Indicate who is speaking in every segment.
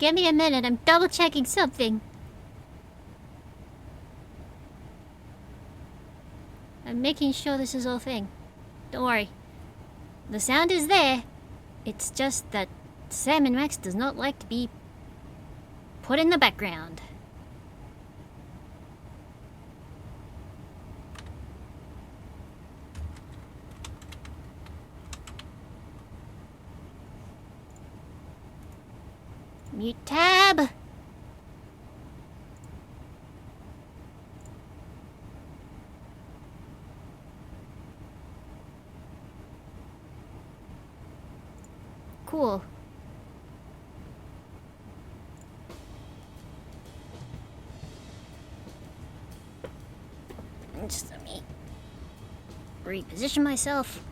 Speaker 1: Give me a minute, I'm double checking something. I'm making sure this is all thing. Don't worry. The sound is there. It's just that Sam and Max does not like to be put in the background. Mute tab. Cool. Just let me reposition myself.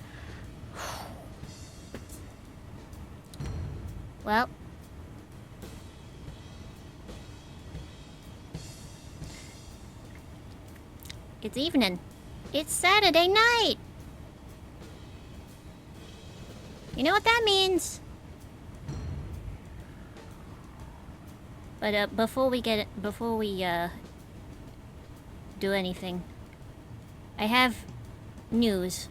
Speaker 1: Well. It's evening. It's Saturday night. You know what that means? But before we do anything, I have news.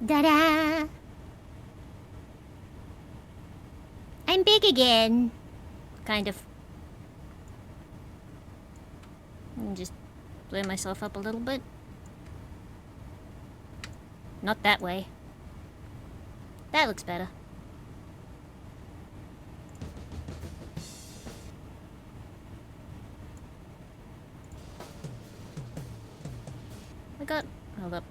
Speaker 1: Da-da! I'm big again. Kind of. Just blow myself up a little bit. Not that way. That looks better. Hold up.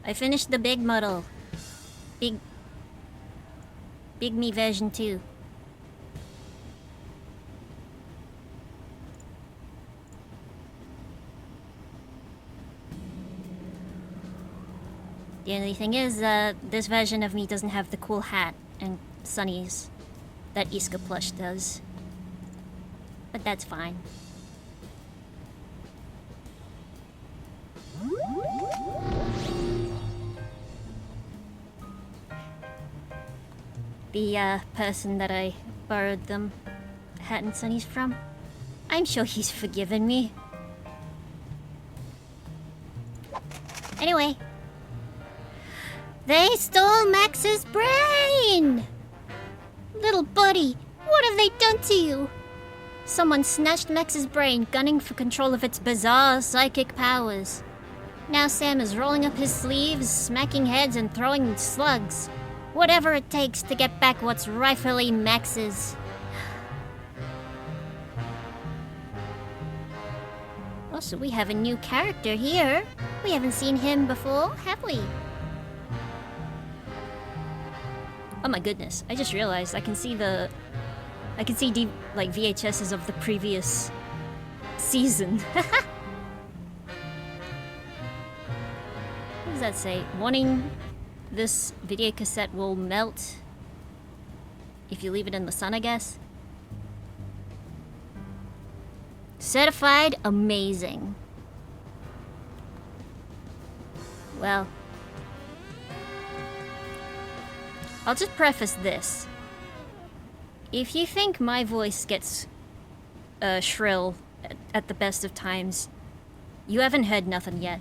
Speaker 1: I finished the big model. Big me version 2. The only thing is, this version of me doesn't have the cool hat and sunnies that Iska plush does. But that's fine. The person that I borrowed them hat and sunnies from, I'm sure he's forgiven me. Anyway, they stole Max's brain! Little buddy, what have they done to you? Someone snatched Max's brain, gunning for control of its bizarre psychic powers. Now Sam is rolling up his sleeves, smacking heads and throwing slugs. Whatever it takes to get back what's rightfully Max's. Also, we have a new character here. We haven't seen him before, have we? Oh my goodness, I just realized I can see VHSs of the previous season. What does that say? Warning, this video cassette will melt if you leave it in the sun, I guess. Certified amazing. Well, I'll just preface this. If you think my voice gets shrill at the best of times, you haven't heard nothing yet.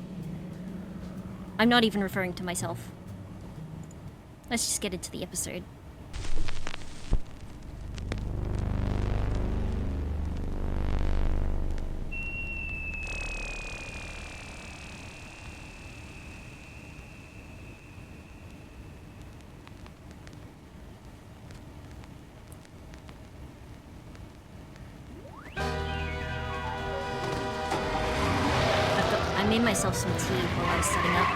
Speaker 1: I'm not even referring to myself. Let's just get into the episode. I made myself some tea while I was setting up.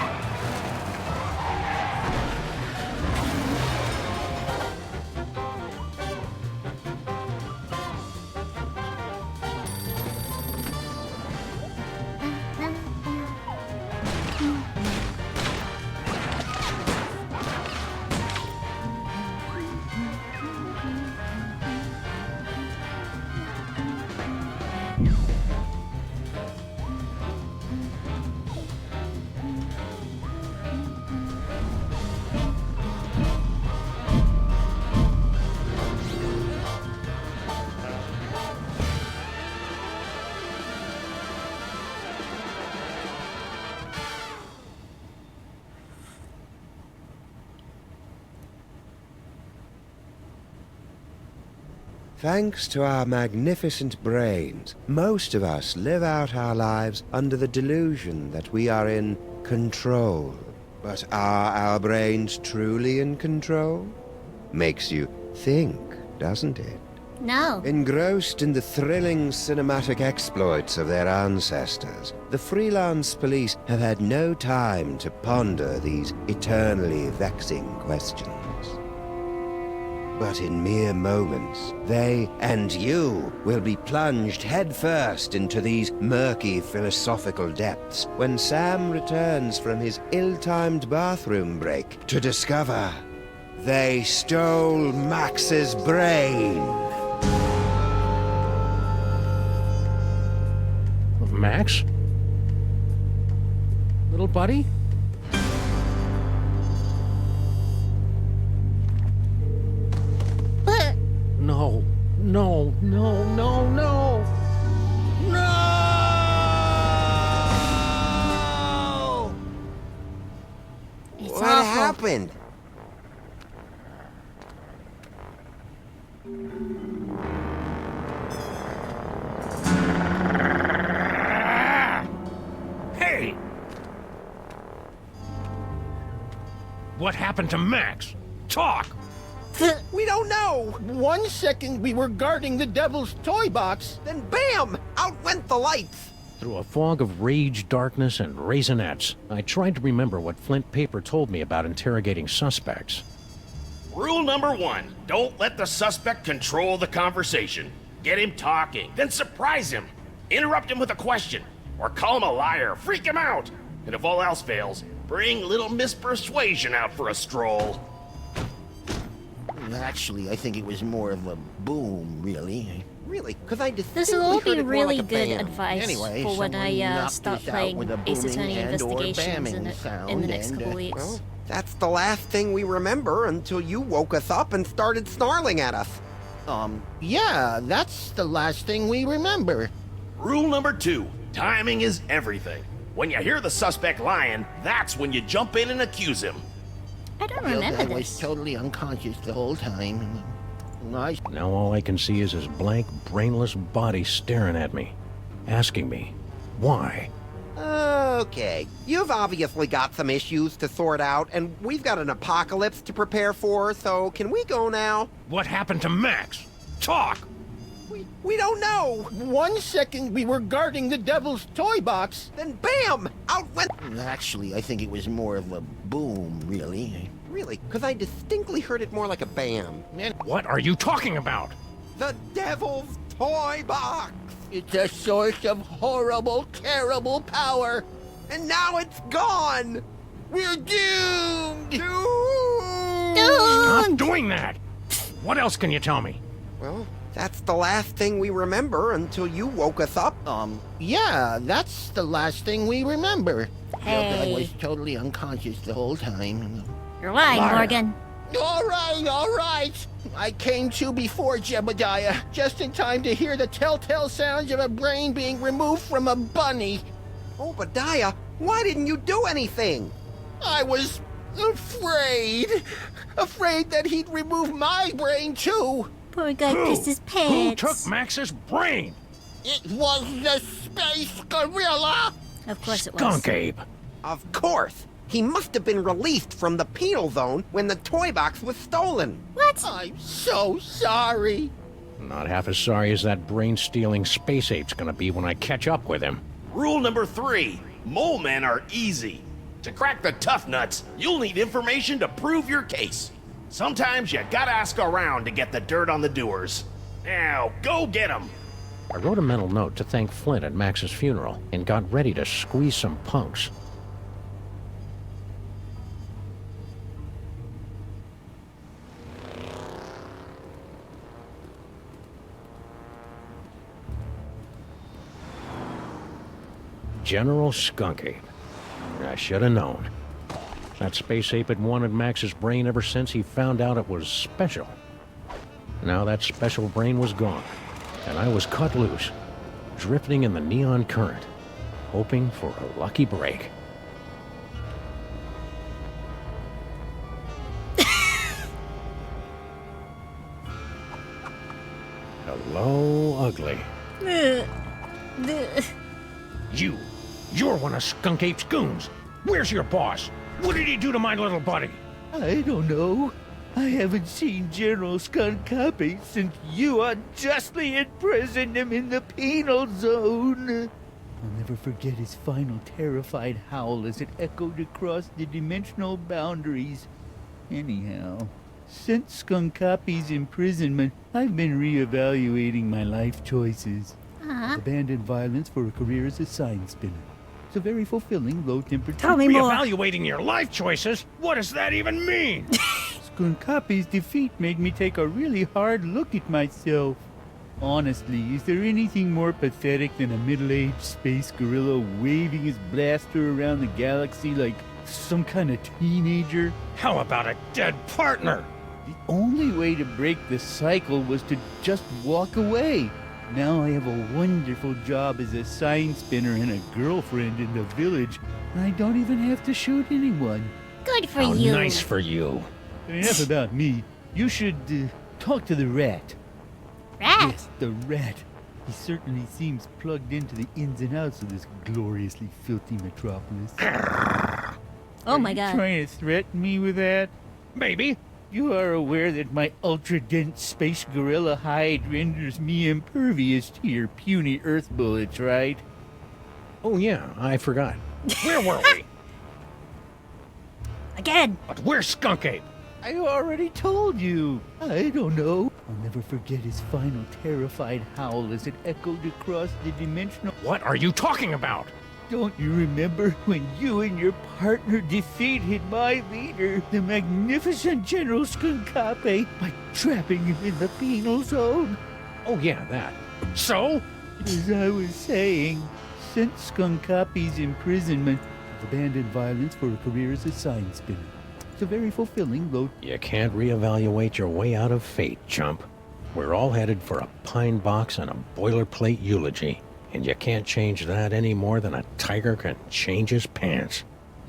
Speaker 2: Thanks to our magnificent brains, most of us live out our lives under the delusion that we are in control. But are our brains truly in control? Makes you think, doesn't it?
Speaker 1: No.
Speaker 2: Engrossed in the thrilling cinematic exploits of their ancestors, the freelance police have had no time to ponder these eternally vexing questions. But in mere moments, they and you will be plunged headfirst into these murky philosophical depths when Sam returns from his ill-timed bathroom break to discover they stole Max's brain.
Speaker 3: Max? Little buddy?
Speaker 1: But
Speaker 3: No, no, no, no, no! No!
Speaker 1: it's
Speaker 2: What
Speaker 1: awful.
Speaker 2: happened?
Speaker 3: Hey! What happened to Max? Talk!
Speaker 4: We don't know! 1 second we were guarding the devil's toy box, then BAM! Out went the lights!
Speaker 3: Through a fog of rage, darkness, and raisinets, I tried to remember what Flint Paper told me about interrogating suspects.
Speaker 5: Rule number 1, don't let the suspect control the conversation. Get him talking, then surprise him. Interrupt him with a question, or call him a liar, freak him out. And if all else fails, bring little Miss Persuasion out for a stroll.
Speaker 4: Actually, I think it was more of a boom, really. Really? Because I distinctly
Speaker 1: This will all
Speaker 4: heard
Speaker 1: be
Speaker 4: it more
Speaker 1: really
Speaker 4: like a
Speaker 1: good
Speaker 4: bam.
Speaker 1: advice
Speaker 4: Anyway,
Speaker 1: for when
Speaker 4: someone
Speaker 1: I
Speaker 4: knocked
Speaker 1: start
Speaker 4: us out
Speaker 1: playing
Speaker 4: with a
Speaker 1: Ace
Speaker 4: booming
Speaker 1: Attorney
Speaker 4: and or
Speaker 1: Investigations
Speaker 4: bamming
Speaker 1: in the
Speaker 4: sound,
Speaker 1: next
Speaker 4: and,
Speaker 1: couple weeks.
Speaker 2: Well, that's the last thing we remember until you woke us up and started snarling at us.
Speaker 4: Yeah, that's the last thing we remember.
Speaker 5: Rule number 2, timing is everything. When you hear the suspect lying, that's when you jump in and accuse him.
Speaker 1: I don't
Speaker 4: The
Speaker 1: remember
Speaker 4: guy was
Speaker 1: this.
Speaker 4: totally unconscious the whole time.
Speaker 3: Now all I can see is his blank, brainless body staring at me, asking me, why?
Speaker 2: Okay, you've obviously got some issues to sort out, and we've got an apocalypse to prepare for, so can we go now?
Speaker 3: What happened to Max? Talk!
Speaker 2: We don't know!
Speaker 4: 1 second we were guarding the devil's toy box,
Speaker 2: Then BAM! Out went...
Speaker 4: Actually, I think it was more of a boom, really.
Speaker 2: Really? Because I distinctly heard it more like a BAM.
Speaker 4: Man,
Speaker 3: What are you talking about?
Speaker 2: The devil's toy box!
Speaker 4: it's a source of horrible, terrible power.
Speaker 2: And now it's gone!
Speaker 4: We're doomed!
Speaker 2: Doomed!
Speaker 3: Stop doing that! What else can you tell me?
Speaker 2: Well, that's the last thing we remember until you woke us up.
Speaker 4: Yeah, that's the last thing we remember. The guy
Speaker 1: Hey.
Speaker 4: was totally unconscious the whole time.
Speaker 1: You're lying,
Speaker 3: Liar.
Speaker 1: Morgan.
Speaker 4: All right. I came to before Jebediah, just in time to hear the telltale sounds of a brain being removed from a bunny.
Speaker 2: Obadiah, why didn't you do anything?
Speaker 4: I was afraid that he'd remove my brain too.
Speaker 1: Poor guy pissed his
Speaker 3: Who
Speaker 1: pants.
Speaker 3: took Max's brain?
Speaker 4: It was the space gorilla.
Speaker 1: Of course it was.
Speaker 3: Skunk Ape.
Speaker 2: Of course! He must have been released from the penal zone when the toy box was stolen.
Speaker 1: What?
Speaker 4: I'm so sorry.
Speaker 3: Not half as sorry as that brain-stealing space ape's gonna be when I catch up with him.
Speaker 5: Rule number 3, mole men are easy. To crack the tough nuts, you'll need information to prove your case. Sometimes you gotta ask around to get the dirt on the doers. Now, go get 'em.
Speaker 3: I wrote a mental note to thank Flint at Max's funeral and got ready to squeeze some punks. General Skunk Ape. I should have known. That space ape had wanted Max's brain ever since he found out it was special. Now that special brain was gone, and I was cut loose, drifting in the neon current, hoping for a lucky break. Hello, ugly. You're one of Skunk Ape's goons. Where's your boss? What did he do to my little buddy?
Speaker 6: I don't know. I haven't seen General Skunk-Ape since you unjustly imprisoned him in the penal zone. I'll never forget his final terrified howl as it echoed across the dimensional boundaries. Anyhow, since Skunk-Ape's imprisonment, I've been reevaluating my life choices. I've abandoned violence for a career as a sign spinner. It's a very fulfilling, low-tempered...
Speaker 1: Tell me more.
Speaker 3: Reevaluating your life choices? What does that even mean?
Speaker 6: Skunk-Ape's defeat made me take a really hard look at myself. Honestly, is there anything more pathetic than a middle-aged space gorilla waving his blaster around the galaxy like some kind of teenager?
Speaker 3: How about a dead partner?
Speaker 6: The only way to break the cycle was to just walk away. Now I have a wonderful job as a sign spinner and a girlfriend in the village. I don't even have to shoot anyone.
Speaker 1: Good for
Speaker 3: How
Speaker 1: you.
Speaker 3: nice for you.
Speaker 6: Enough about me. You should talk to the rat.
Speaker 1: Rat.
Speaker 6: Yes, the rat. He certainly seems plugged into the ins and outs of this gloriously filthy metropolis.
Speaker 1: Oh my
Speaker 6: Are you
Speaker 1: god.
Speaker 6: trying to threaten me with that?
Speaker 3: Maybe.
Speaker 6: You are aware that my ultra-dense space gorilla hide renders me impervious to your puny Earth bullets, right?
Speaker 3: Oh yeah, I forgot. Where were we?
Speaker 1: Again.
Speaker 3: But where's Skunk Ape?
Speaker 6: I already told you. I don't know. I'll never forget his final terrified howl as it echoed across the dimensional...
Speaker 3: What are you talking about?
Speaker 6: Don't you remember when you and your partner defeated my leader, the magnificent General Skunk-Ape, by trapping him in the penal zone?
Speaker 3: Oh yeah, that. So?
Speaker 6: As I was saying, since Skunk-Ape's imprisonment, I've abandoned violence for a career as a sign spinner. It's a very fulfilling, low...
Speaker 3: You can't reevaluate your way out of fate, chump. We're all headed for a pine box and a boilerplate eulogy. And you can't change that any more than a tiger can change his pants.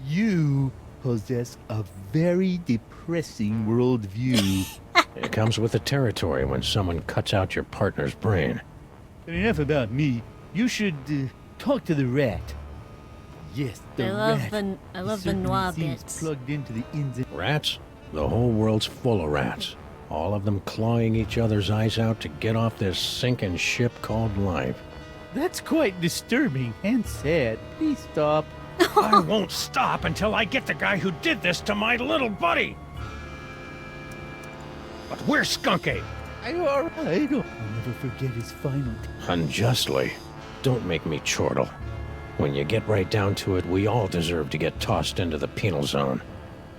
Speaker 6: You possess a very depressing worldview.
Speaker 3: It comes with the territory when someone cuts out your partner's brain.
Speaker 6: But enough about me. You should talk to the rat. Yes, the rat.
Speaker 1: I love
Speaker 6: He
Speaker 1: the
Speaker 6: certainly
Speaker 1: Noir
Speaker 6: seems
Speaker 1: bits.
Speaker 6: plugged into the ins and...
Speaker 3: Rats? The whole world's full of rats. All of them clawing each other's eyes out to get off this sinking ship called life.
Speaker 6: That's quite disturbing and sad. Please stop.
Speaker 3: I won't stop until I get the guy who did this to my little buddy. But where's Skunk Ape?
Speaker 6: I don't... I'll never forget his final...
Speaker 3: Unjustly. Don't make me chortle. When you get right down to it, we all deserve to get tossed into the penal zone.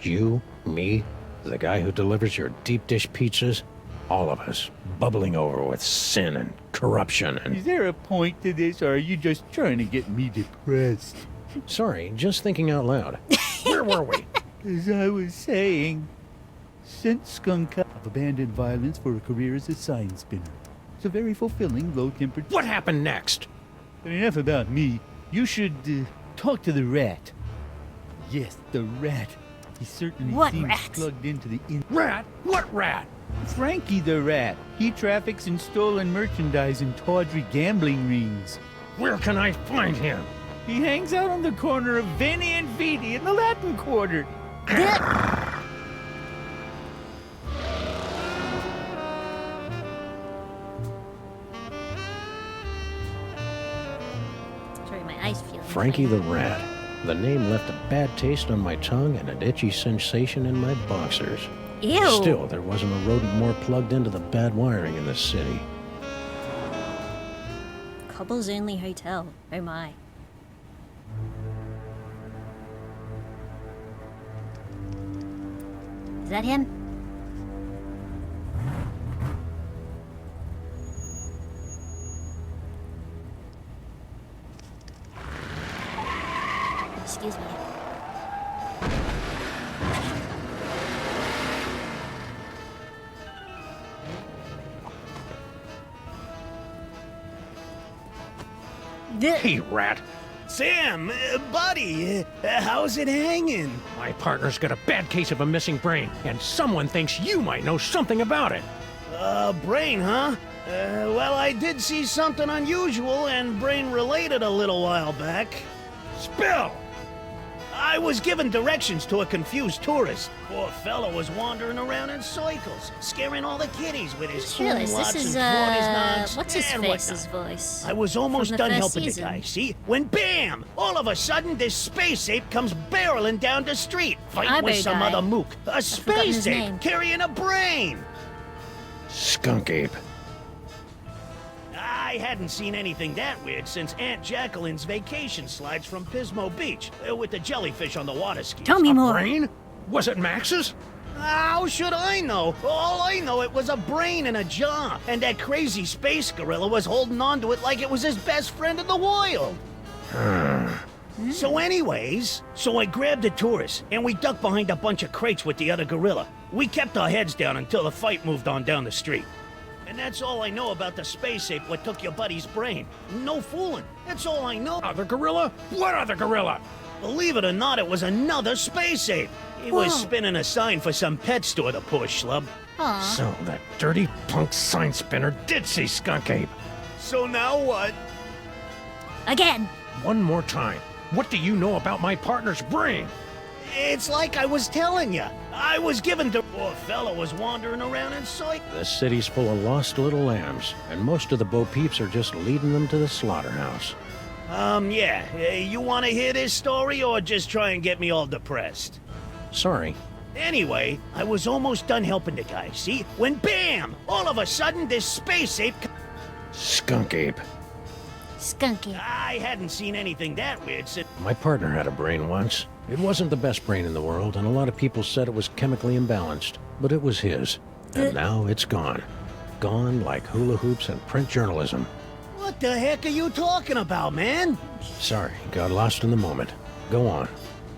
Speaker 3: You, me, the guy who delivers your deep dish pizzas, all of us, bubbling over with sin and corruption
Speaker 6: Is
Speaker 3: and...
Speaker 6: there a point to this, or are you just trying to get me depressed?
Speaker 3: Sorry, just thinking out loud. Where were we?
Speaker 6: As I was saying, since Skunk-Ape, I've abandoned violence for a career as a sign spinner. It's a very fulfilling, low-tempered...
Speaker 3: What happened next?
Speaker 6: But enough about me. You should talk to the rat. Yes, the rat. He certainly
Speaker 1: What
Speaker 6: seems
Speaker 1: rat?
Speaker 6: plugged into the in...
Speaker 3: Rat? What rat?
Speaker 6: Frankie the rat. He traffics in stolen merchandise and tawdry gambling rings.
Speaker 3: Where can I find him?
Speaker 6: He hangs out on the corner of Veni and Vidi in the Latin Quarter.
Speaker 1: Sorry, my eyes feel.
Speaker 3: Frankie the Rat. The name left a bad taste on my tongue and an itchy sensation in my boxers.
Speaker 1: Ew.
Speaker 3: Still, there wasn't a rodent more plugged into the bad wiring in this city.
Speaker 1: Couples only hotel. Oh my. Is that him? Excuse me.
Speaker 3: Hey, Rat.
Speaker 7: Sam, buddy, how's it hanging?
Speaker 3: My partner's got a bad case of a missing brain, and someone thinks you might know something about it.
Speaker 7: Brain, huh? Well, I did see something unusual and brain-related a little while back.
Speaker 3: Spill!
Speaker 7: I was given directions to a confused tourist. Poor fellow was wandering around in circles, scaring all the kiddies with his
Speaker 1: Just realized
Speaker 7: umlauts
Speaker 1: this is,
Speaker 7: and Fortnite
Speaker 1: what's his
Speaker 7: and
Speaker 1: face's
Speaker 7: whatnot.
Speaker 1: voice?
Speaker 7: I was almost
Speaker 1: From the
Speaker 7: done
Speaker 1: first
Speaker 7: helping
Speaker 1: season.
Speaker 7: the guy, see? When BAM! All of a sudden, this space ape comes barreling down the street, fighting with
Speaker 1: Eyebrow
Speaker 7: some
Speaker 1: guy.
Speaker 7: other mook. A
Speaker 1: forgotten his
Speaker 7: space ape
Speaker 1: name.
Speaker 7: carrying a brain!
Speaker 3: Skunk ape.
Speaker 7: I hadn't seen anything that weird since Aunt Jacqueline's vacation slides from Pismo Beach with the jellyfish on the water skis.
Speaker 1: Tell me more.
Speaker 3: Brain? Was it Max's?
Speaker 7: How should I know? All I know, it was a brain in a jar, and that crazy space gorilla was holding on to it like it was his best friend in the world. So anyways, I grabbed the tourist, and we ducked behind a bunch of crates with the other gorilla. We kept our heads down until the fight moved on down the street. And that's all I know about the space ape what took your buddy's brain. No fooling. That's all I know.
Speaker 3: Other gorilla? What other gorilla?
Speaker 7: Believe it or not, it was another space ape. He was
Speaker 1: Whoa.
Speaker 7: spinning a sign for some pet store, the poor schlub.
Speaker 1: Aw.
Speaker 3: So that dirty punk sign spinner did see Skunk Ape.
Speaker 7: So now what?
Speaker 1: Again.
Speaker 3: One more time. What do you know about my partner's brain?
Speaker 7: It's like I was telling you. I was given to... Poor fellow was wandering around in sight.
Speaker 3: The city's full of lost little lambs, and most of the Bo Peeps are just leading them to the slaughterhouse.
Speaker 7: Yeah. You want to hear this story or just try and get me all depressed?
Speaker 3: Sorry.
Speaker 7: Anyway, I was almost done helping the guy, see? When BAM! All of a sudden, this space ape...
Speaker 3: Skunk Ape.
Speaker 1: Skunky.
Speaker 7: I hadn't seen anything that weird since...
Speaker 3: My partner had a brain once. It wasn't the best brain in the world, and a lot of people said it was chemically imbalanced, but it was his. And now it's gone. Gone like hula hoops and print journalism.
Speaker 7: What the heck are you talking about, man?
Speaker 3: Sorry, got lost in the moment. Go on.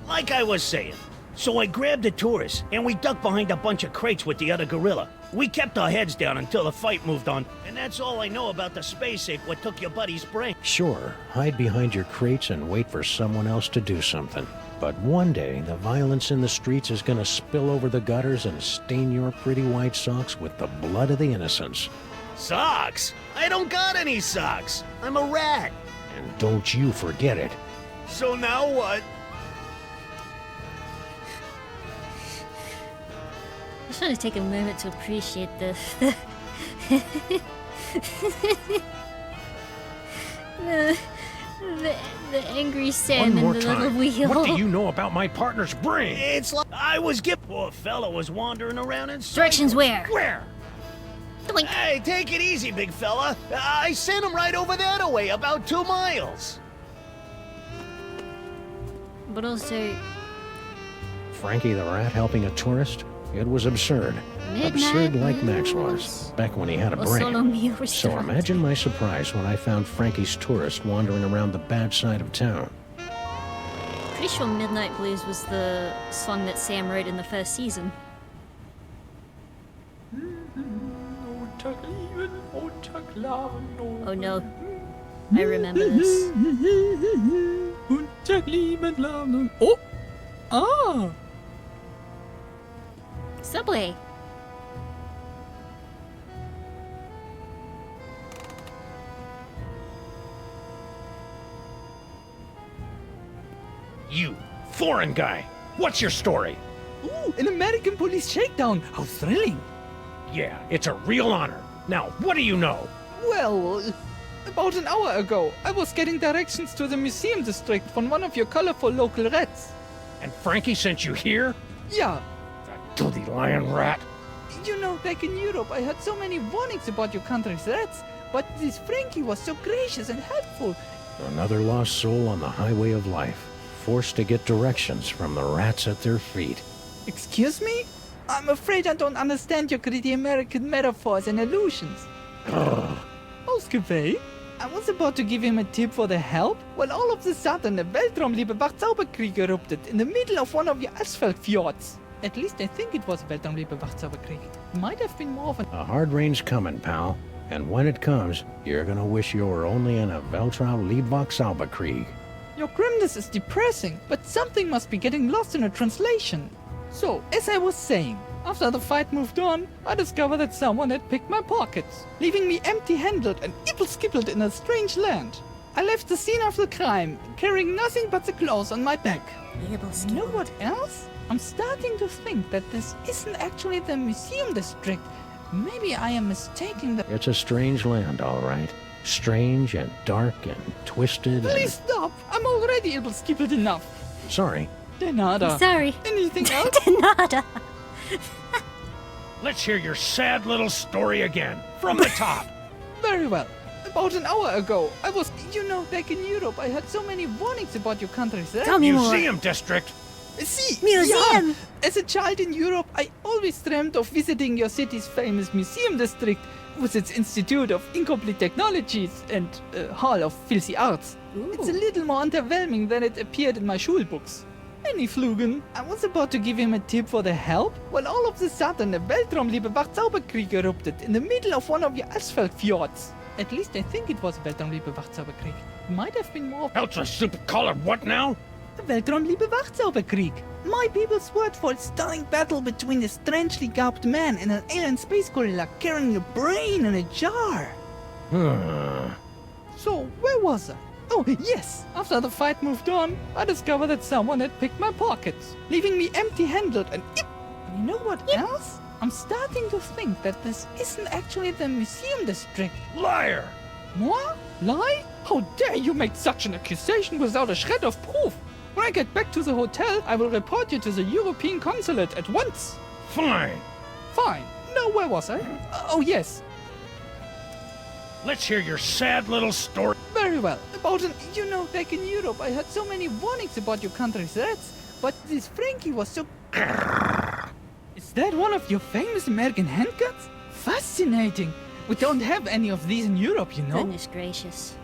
Speaker 7: Like I was saying, so I grabbed the tourist, and we ducked behind a bunch of crates with the other gorilla. We kept our heads down until the fight moved on, and that's all I know about the space ape what took your buddy's brain.
Speaker 3: Sure, hide behind your crates and wait for someone else to do something. But one day, the violence in the streets is gonna spill over the gutters and stain your pretty white socks with the blood of the innocents.
Speaker 7: Socks? I don't got any socks. I'm a rat.
Speaker 3: And don't you forget it.
Speaker 7: So now what?
Speaker 1: I just want to take a moment to appreciate the the angry Sam
Speaker 3: One
Speaker 1: in
Speaker 3: more
Speaker 1: the little
Speaker 3: time.
Speaker 1: wheel.
Speaker 3: What do you know about my partner's brain?
Speaker 7: It's like I was given. Poor fellow was wandering around in
Speaker 1: Directions
Speaker 7: circles.
Speaker 1: where?
Speaker 3: Where?
Speaker 1: Doink.
Speaker 7: Hey, take it easy, big fella. I sent him right over that way, about 2 miles.
Speaker 1: But also,
Speaker 3: Frankie the Rat helping a tourist? It was absurd.
Speaker 1: Midnight
Speaker 3: Absurd like Max
Speaker 1: Blues.
Speaker 3: was, back when he had a
Speaker 1: or
Speaker 3: brain.
Speaker 1: solo meal
Speaker 3: So
Speaker 1: restaurant.
Speaker 3: imagine my surprise when I found Frankie's tourist wandering around the bad side of town.
Speaker 1: Pretty sure Midnight Blues was the song that Sam wrote in the first season. Oh no. I remember this.
Speaker 8: Oh! Ah!
Speaker 1: Subway.
Speaker 3: You, foreign guy, what's your story?
Speaker 8: Ooh, an American police shakedown! How thrilling!
Speaker 3: Yeah, it's a real honor. Now, what do you know?
Speaker 8: Well, about an hour ago, I was getting directions to the museum district from one of your colorful local rats.
Speaker 3: And Frankie sent you here?
Speaker 8: Yeah,
Speaker 3: That dirty lion rat.
Speaker 8: you know, back in Europe, I heard so many warnings about your country's rats, but this Frankie was so gracious and helpful.
Speaker 3: Another lost soul on the highway of life, forced to get directions from the rats at their feet.
Speaker 8: Excuse me? I'm afraid I don't understand your gritty American metaphors and allusions. Ausgewählt? I was about to give him a tip for the help, when all of a sudden a Weltraumliebe Wachzauberkrieg erupted in the middle of one of your asphalt fjords. At least I think it was a Weltraumliebe Wachzauberkrieg. Might have been more of an...
Speaker 3: A hard rain's coming, pal. And when it comes, you're gonna wish you were only in a Weltraum-Liebwachsauberkrieg.
Speaker 8: Your grimness is depressing, but something must be getting lost in a translation. So, as I was saying, After the fight moved on, I discovered that someone had picked my pockets, leaving me empty-handed and ibble-skibbled in a strange land. I left the scene of the crime, carrying nothing but the clothes on my back. You know what else? I'm starting to think that this isn't actually the museum district. Maybe I am mistaking the...
Speaker 3: It's a strange land, all right. Strange and dark and twisted and...
Speaker 8: Please stop! I'm already ibble-skibbled enough.
Speaker 3: Sorry.
Speaker 8: De nada.
Speaker 1: Sorry.
Speaker 8: Anything else?
Speaker 1: De nada.
Speaker 3: Let's hear your sad little story again, from the top.
Speaker 8: Very well. About an hour ago, I was... You know, back in Europe, I had so many warnings about your country's...
Speaker 1: Tell me more.
Speaker 3: Museum district.
Speaker 8: See,
Speaker 1: Museum!
Speaker 8: yeah. As a child in Europe, I always dreamt of visiting your city's famous museum district with its Institute of Incomplete Technologies and Hall of Filthy Arts.
Speaker 1: Ooh.
Speaker 8: It's a little more underwhelming than it appeared in my schulbooks. Any Flugen. I was about to give him a tip for the help when all of a sudden a Weltraumliebe Wachzauberkrieg erupted in the middle of one of your asphalt fjords. At least I think it was Weltraumliebe Wachzauberkrieg. Might have been more...
Speaker 3: Ultra super call it what now?
Speaker 8: Weltraumliebe Wachzauberkrieg. My people's word for a stunning battle between a strangely garbed man and an alien space gorilla carrying a brain in a jar. So, where was I? Oh, yes! After the fight moved on, I discovered that someone had picked my pockets, leaving me empty-handed and You know what else? I'm starting to think that this isn't actually the museum district.
Speaker 3: Liar!
Speaker 8: Moi? Lie? How dare you make such an accusation without a shred of proof? When I get back to the hotel, I will report you to the European consulate at once.
Speaker 3: Fine.
Speaker 8: Fine. Now, where was I? Oh, yes.
Speaker 3: Let's hear your sad little story.
Speaker 8: Very well. About an... You know, back in Europe, I had so many warnings about your country's rats, but this Frankie was so... Is that one of your famous American handguns? Fascinating. We don't have any of these in Europe, you know.
Speaker 1: Goodness gracious.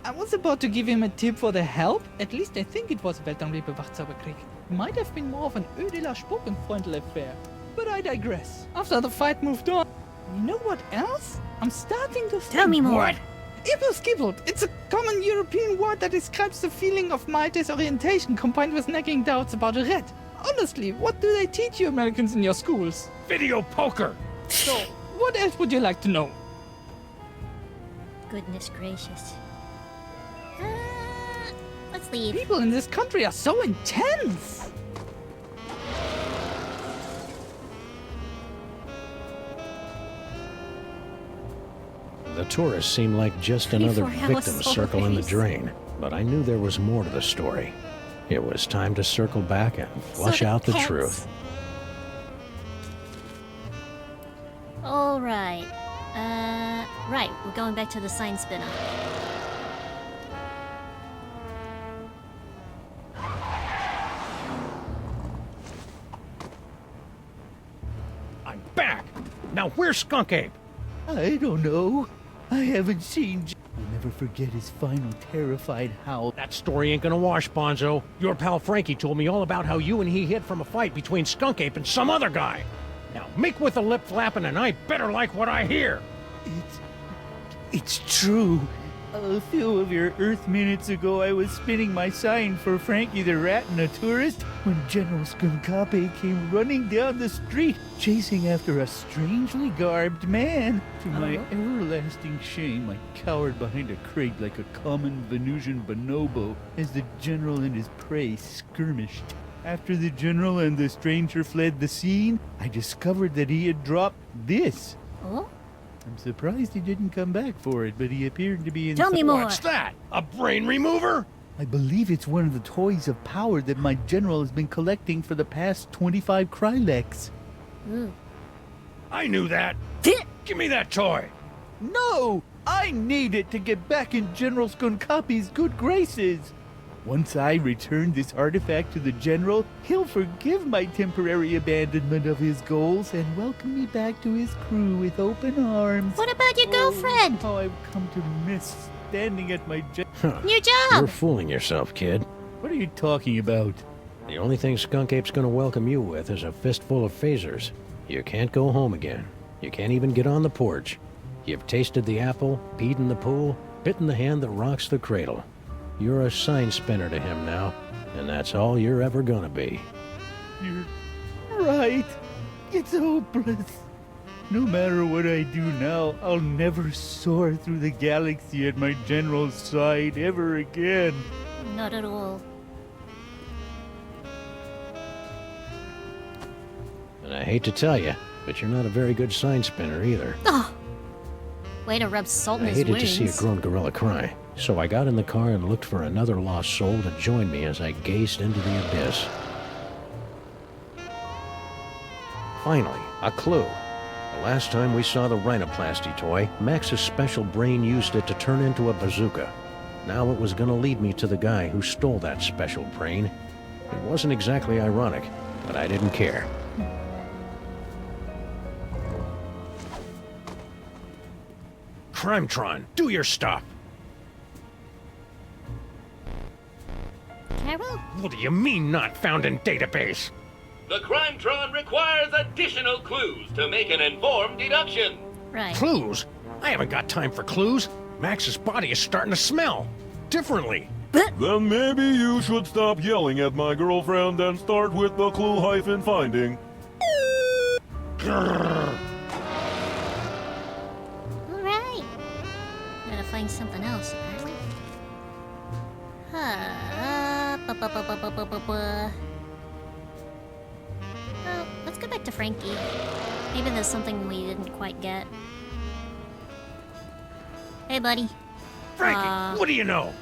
Speaker 8: I was about to give him a tip for the help. At least I think it was Weltraumliebe Wachzauberkrieg. Might have been more of an Ödeler Spokenfreundl affair. But I digress. After the fight moved on... You know what else? I'm starting to think...
Speaker 1: Tell me more.
Speaker 3: What?
Speaker 8: Ibble-skibbled. It's a common European word that describes the feeling of mild disorientation combined with nagging doubts about a rat. Honestly, what do they teach you Americans in your schools?
Speaker 3: Video poker.
Speaker 8: So, what else would you like to know?
Speaker 1: Goodness gracious. Let's leave.
Speaker 8: People in this country are so intense.
Speaker 3: The tourists seemed like just another
Speaker 1: 24
Speaker 3: victim
Speaker 1: hours
Speaker 3: circling the
Speaker 1: always.
Speaker 3: drain. But I knew there was more to the story. It was time to circle back and flush
Speaker 1: So
Speaker 3: out the
Speaker 1: tense.
Speaker 3: truth.
Speaker 1: All right. Right. We're going back to the sign spinner.
Speaker 3: I'm back! Now where's Skunk Ape?
Speaker 6: I don't know. I haven't seen... I'll never forget his final terrified howl.
Speaker 3: That story ain't gonna wash, Bonzo. Your pal Frankie told me all about how you and he hid from a fight between Skunk Ape and some other guy. Now, make with the lip flapping and I better like what I hear.
Speaker 6: It's true. A few of your Earth minutes ago, I was spinning my sign for Frankie the Rat and a tourist when General Skunkape came running down the street, chasing after a strangely garbed man. To my everlasting shame, I cowered behind a crate like a common Venusian bonobo as the General and his prey skirmished. After the General and the stranger fled the scene, I discovered that he had dropped this.
Speaker 1: Oh?
Speaker 6: I'm surprised he didn't come back for it, but he appeared to be in...
Speaker 1: Tell me more.
Speaker 3: What's that? A brain remover?
Speaker 6: I believe it's one of the toys of power that my general has been collecting for the past 25 Kryleks.
Speaker 1: Ooh.
Speaker 3: I knew that. Give me that toy.
Speaker 6: No! I need it to get back in General Skunkapi's good graces. Once I return this artifact to the General, he'll forgive my temporary abandonment of his goals and welcome me back to his crew with open arms.
Speaker 1: What about your girlfriend?
Speaker 6: How I've come to miss standing at my
Speaker 1: New
Speaker 3: You're
Speaker 1: job.
Speaker 3: fooling yourself, kid.
Speaker 6: What are you talking about?
Speaker 3: The only thing Skunk Ape's gonna welcome you with is a fistful of phasers. You can't go home again. You can't even get on the porch. You've tasted the apple, peed in the pool, bitten the hand that rocks the cradle. You're a sign spinner to him now, and that's all you're ever gonna be.
Speaker 6: You're right. It's hopeless. No matter what I do now, I'll never soar through the galaxy at my general's side ever again.
Speaker 1: Not at all.
Speaker 3: And I hate to tell you, but you're not a very good sign spinner either.
Speaker 1: Oh! Way to rub salt in
Speaker 3: I
Speaker 1: his
Speaker 3: hated
Speaker 1: wounds.
Speaker 3: to see a grown gorilla cry, so I got in the car and looked for another lost soul to join me as I gazed into the abyss. Finally, a clue. The last time we saw the rhinoplasty toy, Max's special brain used it to turn into a bazooka. Now it was gonna lead me to the guy who stole that special brain. It wasn't exactly ironic, but I didn't care. Crimetron, do your stuff!
Speaker 1: Carol?
Speaker 3: What do you mean not found in database?
Speaker 9: The Crimetron requires additional clues to make an informed deduction.
Speaker 1: Right.
Speaker 3: Clues? I haven't got time for clues. Max's body is starting to smell differently.
Speaker 10: Then maybe you should stop yelling at my girlfriend and start with the clue-finding.
Speaker 1: Alright. Gotta find something else, apparently. Oh, let's go back to Frankie. Maybe there's something we didn't quite get. Hey, buddy.
Speaker 7: Frankie, what do you know?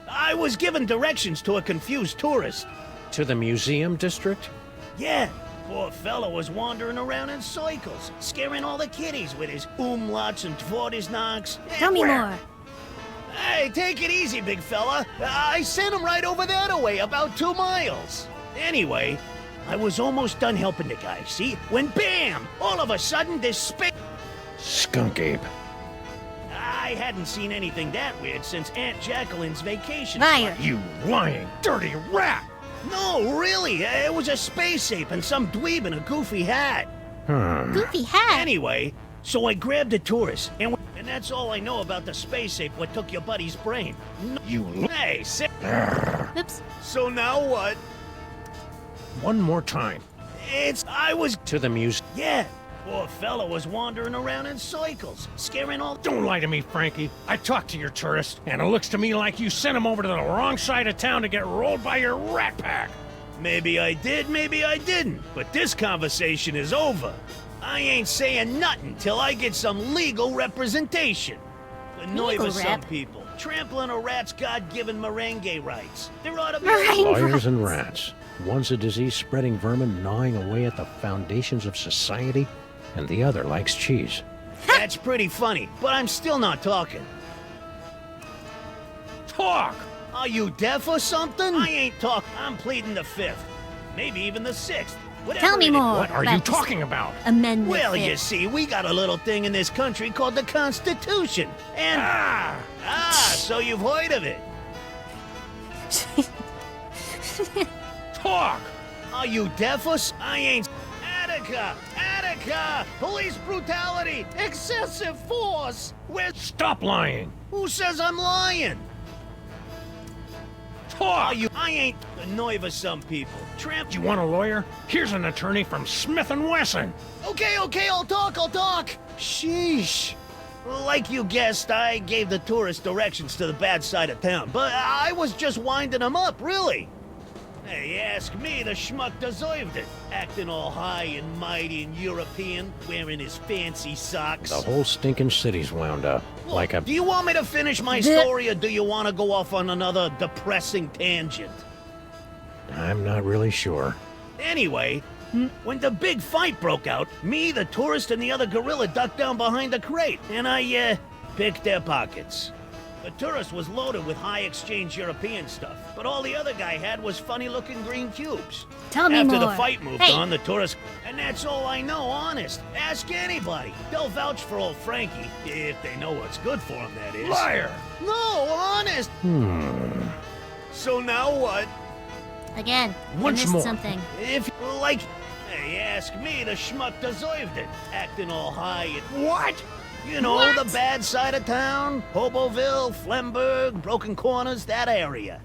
Speaker 7: I was given directions to a confused tourist.
Speaker 3: To the museum district?
Speaker 7: Yeah, poor fella was wandering around in circles, scaring all the kiddies with his umlauts and tvortisnacks.
Speaker 1: Tell me more.
Speaker 7: Hey, take it easy, big fella. I sent him right over that way, about 2 miles. Anyway, I was almost done helping the guy, see? When bam! All of a sudden, this
Speaker 3: Skunk ape.
Speaker 7: I hadn't seen anything that weird since Aunt Jacqueline's vacation.
Speaker 1: Liar.
Speaker 3: You lying, dirty rat!
Speaker 7: No, really, it was a space ape and some dweeb in a goofy hat.
Speaker 1: Goofy hat.
Speaker 7: Anyway, so I grabbed the tourist, and that's all I know about the space ape what took your buddy's brain. Hey,
Speaker 1: Oops.
Speaker 7: So now what?
Speaker 3: One more time.
Speaker 7: I was...
Speaker 3: To the museum.
Speaker 7: Yeah, poor fella was wandering around in circles, scaring all...
Speaker 3: Don't lie to me, Frankie. I talked to your tourist, and it looks to me like you sent him over to the wrong side of town to get rolled by your rat pack.
Speaker 7: Maybe I did, maybe I didn't, but this conversation is over. I ain't saying nothing till I get some legal representation. Annoy
Speaker 1: Legal
Speaker 7: with some
Speaker 1: rep?
Speaker 7: people, trampling a rat's God-given merengue rights. There ought to be...
Speaker 3: Lawyers and rats. One's a disease-spreading vermin gnawing away at the foundations of society, and the other likes cheese.
Speaker 7: That's pretty funny, but I'm still not talking.
Speaker 3: Talk!
Speaker 7: Are you deaf or something? I ain't talk. I'm pleading the 5th. Maybe even the 6th. Whatever
Speaker 1: Tell me
Speaker 7: it is.
Speaker 1: more.
Speaker 3: What are you
Speaker 1: about this
Speaker 3: talking about?
Speaker 1: Amendment.
Speaker 7: Well, you
Speaker 1: fifth.
Speaker 7: see, we got a little thing in this country called the Constitution. And... so you've heard of it.
Speaker 3: Talk!
Speaker 7: Are you deaf or I ain't... Attica! Attica! Police brutality! Excessive force! Where's...
Speaker 3: Stop lying!
Speaker 7: Who says I'm lying?
Speaker 3: Talk!
Speaker 7: Are you... I ain't... The nerve of some people. Tramp...
Speaker 3: You want a lawyer? Here's an attorney from Smith & Wesson.
Speaker 7: Okay, I'll talk. Sheesh. Like you guessed, I gave the tourist directions to the bad side of town, but I was just winding him up, really. Hey, ask me, the schmuck deserved it. Acting all high and mighty and European, wearing his fancy socks.
Speaker 3: The whole stinking city's wound up. Like a...
Speaker 7: Do you want me to finish my story, or do you want to go off on another depressing tangent?
Speaker 3: I'm not really sure.
Speaker 7: Anyway, when the big fight broke out, me, the tourist, and the other gorilla ducked down behind the crate, and I, picked their pockets. The tourist was loaded with high-exchange European stuff, but all the other guy had was funny-looking green cubes.
Speaker 1: Tell me
Speaker 7: After
Speaker 1: more.
Speaker 7: the fight moved
Speaker 1: Hey.
Speaker 7: on, the tourist... And that's all I know, honest. Ask anybody. They'll vouch for old Frankie, if they know what's good for him, that is.
Speaker 3: Liar!
Speaker 7: No, honest. So now what?
Speaker 1: Again,
Speaker 3: Once
Speaker 1: I missed
Speaker 3: more.
Speaker 1: something.
Speaker 7: If, like... Hey, ask me, the schmuck deserved it. Acting all high and...
Speaker 3: What?
Speaker 7: You know,
Speaker 1: What?
Speaker 7: the bad side of town. Hoboville, Flemberg, Broken Corners, that area.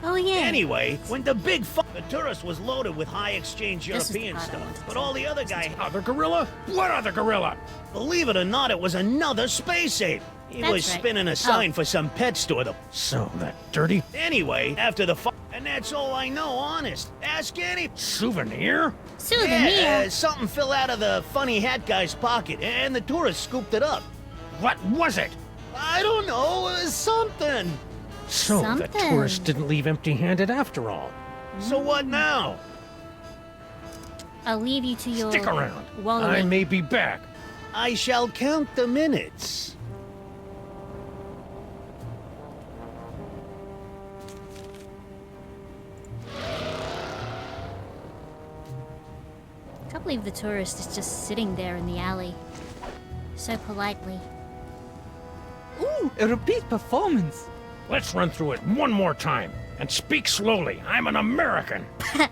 Speaker 1: Oh yeah.
Speaker 7: Anyway, when the the tourist was loaded with high exchange
Speaker 1: This is the
Speaker 7: European
Speaker 1: part I wanted
Speaker 7: stuff,
Speaker 1: to
Speaker 7: but
Speaker 1: tell.
Speaker 7: all the other guy,
Speaker 3: Other gorilla? What other gorilla?
Speaker 7: believe it or not, it was another space ape. He
Speaker 1: That's
Speaker 7: was
Speaker 1: right.
Speaker 7: spinning a sign for some pet store.
Speaker 3: So that dirty
Speaker 7: Anyway, after the fight, and that's all I know, honest. Ask any
Speaker 3: souvenir?
Speaker 1: Souvenir.
Speaker 7: Yeah, something fell out of the funny hat guy's pocket, and the tourist scooped it up.
Speaker 3: What was it?
Speaker 7: I don't know, it was something.
Speaker 3: So the
Speaker 1: Something.
Speaker 3: tourist didn't leave empty-handed after all.
Speaker 7: So what now?
Speaker 1: I'll leave you to your
Speaker 3: Stick around.
Speaker 1: wallowing.
Speaker 3: I may be back.
Speaker 7: I shall count the minutes.
Speaker 1: Can't believe the tourist is just sitting there in the alley. So politely.
Speaker 8: Ooh, a repeat performance.
Speaker 3: Let's run through it one more time. And speak slowly. I'm an American.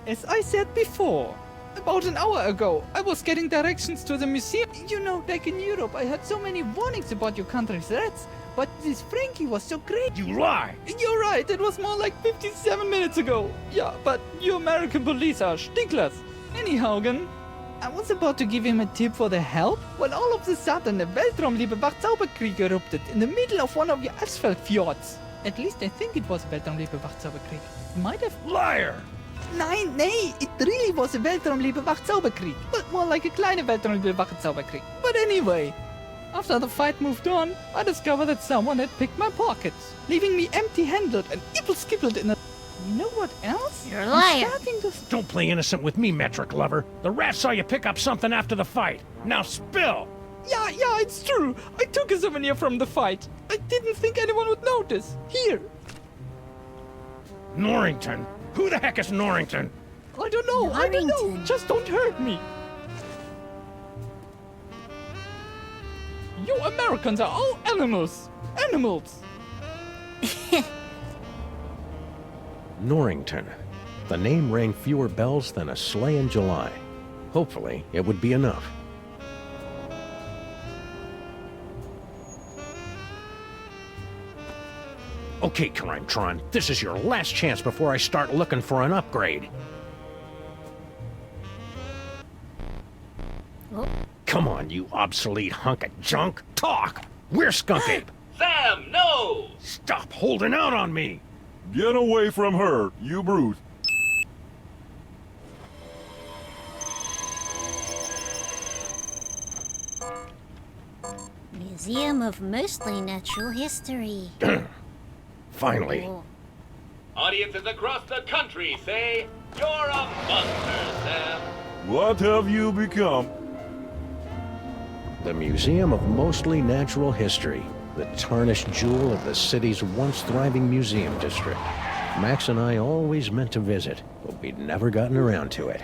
Speaker 8: As I said before, about an hour ago, I was getting directions to the museum. You know, back in Europe, I had so many warnings about your country's rats, but this Frankie was so great.
Speaker 3: You lie.
Speaker 8: You're right, it was more like 57 minutes ago. Yeah, but you American police are stinklers. Anyhow, I was about to give him a tip for the help when all of a sudden a Weltraumliebe Zauberkrieg erupted in the middle of one of your asphalt fjords. At least I think it was a Weltraumliebe Zauberkrieg. It might have...
Speaker 3: Liar.
Speaker 8: Nein, nee, it really was a Weltraumliebe Zauberkrieg. But more like a kleine Weltraumliebe Zauberkrieg. But anyway, after the fight moved on, I discovered that someone had picked my pockets, leaving me empty-handed and ipple-skippled in a... You know what else?
Speaker 1: You're a
Speaker 8: I'm
Speaker 1: liar.
Speaker 8: starting to...
Speaker 3: Don't play innocent with me, metric lover. The rat saw you pick up something after the fight. Now spill.
Speaker 8: Yeah, it's true. I took a souvenir from the fight. I didn't think anyone would notice. Here.
Speaker 3: Norrington. Who the heck is Norrington?
Speaker 8: I don't know.
Speaker 1: Norrington.
Speaker 8: Just don't hurt me. You Americans are all animals. Animals.
Speaker 3: Norrington. The name rang fewer bells than a sleigh in July. Hopefully, it would be enough. Okay, Crimetron, this is your last chance before I start looking for an upgrade.
Speaker 1: Oh.
Speaker 3: Come on, you obsolete hunk of junk. Talk! We're Skunk Ape.
Speaker 9: Sam, no!
Speaker 3: Stop holding out on me!
Speaker 10: Get away from her, you brute.
Speaker 1: Museum of Mostly Natural History.
Speaker 3: Finally.
Speaker 1: Oh.
Speaker 9: Audiences across the country say, you're a monster, Sam.
Speaker 10: What have you become?
Speaker 3: The Museum of Mostly Natural History, the tarnished jewel of the city's once thriving museum district. Max and I always meant to visit, but we'd never gotten around to it.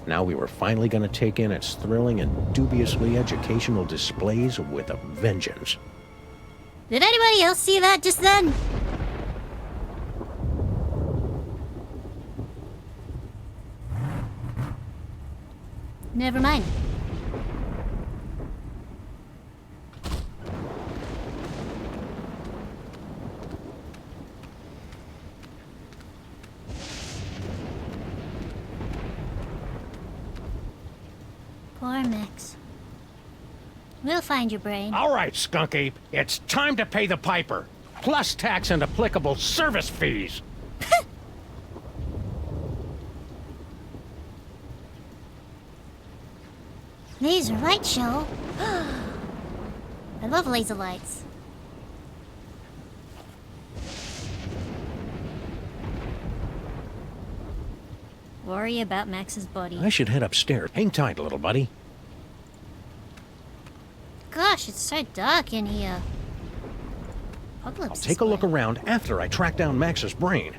Speaker 3: Now we were finally going to take in its thrilling and dubiously educational displays with a vengeance.
Speaker 1: Did anybody else see that just then? Never mind. Poor Max. We'll find your brain.
Speaker 3: All right, Skunk Ape, it's time to pay the piper, plus tax and applicable service fees.
Speaker 1: Laser light show. I love laser lights. Worry about Max's body.
Speaker 3: I should head upstairs. Hang tight, little buddy.
Speaker 1: Gosh, it's so dark in here. Apocalypse
Speaker 3: I'll take a look around after I track down Max's brain.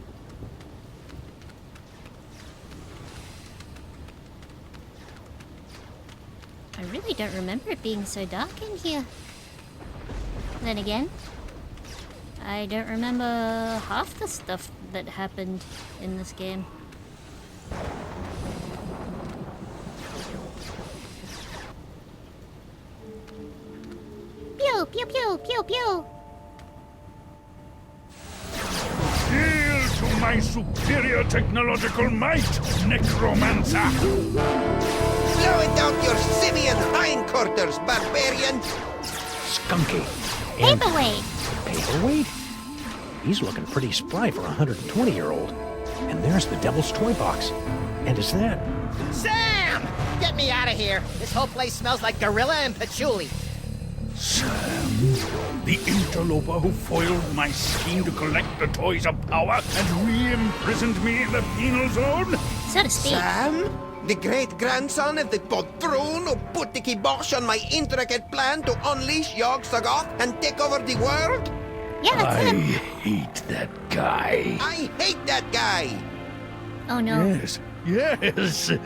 Speaker 1: I really don't remember it being so dark in here. Then again, I don't remember half the stuff that happened in this game. Pew, pew, pew, pew, pew.
Speaker 3: Hail to
Speaker 10: my superior technological might, necromancer!
Speaker 2: Blow it out your simian hindquarters, barbarian!
Speaker 3: Skunky. And
Speaker 1: Paperweight.
Speaker 3: paperweight? He's looking pretty spry for a 120-year-old. And there's the Devil's Toy Box. And is that...
Speaker 4: Sam! Get me out of here. This whole place smells like gorilla and patchouli.
Speaker 10: Sam, the interloper who foiled my scheme to collect the Toys of Power and re-imprisoned me in the penal zone?
Speaker 1: So to speak.
Speaker 2: Sam? The great-grandson of the patroon who put the kibosh on my intricate plan to unleash Yog-Sothoth and take over the world?
Speaker 1: Yeah, that's
Speaker 10: I
Speaker 1: him.
Speaker 10: hate that guy.
Speaker 2: I hate that guy!
Speaker 1: Oh no.
Speaker 10: Yes, a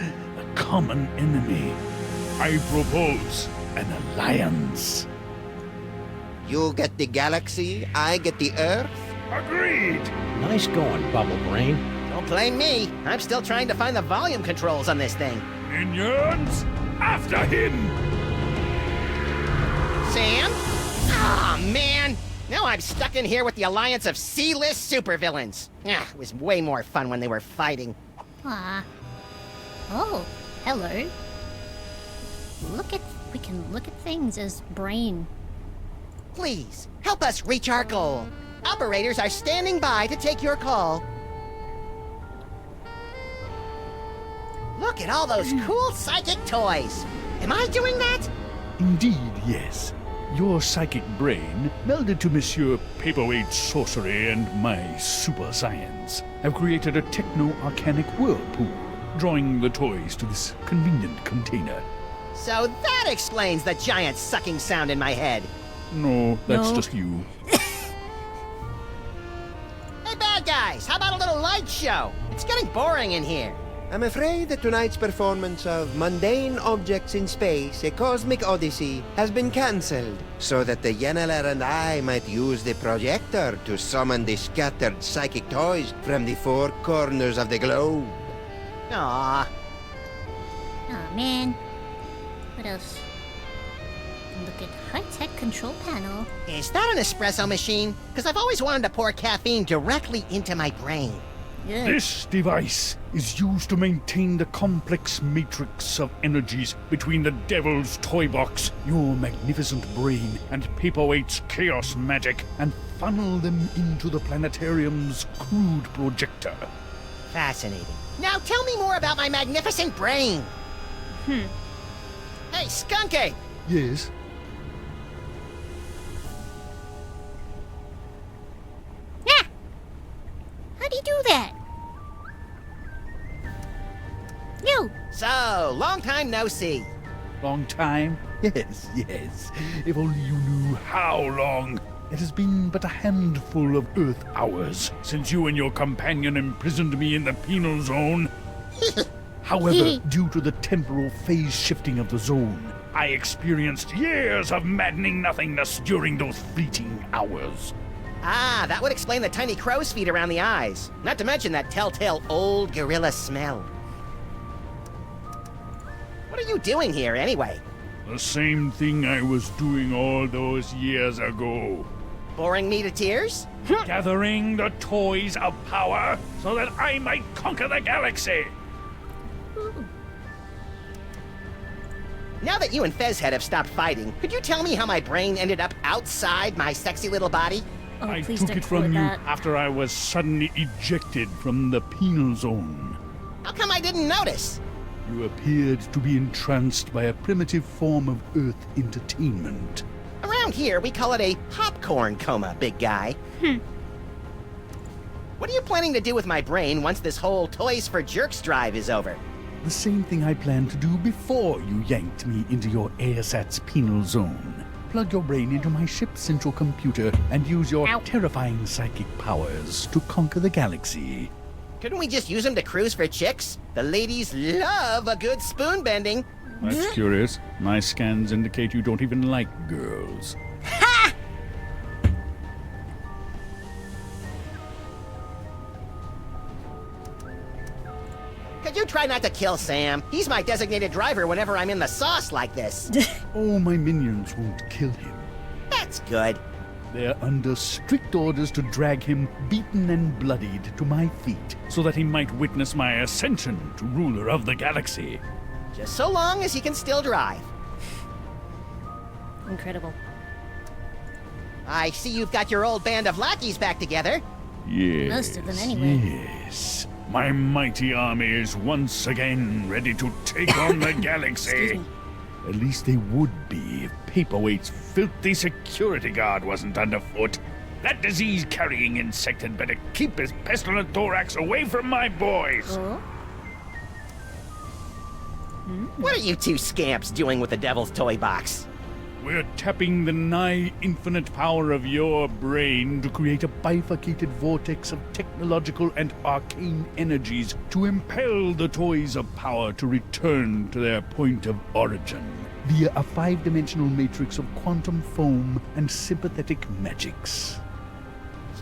Speaker 10: common enemy. I propose an alliance.
Speaker 2: You get the galaxy, I get the Earth?
Speaker 10: Agreed.
Speaker 3: Nice going, Bubble Brain.
Speaker 4: Don't blame me. I'm still trying to find the volume controls on this thing.
Speaker 10: Minions, after him.
Speaker 4: Sam? Ah, man. Now I'm stuck in here with the alliance of C-list supervillains. Ah, it was way more fun when they were fighting.
Speaker 1: Ah. Oh, hello. We can look at things as Brain.
Speaker 4: Please, help us reach our goal. Operators are standing by to take your call. Look at all those cool psychic toys. Am I doing that?
Speaker 10: Indeed, yes. Your psychic brain, melded to Monsieur Paperweight's sorcery and my super science, have created a techno-arcanic whirlpool, drawing the toys to this convenient container.
Speaker 4: So that explains the giant sucking sound in my head.
Speaker 10: No, that's
Speaker 1: No.
Speaker 10: just you.
Speaker 4: Hey, bad guys, how about a little light show? It's getting boring in here.
Speaker 2: I'm afraid that tonight's performance of Mundane Objects in Space, A Cosmic Odyssey, has been cancelled, so that the Yenneler and I might use the projector to summon the scattered psychic toys from the four corners of the globe.
Speaker 4: Aww.
Speaker 1: Oh man. What else? Look at high-tech control panel.
Speaker 4: Is that an espresso machine? Because I've always wanted to pour caffeine directly into my brain.
Speaker 1: Ugh.
Speaker 10: This device is used to maintain the complex matrix of energies between the Devil's Toy Box, your magnificent brain, and Paperweight's chaos magic, and funnel them into the planetarium's crude projector.
Speaker 4: Fascinating. Now tell me more about my magnificent brain. Hey, Skunky!
Speaker 10: Yes?
Speaker 1: Yeah! How do you do that? You!
Speaker 4: So, long time no see.
Speaker 10: Long time? Yes, yes. If only you knew how long. It has been but a handful of Earth hours since you and your companion imprisoned me in the penal zone. However, due to the temporal phase shifting of the zone, I experienced years of maddening nothingness during those fleeting hours.
Speaker 4: Ah, that would explain the tiny crow's feet around the eyes. Not to mention that telltale old gorilla smell. What are you doing here, anyway?
Speaker 10: The same thing I was doing all those years ago.
Speaker 4: Boring me to tears?
Speaker 10: Gathering the toys of power so that I might conquer the galaxy.
Speaker 4: Now that you and Fezhead have stopped fighting, could you tell me how my brain ended up outside my sexy little body?
Speaker 1: Oh,
Speaker 10: I
Speaker 1: please
Speaker 10: took
Speaker 1: don't
Speaker 10: it from
Speaker 1: quote
Speaker 10: you
Speaker 1: that.
Speaker 10: after I was suddenly ejected from the penal zone.
Speaker 4: How come I didn't notice?
Speaker 10: You appeared to be entranced by a primitive form of Earth entertainment.
Speaker 4: Around here, we call it a popcorn coma, big guy. What are you planning to do with my brain once this whole Toys for Jerks drive is over?
Speaker 10: The same thing I planned to do before you yanked me into your ASAT's penal zone. Plug your brain into my ship's central computer and use your
Speaker 1: Ow.
Speaker 10: terrifying psychic powers to conquer the galaxy.
Speaker 4: Couldn't we just use them to cruise for chicks? The ladies love a good spoon bending.
Speaker 10: That's curious. My scans indicate you don't even like girls.
Speaker 4: Could you try not to kill Sam? He's my designated driver whenever I'm in the sauce like this.
Speaker 10: Oh, my minions won't kill him.
Speaker 4: That's good.
Speaker 10: They're under strict orders to drag him beaten and bloodied to my feet, so that he might witness my ascension to ruler of the galaxy.
Speaker 4: Just so long as he can still drive.
Speaker 1: Incredible.
Speaker 4: I see you've got your old band of lackeys back together.
Speaker 10: Yes.
Speaker 1: Most of them, anyway.
Speaker 10: Yes. My mighty army is once again ready to take on the galaxy.
Speaker 1: Excuse me.
Speaker 10: At least they would be if Paperweight's filthy security guard wasn't underfoot. That disease-carrying insect had better keep his pestilent thorax away from my boys.
Speaker 1: Oh?
Speaker 4: What are you two scamps doing with the Devil's Toy Box?
Speaker 10: We're tapping the nigh-infinite power of your brain to create a bifurcated vortex of technological and arcane energies to impel the toys of power to return to their point of origin via a 5-dimensional matrix of quantum foam and sympathetic magics.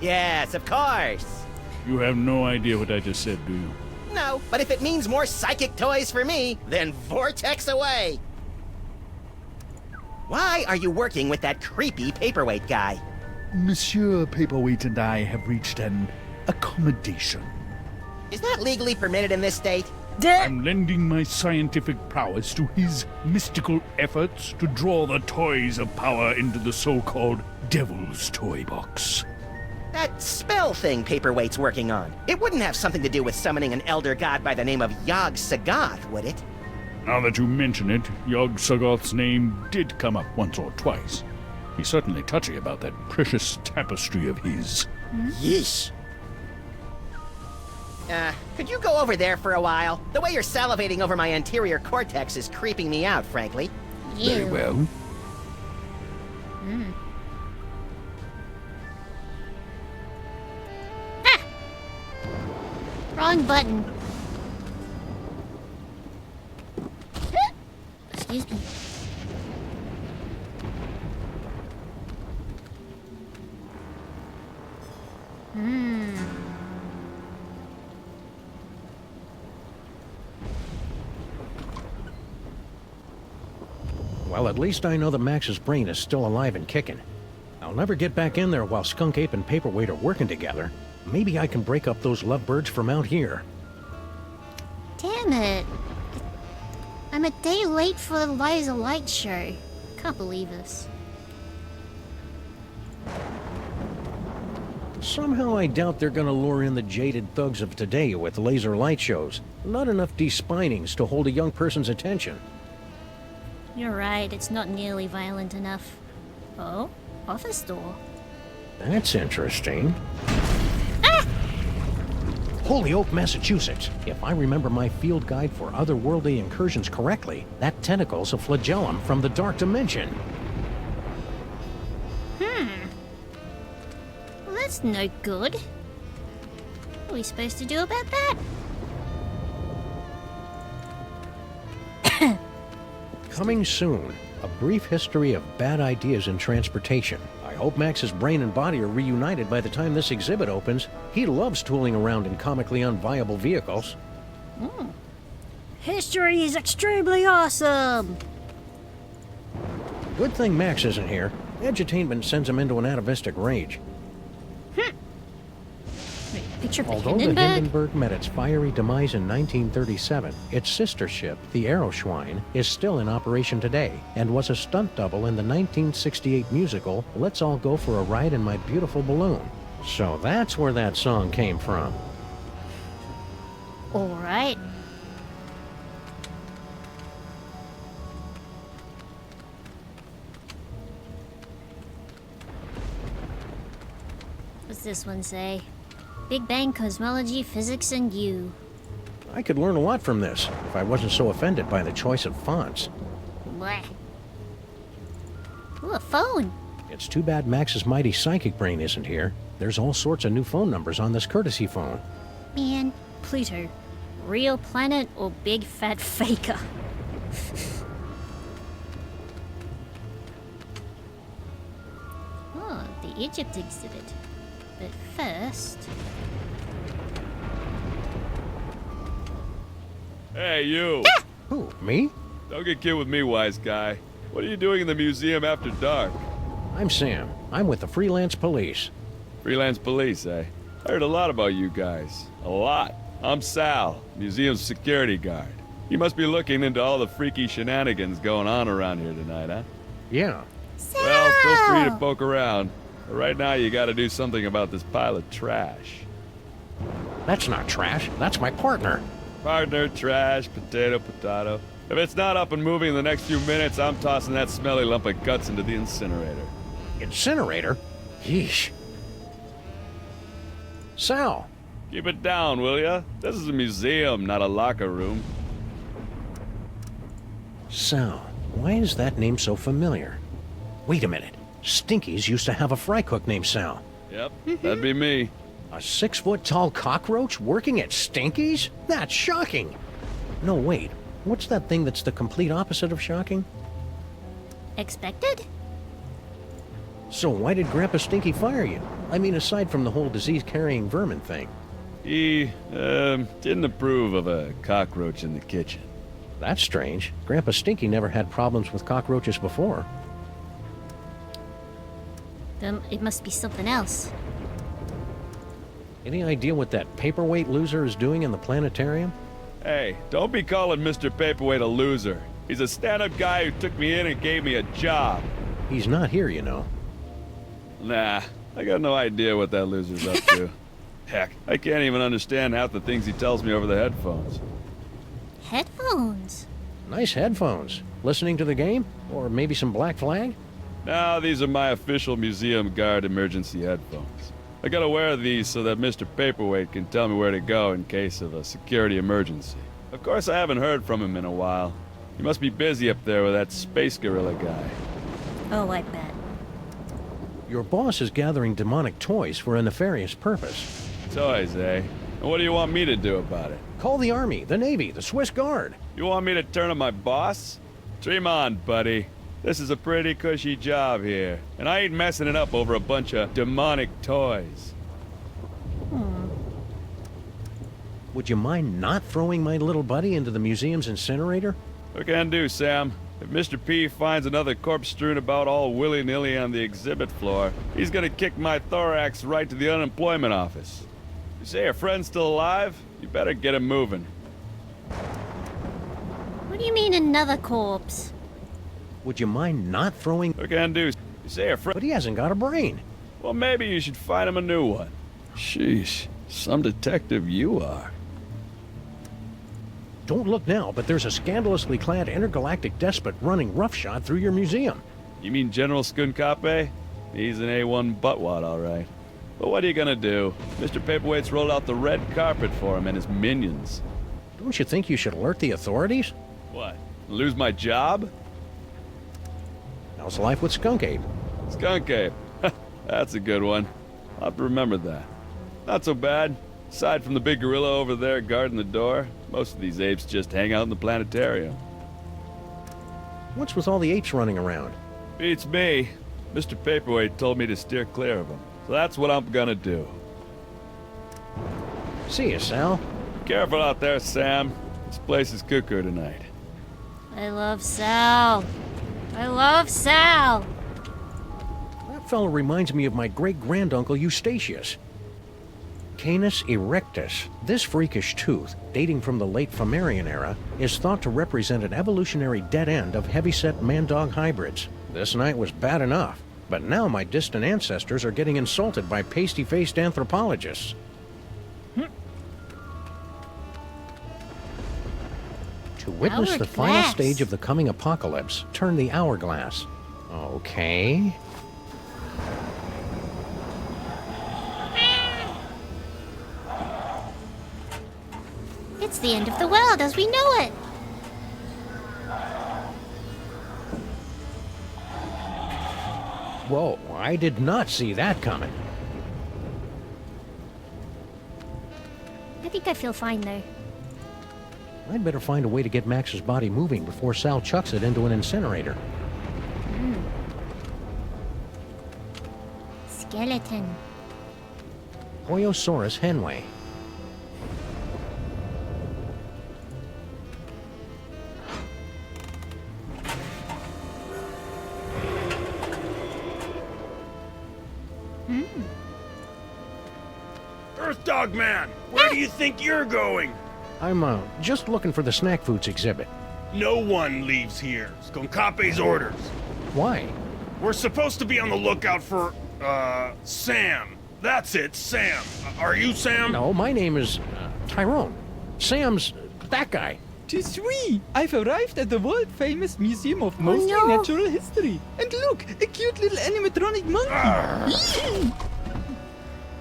Speaker 4: Yes, of course.
Speaker 10: You have no idea what I just said, do you?
Speaker 4: No, but if it means more psychic toys for me, then vortex away. Why are you working with that creepy paperweight guy?
Speaker 10: Monsieur Paperweight and I have reached an accommodation.
Speaker 4: Is that legally permitted in this state?
Speaker 10: I'm lending my scientific prowess to his mystical efforts to draw the toys of power into the so-called Devil's Toy Box.
Speaker 4: That spell thing Paperweight's working on. It wouldn't have something to do with summoning an elder god by the name of Yog-Sagoth, would it?
Speaker 10: Now that you mention it, Yog-Sagoth's name did come up once or twice. He's certainly touchy about that precious tapestry of his.
Speaker 4: Yeesh. Could you go over there for a while? The way you're salivating over my anterior cortex is creeping me out, frankly.
Speaker 10: Very
Speaker 1: Ew.
Speaker 10: well.
Speaker 1: Wrong button. Excuse me.
Speaker 3: Well, at least I know that Max's brain is still alive and kicking. I'll never get back in there while Skunk Ape and Paperweight are working together. Maybe I can break up those lovebirds from out here.
Speaker 1: Damn it. I'm a day late for the Liza Light show. Can't believe this.
Speaker 3: Somehow I doubt they're gonna lure in the jaded thugs of today with laser light shows. Not enough despinings to hold a young person's attention.
Speaker 1: You're right, it's not nearly violent enough. Oh? Office door.
Speaker 3: That's interesting. Holyoke, Massachusetts. If I remember my field guide for otherworldly incursions correctly, that tentacle's a flagellum from the dark dimension.
Speaker 1: Well, that's no good. What are we supposed to do about that?
Speaker 3: Coming soon, a brief history of bad ideas in transportation. I hope Max's brain and body are reunited by the time this exhibit opens. He loves tooling around in comically unviable vehicles.
Speaker 1: History is extremely awesome!
Speaker 3: Good thing Max isn't here. Edutainment sends him into an atavistic rage.
Speaker 1: Wait, picture of the
Speaker 3: Although the
Speaker 1: Hindenburg?
Speaker 3: Hindenburg met its fiery demise in 1937, its sister ship, the Aeroschwein, is still in operation today and was a stunt double in the 1968 musical Let's All Go for a Ride in My Beautiful Balloon. So that's where that song came from.
Speaker 1: Alright. What's this one say? Big Bang, cosmology, physics, and you.
Speaker 3: I could learn a lot from this if I wasn't so offended by the choice of fonts.
Speaker 1: Blech. Ooh, a phone.
Speaker 3: It's too bad Max's mighty psychic brain isn't here. There's all sorts of new phone numbers on this courtesy phone.
Speaker 1: Man, Pluto. Real planet or big fat faker? Oh, the Egypt exhibit. But first...
Speaker 11: Hey, you!
Speaker 3: Who, me?
Speaker 11: Don't get cute with me, wise guy. What are you doing in the museum after dark?
Speaker 3: I'm Sam. I'm with the freelance police.
Speaker 11: Freelance police, eh? I heard a lot about you guys. A lot. I'm Sal, museum's security guard. You must be looking into all the freaky shenanigans going on around here tonight, huh?
Speaker 3: Yeah.
Speaker 1: Sal!
Speaker 11: Well, feel free to poke around. But right now, you gotta do something about this pile of trash.
Speaker 3: That's not trash. That's my partner.
Speaker 11: Partner, trash, potato, potato. If it's not up and moving in the next few minutes, I'm tossing that smelly lump of guts into the incinerator.
Speaker 3: Incinerator? Yeesh. Sal.
Speaker 11: Keep it down, will ya? This is a museum, not a locker room.
Speaker 3: Sal. Why is that name so familiar? Wait a minute. Stinky's used to have a fry cook named Sal.
Speaker 11: Yep, that'd be me.
Speaker 3: A 6-foot-tall cockroach working at Stinky's? That's shocking. No, wait. What's that thing that's the complete opposite of shocking?
Speaker 1: Expected?
Speaker 3: So why did Grandpa Stinky fire you? I mean, aside from the whole disease-carrying vermin thing.
Speaker 11: He, didn't approve of a cockroach in the kitchen.
Speaker 3: That's strange. Grandpa Stinky never had problems with cockroaches before.
Speaker 1: Then it must be something else.
Speaker 3: Any idea what that paperweight loser is doing in the planetarium?
Speaker 11: Hey, don't be calling Mr. Paperweight a loser. He's a stand-up guy who took me in and gave me a job.
Speaker 3: He's not here, you know.
Speaker 11: Nah, I got no idea what that loser's up to. Heck, I can't even understand half the things he tells me over the headphones.
Speaker 1: Headphones?
Speaker 3: Nice headphones. Listening to the game? Or maybe some Black Flag?
Speaker 11: No, these are my official museum guard emergency headphones. I gotta wear these so that Mr. Paperweight can tell me where to go in case of a security emergency. Of course, I haven't heard from him in a while. He must be busy up there with that space gorilla guy.
Speaker 1: Oh, I bet.
Speaker 3: Your boss is gathering demonic toys for a nefarious purpose.
Speaker 11: Toys, eh? And what do you want me to do about it?
Speaker 3: Call the Army, the Navy, the Swiss Guard.
Speaker 11: You want me to turn on my boss? Dream on, buddy. This is a pretty cushy job here, and I ain't messing it up over a bunch of demonic toys.
Speaker 3: Would you mind not throwing my little buddy into the museum's incinerator?
Speaker 11: What can I do, Sam? If Mr. P finds another corpse strewn about all willy-nilly on the exhibit floor, he's gonna kick my thorax right to the unemployment office. You say your friend's still alive? You better get him moving.
Speaker 1: What do you mean another corpse?
Speaker 3: Would you mind not throwing...
Speaker 11: What can I do? You say your friend...
Speaker 3: But he hasn't got a brain.
Speaker 11: Well, maybe you should find him a new one. Sheesh, some detective you are.
Speaker 3: Don't look now, but there's a scandalously clad intergalactic despot running roughshod through your museum.
Speaker 11: You mean General Skunkape? He's an A1 buttwad, all right. But what are you gonna do? Mr. Paperweight's rolled out the red carpet for him and his minions.
Speaker 3: Don't you think you should alert the authorities?
Speaker 11: What? Lose my job?
Speaker 3: How's life with Skunk Ape?
Speaker 11: Skunk Ape. That's a good one. I'll have to remember that. Not so bad. Aside from the big gorilla over there guarding the door, most of these apes just hang out in the planetarium.
Speaker 3: What's with all the apes running around?
Speaker 11: Beats me. Mr. Paperweight told me to steer clear of them. So that's what I'm gonna do.
Speaker 3: See you, Sal.
Speaker 11: Careful out there, Sam. This place is cuckoo tonight.
Speaker 1: I love Sal. I love Sal.
Speaker 3: That fellow reminds me of my great-granduncle Eustachius. Canis erectus. This freakish tooth, dating from the late Flammarian era, is thought to represent an evolutionary dead end of heavyset man-dog hybrids. This night was bad enough, but now my distant ancestors are getting insulted by pasty-faced anthropologists. To witness the final
Speaker 1: Hourglass.
Speaker 3: stage of the coming apocalypse, turn the hourglass. Okay.
Speaker 1: It's the end of the world as we know it.
Speaker 3: Whoa, I did not see that coming.
Speaker 1: I think I feel fine there.
Speaker 3: I'd better find a way to get Max's body moving before Sal chucks it into an incinerator.
Speaker 1: Skeleton.
Speaker 3: Hoyosaurus henway.
Speaker 7: Earth Dog Man, where do you think you're going?
Speaker 3: I'm, just looking for the snack foods exhibit.
Speaker 7: No one leaves here. Sconcape's orders.
Speaker 3: Why?
Speaker 7: We're supposed to be on the lookout for, Sam. That's it, Sam. Are you Sam?
Speaker 3: No, my name is, Tyrone. Sam's that guy.
Speaker 8: Tis we! I've arrived at the world-famous Museum of Mostly
Speaker 1: no.
Speaker 8: Natural History. And look, a cute little animatronic monkey.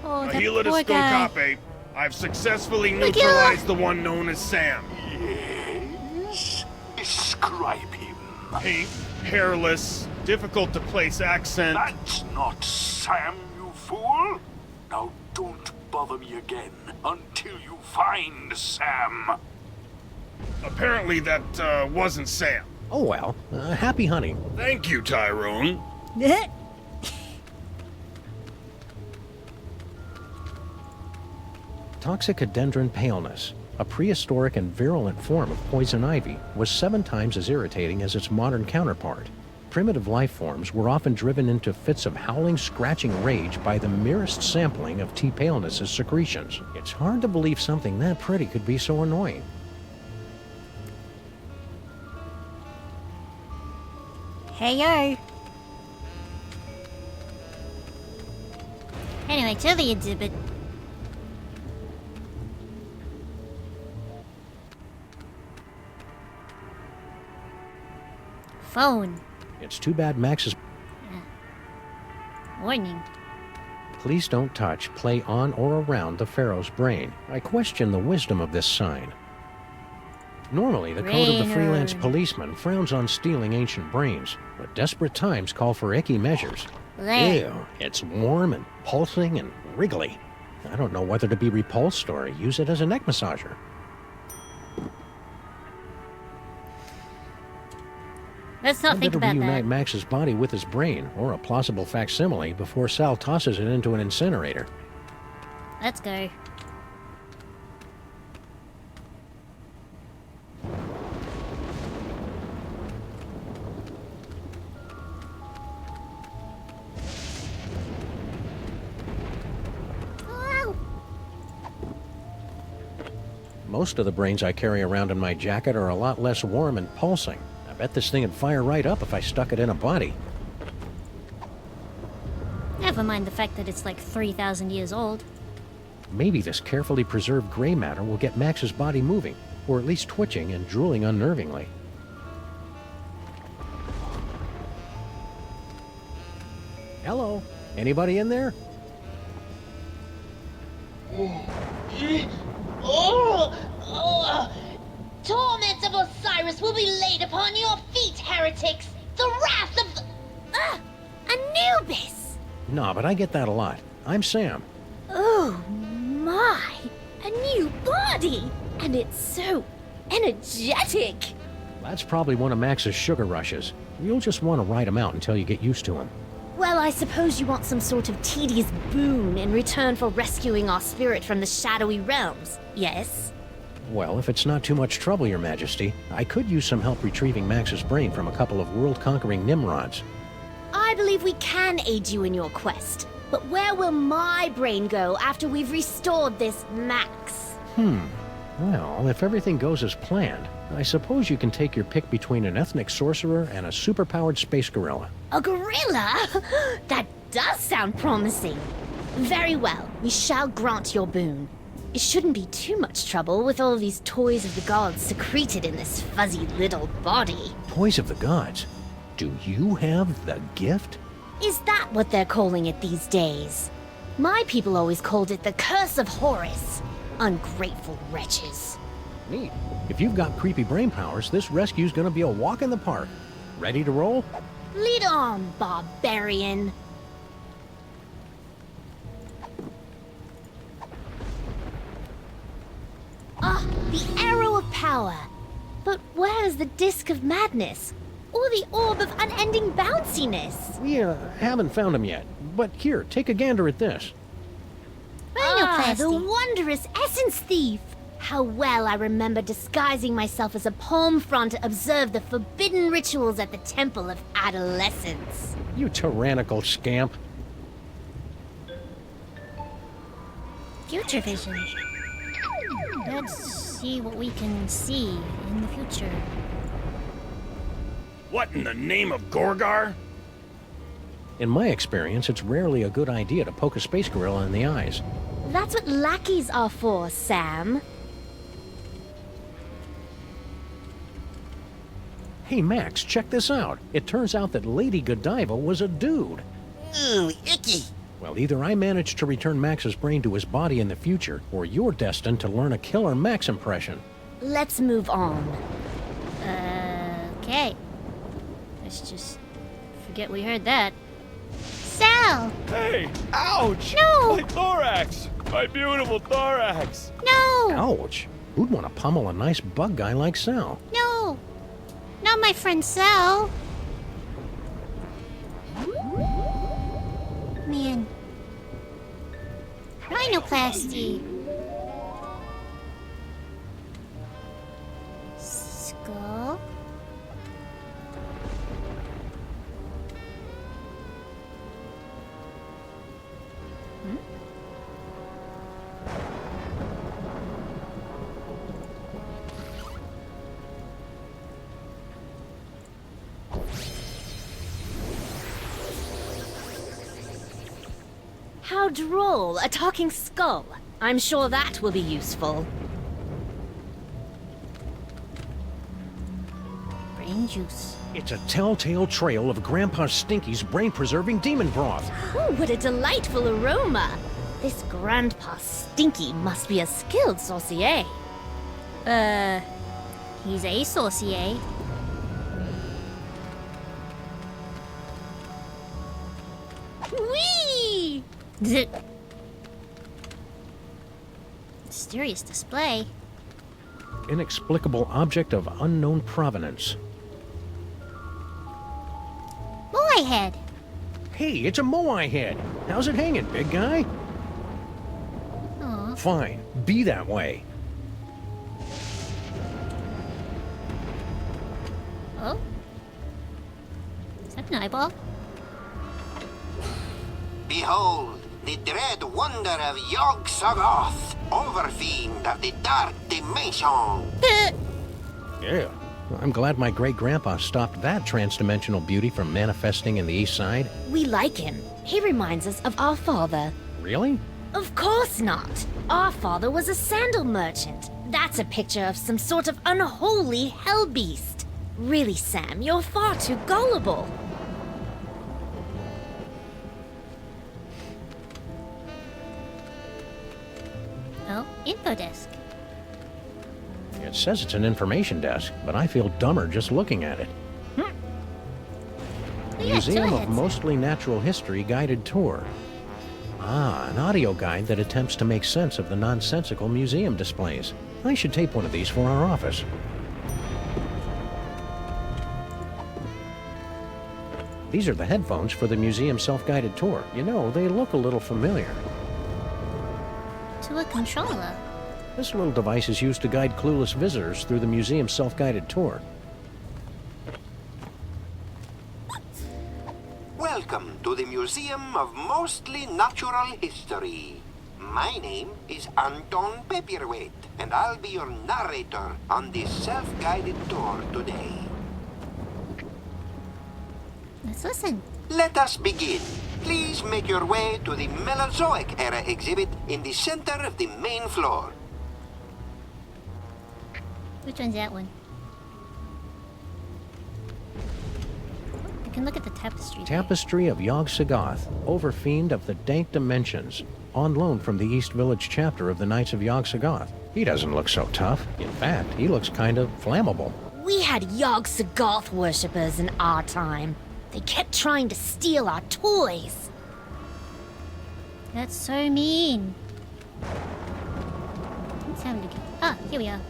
Speaker 1: Oh, that
Speaker 7: Ahila to
Speaker 1: poor guy.
Speaker 7: Sconcape. I've successfully
Speaker 1: Ahila.
Speaker 7: neutralized the one known as Sam.
Speaker 10: Yes. Describe him.
Speaker 7: Pink, hairless, difficult to place accent.
Speaker 10: That's not Sam, you fool. Now don't bother me again until you find Sam.
Speaker 7: Apparently that, wasn't Sam.
Speaker 3: Oh well, happy hunting.
Speaker 7: Thank you, Tyrone.
Speaker 3: Toxicodendron paleness, a prehistoric and virulent form of poison ivy, was 7 times as irritating as its modern counterpart. Primitive life forms were often driven into fits of howling, scratching rage by the merest sampling of T. paleness's secretions. It's hard to believe something that pretty could be so annoying.
Speaker 1: Hey yo. Anyway, to the exhibit. Phone.
Speaker 3: It's too bad Max's...
Speaker 1: Warning.
Speaker 3: Please don't touch, play on or around the Pharaoh's brain. I question the wisdom of this sign. Normally, the code of the freelance
Speaker 1: Brainer.
Speaker 3: policeman frowns on stealing ancient brains, but desperate times call for icky measures.
Speaker 1: Bleh.
Speaker 3: Ew, it's warm and pulsing and wriggly. I don't know whether to be repulsed or use it as a neck massager.
Speaker 1: Let's
Speaker 3: I
Speaker 1: not think
Speaker 3: better
Speaker 1: about
Speaker 3: reunite
Speaker 1: that.
Speaker 3: Max's body with his brain, or a plausible facsimile, before Sal tosses it into an incinerator.
Speaker 1: Let's go. Ow.
Speaker 3: Most of the brains I carry around in my jacket are a lot less warm and pulsing. I bet this thing would fire right up if I stuck it in a body.
Speaker 1: Never mind the fact that it's like 3,000 years old.
Speaker 3: Maybe this carefully preserved gray matter will get Max's body moving, or at least twitching and drooling unnervingly. Hello? Anybody in there?
Speaker 12: Torments of Osiris will be laid upon your feet, heretics! The wrath of the...
Speaker 1: Anubis!
Speaker 3: Nah, but I get that a lot. I'm Sam.
Speaker 12: Oh my! A new body! And it's so energetic!
Speaker 3: That's probably one of Max's sugar rushes. You'll just want to ride him out until you get used to him.
Speaker 12: Well, I suppose you want some sort of tedious boon in return for rescuing our spirit from the shadowy realms, yes?
Speaker 3: Well, if it's not too much trouble, Your Majesty, I could use some help retrieving Max's brain from a couple of world-conquering Nimrods.
Speaker 12: I believe we can aid you in your quest. But where will my brain go after we've restored this Max?
Speaker 3: Well, if everything goes as planned, I suppose you can take your pick between an ethnic sorcerer and a superpowered space gorilla.
Speaker 12: A gorilla? That does sound promising. Very well, we shall grant your boon. It shouldn't be too much trouble with all these toys of the gods secreted in this fuzzy little body.
Speaker 3: Toys of the gods. Do you have the gift?
Speaker 12: Is that what they're calling it these days? My people always called it the Curse of Horus. Ungrateful wretches.
Speaker 3: Neat. If you've got creepy brain powers, this rescue's gonna be a walk in the park. Ready to roll?
Speaker 12: Lead on, barbarian. The arrow of power. But where's the disc of madness? Or the orb of unending bounciness?
Speaker 3: We haven't found him yet. But here, take a gander at this.
Speaker 12: The
Speaker 1: Rhinoplasty.
Speaker 12: wondrous essence thief! How well I remember disguising myself as a palm frond to observe the forbidden rituals at the Temple of Adolescence.
Speaker 3: You tyrannical scamp.
Speaker 1: Future vision. Let's see what we can see in the future.
Speaker 5: What in the name of Gorgar?
Speaker 3: In my experience, it's rarely a good idea to poke a space gorilla in the eyes.
Speaker 12: That's what lackeys are for, Sam.
Speaker 3: Hey, Max, check this out. It turns out that Lady Godiva was a dude.
Speaker 4: Ooh, icky.
Speaker 3: Well, either I managed to return Max's brain to his body in the future, or you're destined to learn a killer Max impression.
Speaker 12: Let's move on.
Speaker 1: Okay. Let's just forget we heard that. Sal!
Speaker 11: Hey! Ouch!
Speaker 1: No!
Speaker 11: My thorax! My beautiful thorax!
Speaker 1: No!
Speaker 3: Ouch! Who'd want to pummel a nice bug guy like Sal?
Speaker 1: No! Not my friend Sal! Man. Rhinoplasty. Skull.
Speaker 12: How droll, a talking skull. I'm sure that will be useful.
Speaker 1: Brain juice.
Speaker 3: It's a telltale trail of Grandpa Stinky's brain-preserving demon broth.
Speaker 12: Ooh, what a delightful aroma. This Grandpa Stinky must be a skilled sorcier.
Speaker 1: He's a sorcier.
Speaker 12: Whee!
Speaker 1: Zit. Mysterious display.
Speaker 3: Inexplicable object of unknown provenance.
Speaker 1: Moai head.
Speaker 3: Hey, it's a Moai head. How's it hanging, big guy?
Speaker 1: Aw.
Speaker 3: Fine, be that way.
Speaker 1: Oh? Is that an eyeball?
Speaker 13: Behold, the dread wonder of Yog-Sothoth, overfiend of the dark dimension.
Speaker 3: Yeah. I'm glad my great-grandpa stopped that trans-dimensional beauty from manifesting in the East Side.
Speaker 12: We like him. He reminds us of our father.
Speaker 3: Really?
Speaker 12: Of course not. Our father was a sandal merchant. That's a picture of some sort of unholy hell beast. Really, Sam, you're far too gullible.
Speaker 1: Oh, info desk.
Speaker 3: It says it's an information desk, but I feel dumber just looking at it.
Speaker 1: Yeah,
Speaker 3: Museum of
Speaker 1: tourheads.
Speaker 3: Mostly Natural History guided tour. Ah, an audio guide that attempts to make sense of the nonsensical museum displays. I should tape one of these for our office. These are the headphones for the museum self-guided tour. You know, they look a little familiar.
Speaker 1: To a controller.
Speaker 3: This little device is used to guide clueless visitors through the museum's self-guided tour.
Speaker 13: Welcome to the Museum of Mostly Natural History. My name is Anton Paperweight, and I'll be your narrator on this self-guided tour today.
Speaker 1: Let's listen.
Speaker 13: Let us begin. Please make your way to the Mesozoic era exhibit in the center of the main floor.
Speaker 1: Which one's that one? You can look at the tapestry.
Speaker 3: Tapestry of Yog-Sothoth, Overfiend of the Dank Dimensions, on loan from the East Village chapter of the Knights of Yog-Sothoth. He doesn't look so tough. In fact, he looks kind of flammable.
Speaker 12: We had Yog-Sothoth worshippers in our time. They kept trying to steal our toys.
Speaker 1: That's so mean. Let's have it again. Ah, here we are.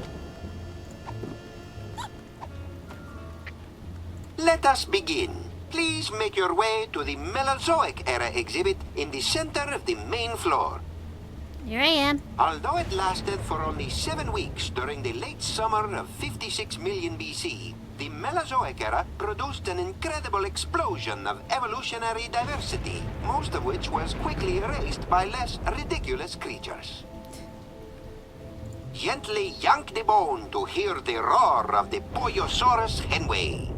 Speaker 13: Let us begin. Please make your way to the Mesozoic era exhibit in the center of the main floor.
Speaker 1: Here I am.
Speaker 13: Although it lasted for only 7 weeks during the late summer of 56 million BC, the Mesozoic era produced an incredible explosion of evolutionary diversity, most of which was quickly erased by less ridiculous creatures. Gently yank the bone to hear the roar of the Poiosaurus henway.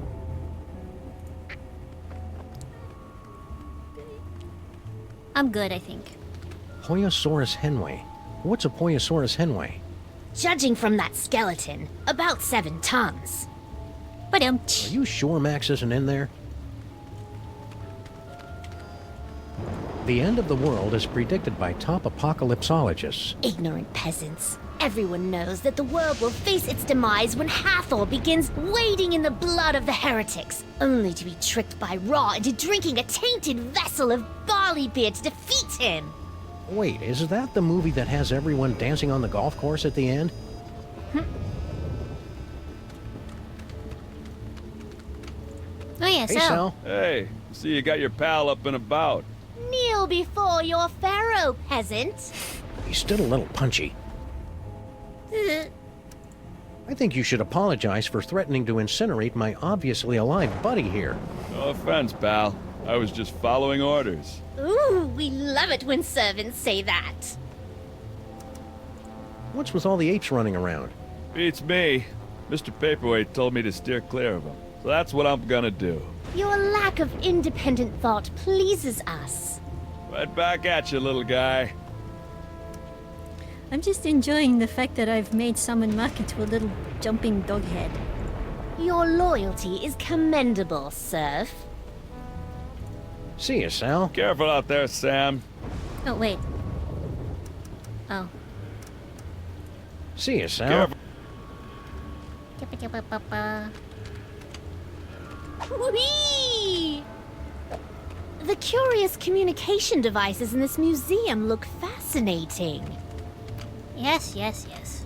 Speaker 1: I'm good, I think.
Speaker 3: Poiosaurus henway. What's a Poiosaurus henway?
Speaker 12: Judging from that skeleton, about 7 tons.
Speaker 1: But
Speaker 3: Are you sure Max isn't in there? The end of the world is predicted by top apocalypsologists.
Speaker 12: Ignorant peasants. Everyone knows that the world will face its demise when Hathor begins wading in the blood of the heretics, only to be tricked by Ra into drinking a tainted vessel of barley beer to defeat him.
Speaker 3: Wait, is that the movie that has everyone dancing on the golf course at the end?
Speaker 1: Oh yeah,
Speaker 3: Hey, Sal.
Speaker 11: Hey, see you got your pal up and about.
Speaker 12: Kneel before your pharaoh, peasant.
Speaker 3: He's still a little punchy. I think you should apologize for threatening to incinerate my obviously alive buddy here.
Speaker 11: No offense, pal. I was just following orders.
Speaker 12: Ooh, we love it when servants say that.
Speaker 3: What's with all the apes running around?
Speaker 11: Beats me. Mr. Paperweight told me to steer clear of them. So that's what I'm gonna do.
Speaker 12: Your lack of independent thought pleases us.
Speaker 11: Right back at you, little guy.
Speaker 1: I'm just enjoying the fact that I've made Summon Muck into a little jumping dog head.
Speaker 12: Your loyalty is commendable, serf.
Speaker 3: See you, Sal.
Speaker 11: Careful out there, Sam.
Speaker 1: Oh, wait. Oh.
Speaker 3: See you, Sal.
Speaker 12: Whee! The curious communication devices in this museum look fascinating.
Speaker 1: Yes, yes, yes.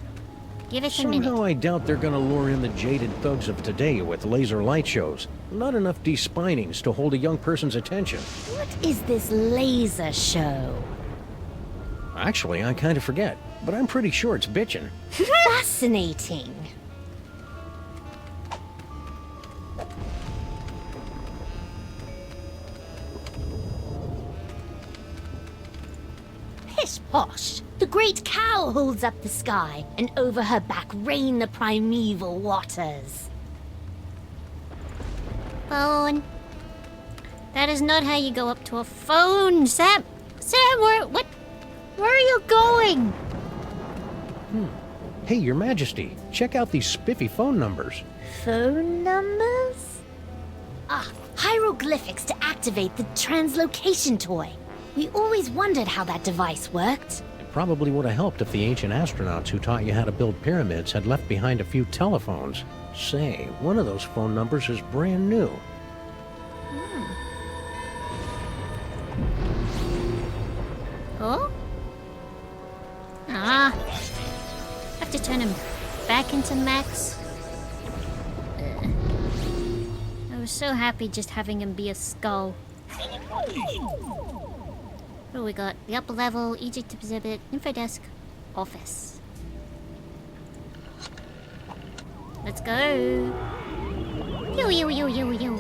Speaker 1: Give it a minute.
Speaker 3: Somehow I doubt they're gonna lure in the jaded thugs of today with laser light shows. Not enough despinings to hold a young person's attention.
Speaker 12: What is this laser show?
Speaker 3: Actually, I kind of forget, but I'm pretty sure it's bitchin'.
Speaker 12: Fascinating. Pish posh. The great cow holds up the sky, and over her back rain the primeval waters.
Speaker 1: Phone. That is not how you go up to a phone, Sam. Sam, where are you going?
Speaker 3: Hey, Your Majesty, check out these spiffy phone numbers.
Speaker 12: Phone numbers? Ah, hieroglyphics to activate the translocation toy. We always wondered how that device worked.
Speaker 3: It probably would have helped if the ancient astronauts who taught you how to build pyramids had left behind a few telephones. Say, one of those phone numbers is brand new.
Speaker 1: Oh? Ah. Have to turn him back into Max. I was so happy just having him be a skull. What do we got? The upper level, Egypt exhibit, info desk, office. Let's go. Yo yo yo yo yo.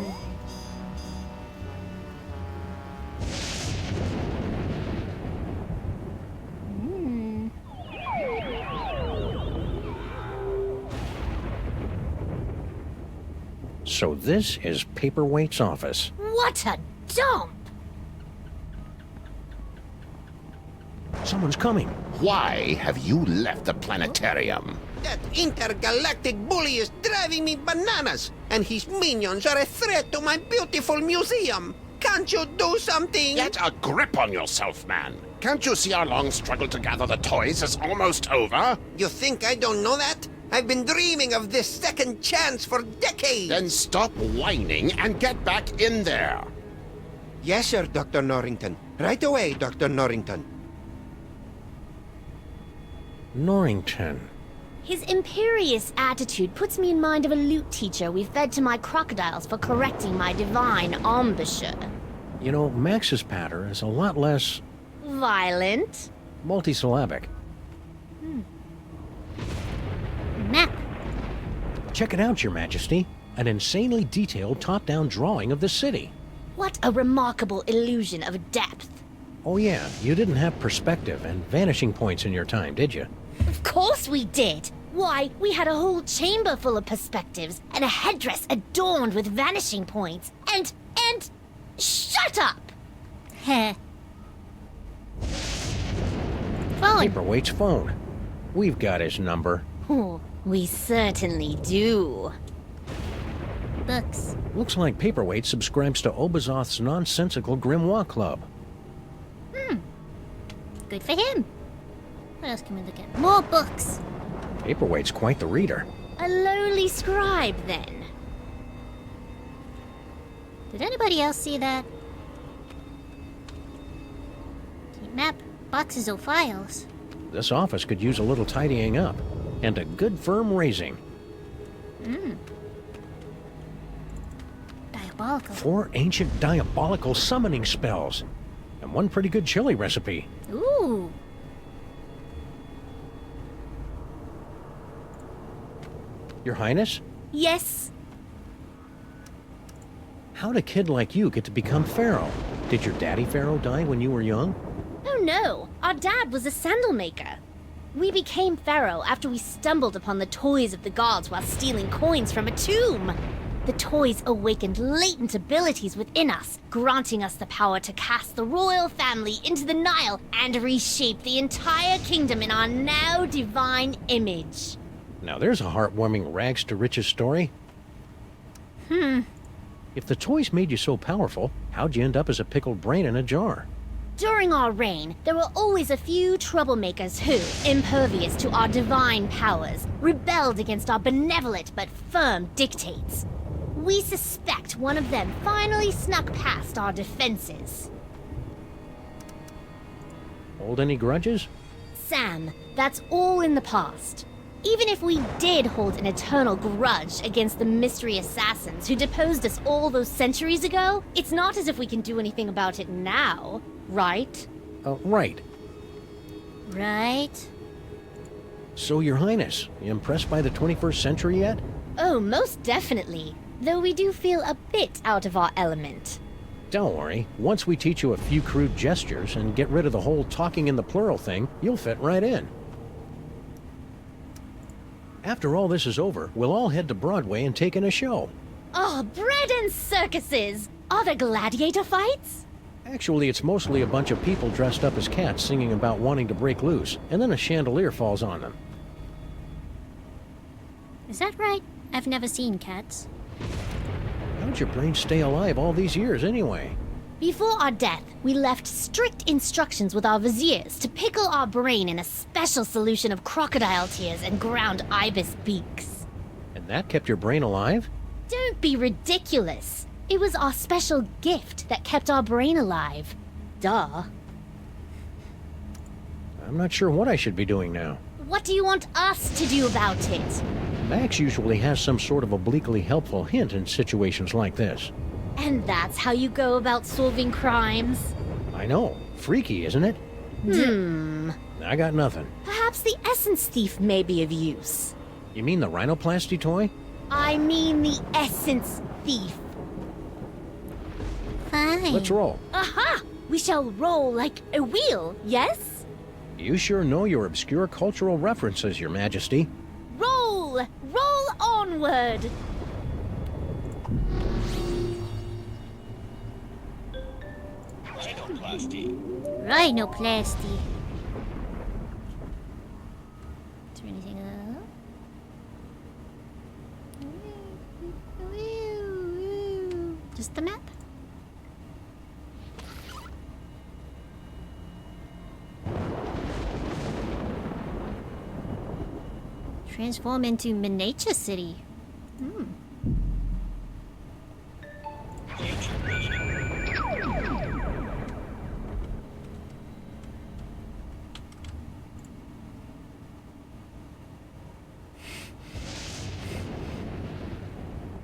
Speaker 3: So this is Paperweight's office.
Speaker 12: What a dump!
Speaker 3: Someone's coming.
Speaker 14: Why have you left the planetarium?
Speaker 13: That intergalactic bully is driving me bananas, and his minions are a threat to my beautiful museum. Can't you do something?
Speaker 14: Get a grip on yourself, man. Can't you see our long struggle to gather the toys is almost over?
Speaker 13: You think I don't know that? I've been dreaming of this second chance for decades.
Speaker 14: Then stop whining and get back in there.
Speaker 2: Yes, sir, Dr. Norrington. Right away, Dr. Norrington.
Speaker 3: Norrington.
Speaker 12: His imperious attitude puts me in mind of a lute teacher we fed to my crocodiles for correcting my divine embouchure.
Speaker 3: You know, Max's patter is a lot less...
Speaker 12: Violent?
Speaker 3: multisyllabic.
Speaker 1: Map.
Speaker 3: Check it out, Your Majesty. An insanely detailed top-down drawing of the city.
Speaker 12: What a remarkable illusion of depth.
Speaker 3: Oh yeah, you didn't have perspective and vanishing points in your time, did you?
Speaker 12: Of course we did. Why, we had a whole chamber full of perspectives and a headdress adorned with vanishing points. And... Shut up!
Speaker 1: Heh. Phone.
Speaker 3: Paperweight's phone. We've got his number.
Speaker 12: Oh, we certainly do.
Speaker 1: Books.
Speaker 3: Looks like Paperweight subscribes to Obazoth's nonsensical Grimoire Club.
Speaker 1: Good for him. What else can we look at? More books.
Speaker 3: Paperweight's quite the reader.
Speaker 12: A lowly scribe, then.
Speaker 1: Did anybody else see that? Map. Boxes of files.
Speaker 3: This office could use a little tidying up. And a good firm raising.
Speaker 1: Diabolical.
Speaker 3: 4 ancient diabolical summoning spells. And 1 pretty good chili recipe.
Speaker 1: Ooh.
Speaker 3: Your Highness?
Speaker 12: Yes?
Speaker 3: How'd a kid like you get to become Pharaoh? Did your daddy Pharaoh die when you were young?
Speaker 12: Oh no, our dad was a sandal maker. We became Pharaoh after we stumbled upon the toys of the gods while stealing coins from a tomb. The toys awakened latent abilities within us, granting us the power to cast the royal family into the Nile and reshape the entire kingdom in our now divine image.
Speaker 3: Now there's a heartwarming rags to riches story. If the toys made you so powerful, how'd you end up as a pickled brain in a jar?
Speaker 12: During our reign, there were always a few troublemakers who, impervious to our divine powers, rebelled against our benevolent but firm dictates. We suspect one of them finally snuck past our defenses.
Speaker 3: Hold any grudges?
Speaker 12: Sam, that's all in the past. Even if we did hold an eternal grudge against the mystery assassins who deposed us all those centuries ago, it's not as if we can do anything about it now, right?
Speaker 3: Right.
Speaker 1: Right.
Speaker 3: So, Your Highness, you impressed by the 21st century yet?
Speaker 12: Oh, most definitely. Though we do feel a bit out of our element.
Speaker 3: Don't worry. Once we teach you a few crude gestures and get rid of the whole talking in the plural thing, you'll fit right in. After all this is over, we'll all head to Broadway and take in a show.
Speaker 12: Oh, bread and circuses! Are there gladiator fights?
Speaker 3: Actually, it's mostly a bunch of people dressed up as cats singing about wanting to break loose, and then a chandelier falls on them.
Speaker 1: Is that right? I've never seen cats.
Speaker 3: How'd your brain stay alive all these years, anyway?
Speaker 12: Before our death, we left strict instructions with our viziers to pickle our brain in a special solution of crocodile tears and ground ibis beaks.
Speaker 3: And that kept your brain alive?
Speaker 12: Don't be ridiculous. It was our special gift that kept our brain alive. Duh.
Speaker 3: I'm not sure what I should be doing now.
Speaker 12: What do you want us to do about it?
Speaker 3: Max usually has some sort of obliquely helpful hint in situations like this.
Speaker 12: And that's how you go about solving crimes?
Speaker 3: I know. Freaky, isn't it? I got nothing.
Speaker 12: Perhaps the essence thief may be of use.
Speaker 3: You mean the rhinoplasty toy?
Speaker 12: I mean the essence thief.
Speaker 1: Fine.
Speaker 3: Let's roll.
Speaker 12: Aha! We shall roll like a wheel, yes?
Speaker 3: You sure know your obscure cultural references, Your Majesty.
Speaker 12: Roll! Roll onward!
Speaker 1: Rhinoplasty. Is there anything else? Just the map? Transform into miniature city.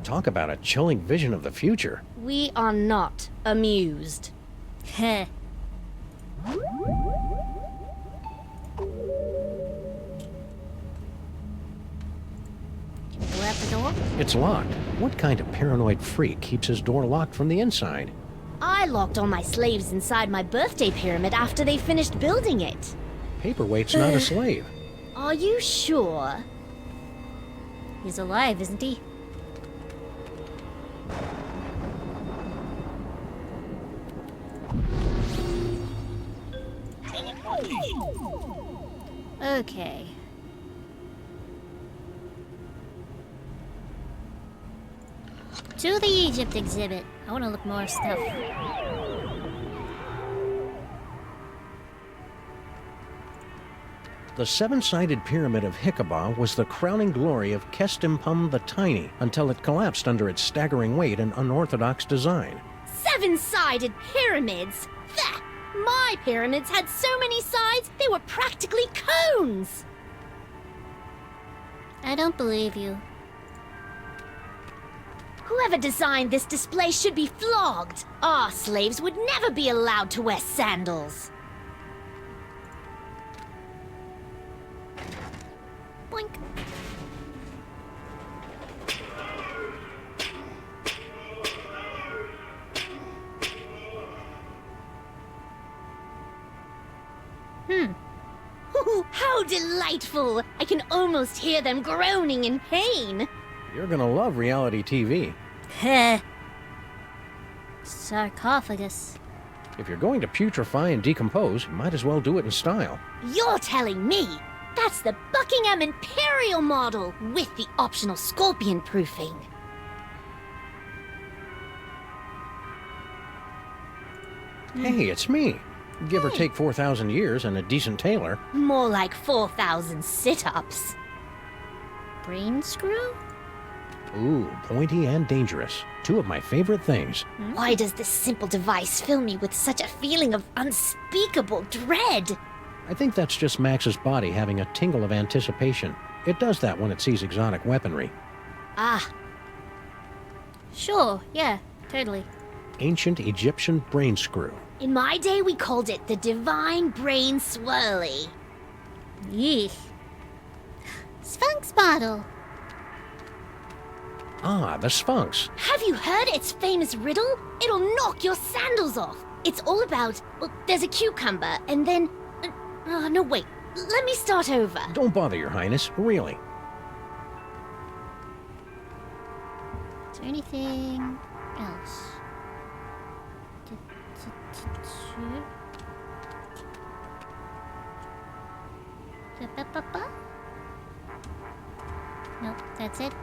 Speaker 3: Talk about a chilling vision of the future.
Speaker 12: We are not amused.
Speaker 1: Heh. door?
Speaker 3: It's locked. What kind of paranoid freak keeps his door locked from the inside?
Speaker 12: I locked all my slaves inside my birthday pyramid after they finished building it.
Speaker 3: Paperweight's not a slave.
Speaker 12: Are you sure?
Speaker 1: He's alive, isn't he? Okay. To the Egypt exhibit. I want to look more stuff.
Speaker 3: The seven-sided pyramid of Hikaba was the crowning glory of Kestimpum the Tiny until it collapsed under its staggering weight and unorthodox design.
Speaker 12: Seven-sided pyramids! That! My pyramids had so many sides, they were practically cones!
Speaker 1: I don't believe you.
Speaker 12: Whoever designed this display should be flogged. Our slaves would never be allowed to wear sandals.
Speaker 1: Boink.
Speaker 12: How delightful! I can almost hear them groaning in pain.
Speaker 3: You're gonna love reality TV.
Speaker 1: Heh. Sarcophagus.
Speaker 3: If you're going to putrefy and decompose, you might as well do it in style.
Speaker 12: You're telling me? That's the Buckingham Imperial model with the optional scorpion proofing.
Speaker 3: Hey, it's me. Give or take 4,000 years and a decent tailor.
Speaker 12: More like 4,000 sit-ups.
Speaker 1: Brain screw?
Speaker 3: Ooh, pointy and dangerous. Two of my favorite things.
Speaker 12: Why does this simple device fill me with such a feeling of unspeakable dread?
Speaker 3: I think that's just Max's body having a tingle of anticipation. It does that when it sees exotic weaponry.
Speaker 12: Ah.
Speaker 1: Sure, yeah, totally.
Speaker 3: Ancient Egyptian brain screw.
Speaker 12: In my day, we called it the Divine Brain Swirly.
Speaker 1: Yeesh. Sphinx bottle.
Speaker 3: Ah, the Sphinx.
Speaker 12: Have you heard its famous riddle? It'll knock your sandals off. It's all about, well, there's a cucumber, and then... no, wait. Let me start over.
Speaker 3: Don't bother, Your Highness. Really.
Speaker 1: Is there anything else? Nope, that's it.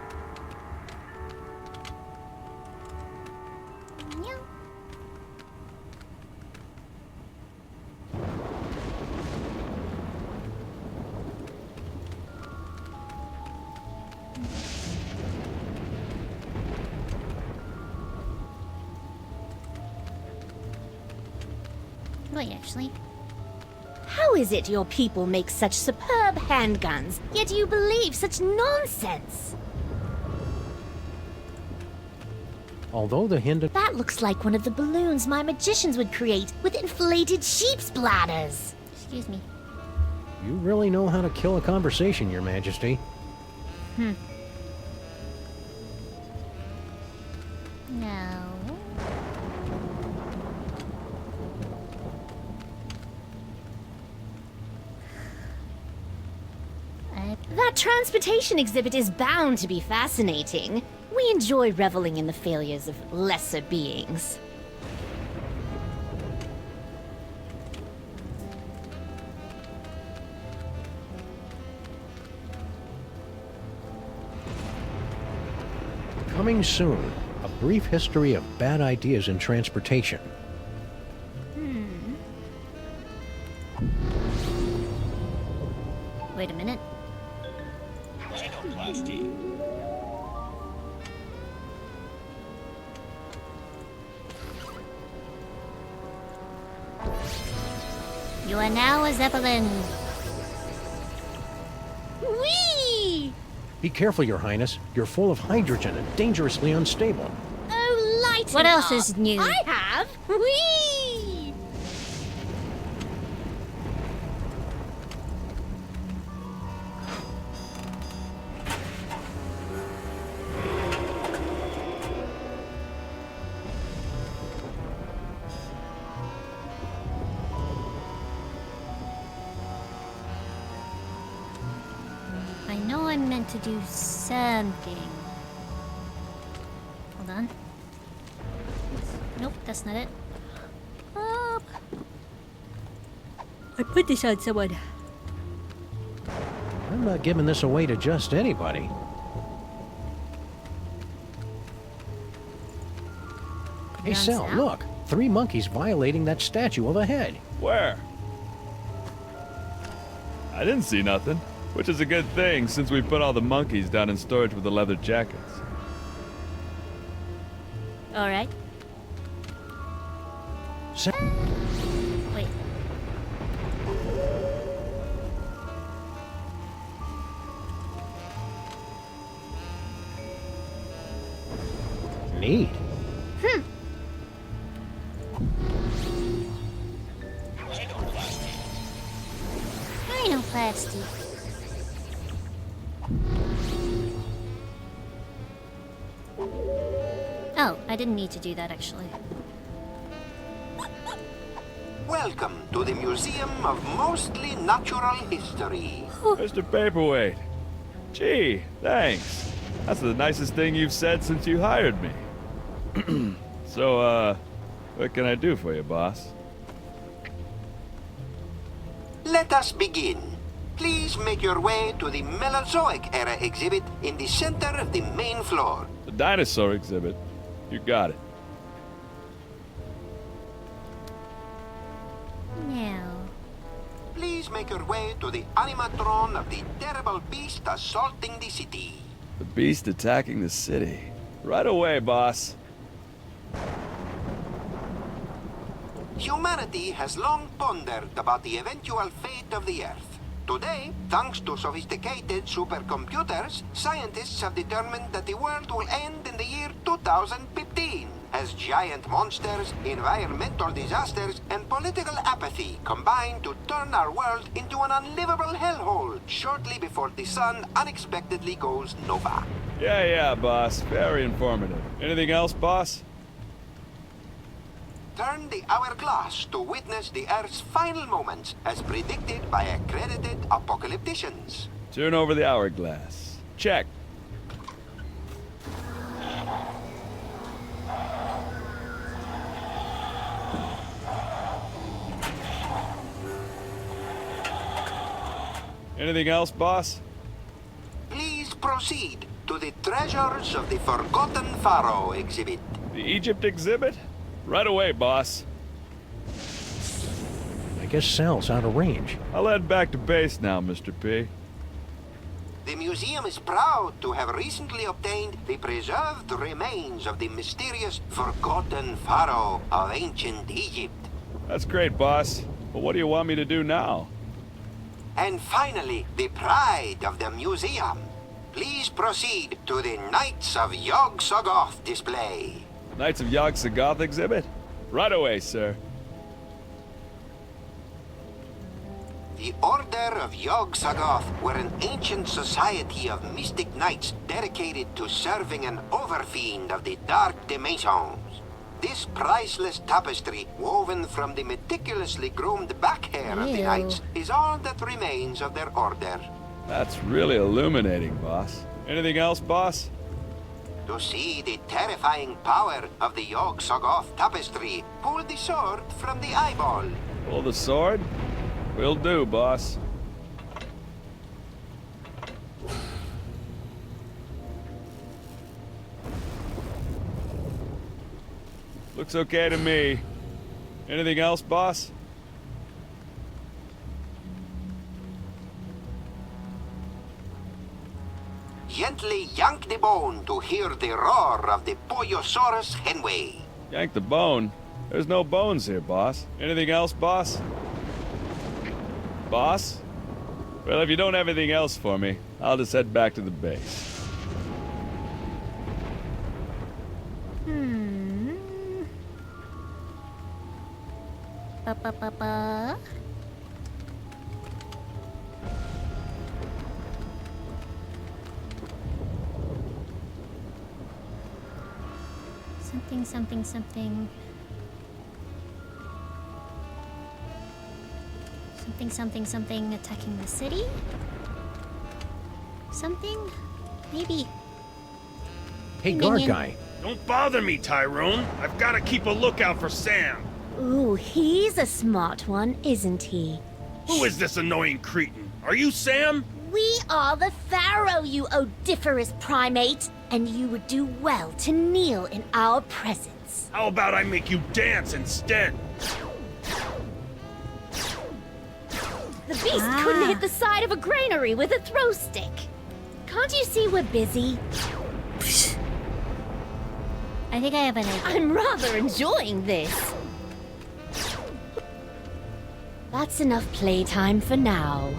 Speaker 1: Meow. Wait, actually.
Speaker 12: How is it your people make such superb handguns, yet you believe such nonsense?
Speaker 3: Although the Hindu...
Speaker 12: That looks like one of the balloons my magicians would create with inflated sheep's bladders.
Speaker 1: Excuse me.
Speaker 3: You really know how to kill a conversation, Your Majesty.
Speaker 1: No.
Speaker 12: That transportation exhibit is bound to be fascinating. We enjoy reveling in the failures of lesser beings.
Speaker 3: Coming soon, a brief history of bad ideas in transportation.
Speaker 1: Wait a minute. You are now a Zeppelin.
Speaker 12: Whee!
Speaker 3: Be careful, Your Highness. You're full of hydrogen and dangerously unstable.
Speaker 12: Oh, lighten
Speaker 1: What else
Speaker 12: up.
Speaker 1: is new?
Speaker 12: I have. Whee!
Speaker 1: know I'm meant to do something. Hold on. Nope, that's not it. Oh. I put this on someone.
Speaker 3: I'm not giving this away to just anybody. Hey, Sal, look. 3 monkeys violating that statue of a head.
Speaker 11: Where? I didn't see nothing, which is a good thing since we put all the monkeys down in storage with the leather jackets.
Speaker 1: Alright. Wait.
Speaker 3: Neat.
Speaker 1: Rhinoplasty. Oh, I didn't need to do that actually.
Speaker 13: Welcome to the Museum of Mostly Natural History.
Speaker 11: Mr. Paperweight. Gee, thanks. That's the nicest thing you've said since you hired me. So, what can I do for you, boss?
Speaker 13: Let us begin. Please make your way to the Mesozoic era exhibit in the center of the main floor.
Speaker 11: The dinosaur exhibit. You got it.
Speaker 1: Now.
Speaker 13: Please make your way to the animatron of the terrible beast assaulting the city.
Speaker 11: The beast attacking the city. Right away, boss.
Speaker 13: Humanity has long pondered about the eventual fate of the Earth. Today, thanks to sophisticated supercomputers, scientists have determined that the world will end in the year 2015, as giant monsters, environmental disasters, and political apathy combine to turn our world into an unlivable hellhole shortly before the sun unexpectedly goes nova.
Speaker 11: Yeah, boss. Very informative. Anything else, boss?
Speaker 13: Turn the hourglass to witness the Earth's final moments, as predicted by accredited apocalypticians.
Speaker 11: Turn over the hourglass. Check. Anything else, boss?
Speaker 13: Please proceed to the Treasures of the Forgotten Pharaoh exhibit.
Speaker 11: The Egypt exhibit? Right away, boss.
Speaker 3: I guess Sal's out of range.
Speaker 11: I'll head back to base now, Mr. P.
Speaker 13: The museum is proud to have recently obtained the preserved remains of the mysterious Forgotten Pharaoh of ancient Egypt.
Speaker 11: That's great, boss. But what do you want me to do now?
Speaker 13: And finally, the pride of the museum. Please proceed to the Knights of Yog-Sothoth display.
Speaker 11: Knights of Yog-Sothoth exhibit? Right away, sir.
Speaker 13: The Order of Yog-Sothoth were an ancient society of mystic knights dedicated to serving an overfiend of the dark dimensions. This priceless tapestry, woven from the meticulously groomed back hair of the knights, is all that remains of their order.
Speaker 11: That's really illuminating, boss. Anything else, boss?
Speaker 13: To see the terrifying power of the Yog-Sothoth tapestry, pull the sword from the eyeball.
Speaker 11: Pull the sword? Will do, boss. Looks okay to me. Anything else, boss?
Speaker 13: Gently yank the bone to hear the roar of the Pollosaurus henway.
Speaker 11: Yank the bone? There's no bones here, boss. Anything else, boss? Boss? Well, if you don't have anything else for me, I'll just head back to the base.
Speaker 1: Ba-ba-ba-ba. Something, something, something. Something, something, something attacking the city. something? Maybe.
Speaker 3: Hey, guard
Speaker 1: Minion.
Speaker 3: guy.
Speaker 5: Don't bother me, Tyrone. I've got to keep a lookout for Sam.
Speaker 12: Ooh, he's a smart one, isn't he?
Speaker 5: Who is this annoying cretin? Are you Sam?
Speaker 12: We are the Pharaoh, you odiferous primate, and you would do well to kneel in our presence.
Speaker 5: How about I make you dance instead?
Speaker 12: The beast couldn't hit the side of a granary with a throw stick. Can't you see we're busy?
Speaker 1: I think I have an idea.
Speaker 12: I'm rather enjoying this. That's enough playtime for now.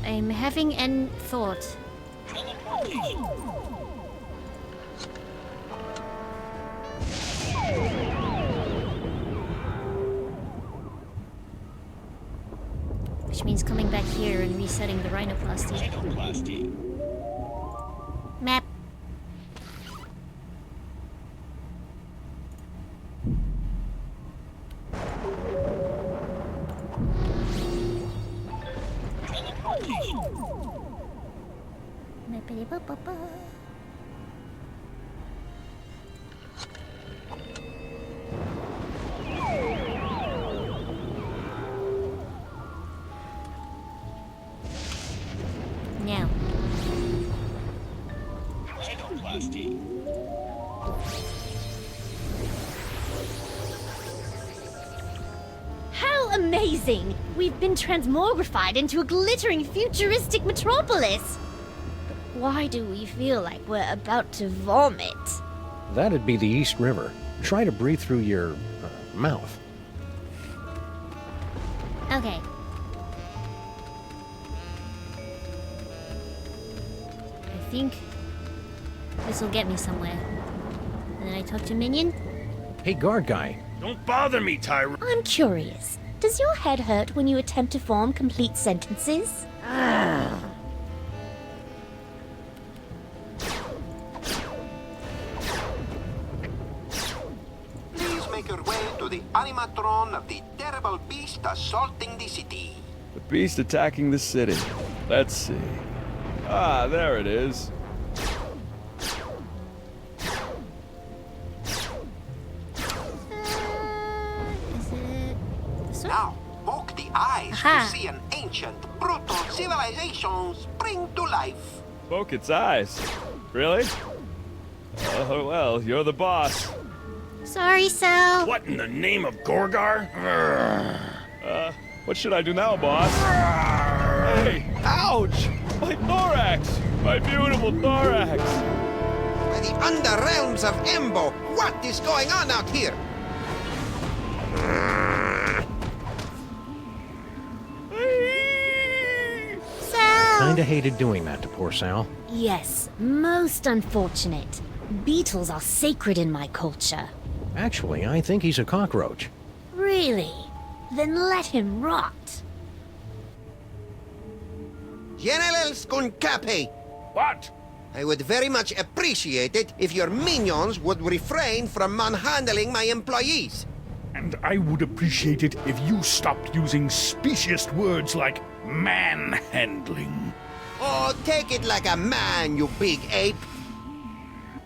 Speaker 1: I'm having an thought. Which means coming back here and resetting the rhinoplasty. Map. Mappity-ba-ba-ba. Now.
Speaker 12: How amazing! We've been transmogrified into a glittering futuristic metropolis. But why do we feel like we're about to vomit?
Speaker 3: That'd be the East River. Try to breathe through your mouth.
Speaker 1: Okay. I think this will get me somewhere. And then I talk to Minion.
Speaker 3: Hey, guard guy.
Speaker 5: Don't bother me, Tyrone.
Speaker 12: I'm curious. Does your head hurt when you attempt to form complete sentences?
Speaker 13: Please make your way to the animatron of the terrible beast assaulting the city.
Speaker 11: The beast attacking the city. Let's see. Ah, there it is.
Speaker 1: Is it this one?
Speaker 13: Now, poke the eyes
Speaker 1: Aha.
Speaker 13: to see an ancient, brutal civilization spring to life.
Speaker 11: Poke its eyes. Really? Oh, well, you're the boss.
Speaker 1: Sorry, Sal.
Speaker 5: What in the name of Gorgar?
Speaker 11: What should I do now, boss? Hey! Ouch! My thorax! My beautiful thorax!
Speaker 2: By the underrealms of Embo, what is going on out here?
Speaker 1: Sal.
Speaker 3: Kinda hated doing that to poor Sal.
Speaker 12: Yes, most unfortunate. Beetles are sacred in my culture.
Speaker 3: Actually, I think he's a cockroach.
Speaker 12: Really? Then let him rot.
Speaker 2: General Skunkapi,
Speaker 5: What?
Speaker 2: I would very much appreciate it if your minions would refrain from manhandling my employees.
Speaker 10: And I would appreciate it if you stopped using specious words like manhandling.
Speaker 2: Oh, take it like a man, you big ape.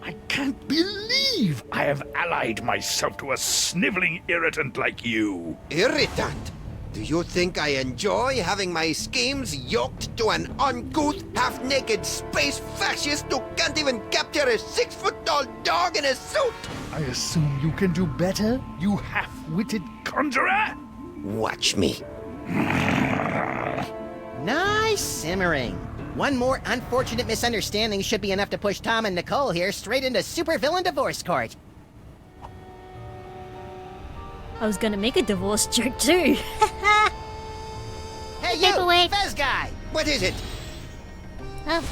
Speaker 10: I can't believe I have allied myself to a sniveling irritant like you.
Speaker 2: Irritant? Do you think I enjoy having my schemes yoked to an uncouth, half-naked space fascist who can't even capture a 6-foot-tall dog in a suit?
Speaker 10: I assume you can do better, you half-witted conjurer?
Speaker 2: Watch me.
Speaker 4: Nice simmering. One more unfortunate misunderstanding should be enough to push Tom and Nicole here straight into supervillain divorce court.
Speaker 1: I was gonna make a divorce joke too.
Speaker 4: Hey, you!
Speaker 1: Paperweight.
Speaker 4: Fez guy!
Speaker 2: What is it?
Speaker 1: Oh.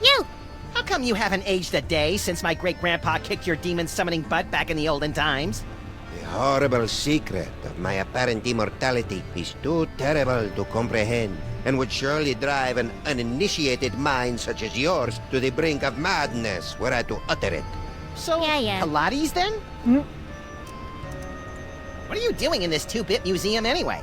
Speaker 1: You!
Speaker 4: How come you haven't aged a day since my great-grandpa kicked your demon-summoning butt back in the olden times?
Speaker 2: The horrible secret of my apparent immortality is too terrible to comprehend, and would surely drive an uninitiated mind such as yours to the brink of madness were I to utter it.
Speaker 4: So,
Speaker 1: Yeah.
Speaker 4: Pilates then? What are you doing in this 2-bit museum anyway?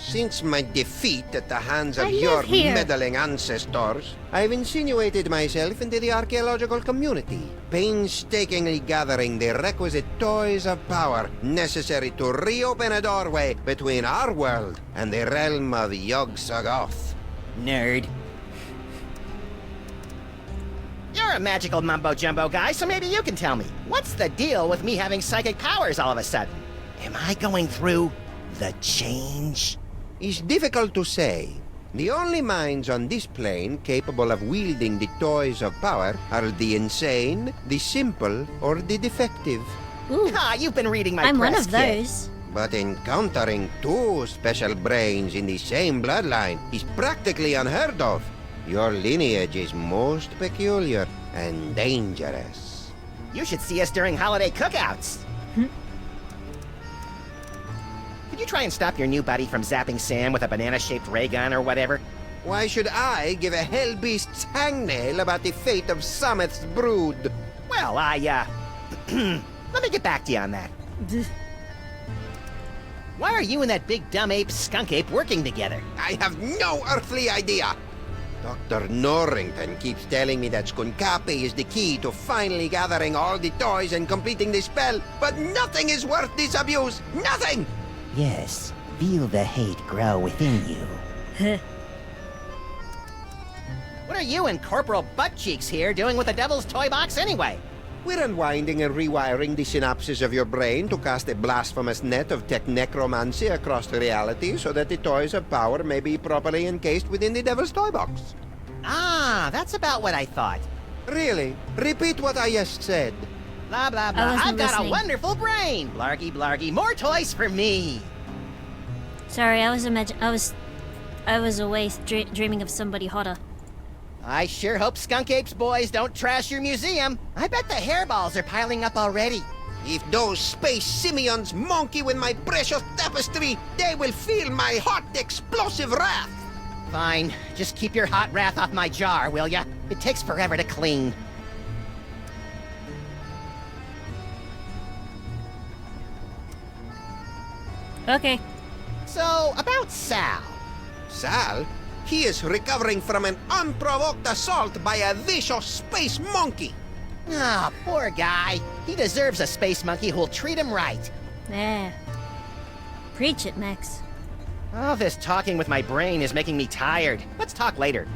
Speaker 2: Since my defeat at the hands of
Speaker 1: I
Speaker 2: your
Speaker 1: live here.
Speaker 2: meddling ancestors, I've insinuated myself into the archaeological community, painstakingly gathering the requisite toys of power necessary to reopen a doorway between our world and the realm of Yog-Sothoth.
Speaker 4: Nerd. You're a magical mumbo-jumbo guy, so maybe you can tell me. What's the deal with me having psychic powers all of a sudden? Am I going through the change?
Speaker 2: It's difficult to say. The only minds on this plane capable of wielding the toys of power are the insane, the simple, or the defective.
Speaker 1: Ooh,
Speaker 4: Ah, you've been reading my
Speaker 1: I'm one
Speaker 4: press
Speaker 1: of
Speaker 4: kit.
Speaker 1: those.
Speaker 2: But encountering two special brains in the same bloodline is practically unheard of. Your lineage is most peculiar and dangerous.
Speaker 4: You should see us during holiday cookouts. Could you try and stop your new buddy from zapping Sam with a banana-shaped ray gun or whatever?
Speaker 2: Why should I give a hellbeast's hangnail about the fate of Sameth's brood?
Speaker 4: Well, let me get back to you on that. Why are you and that big dumb ape, skunk ape, working together?
Speaker 2: I have no earthly idea. Dr. Norrington keeps telling me that Skunkapi is the key to finally gathering all the toys and completing the spell, but nothing is worth this abuse. Nothing!
Speaker 4: Yes, feel the hate grow within you. What are you and Corporal Buttcheeks here doing with the Devil's Toy Box anyway?
Speaker 2: We're unwinding and rewiring the synapses of your brain to cast a blasphemous net of technecromancy across reality so that the toys of power may be properly encased within the Devil's Toy Box.
Speaker 4: Ah, that's about what I thought.
Speaker 2: Really? Repeat what I just said.
Speaker 4: Blah, blah,
Speaker 1: I
Speaker 4: blah.
Speaker 1: wasn't
Speaker 4: I've got
Speaker 1: listening.
Speaker 4: a wonderful brain. Blargy, blargy. More toys for me.
Speaker 1: Sorry, I was away dreaming of somebody hotter.
Speaker 4: I sure hope Skunk Apes boys don't trash your museum. I bet the hairballs are piling up already.
Speaker 2: If those space simians monkey with my precious tapestry, they will feel my hot, explosive wrath.
Speaker 4: Fine. Just keep your hot wrath off my jar, will ya? It takes forever to clean.
Speaker 1: Okay.
Speaker 4: So, about Sal.
Speaker 2: Sal? He is recovering from an unprovoked assault by a vicious space monkey.
Speaker 4: Ah, poor guy. He deserves a space monkey who'll treat him right.
Speaker 1: There. Preach it, Max.
Speaker 4: All this talking with my brain is making me tired. Let's talk later.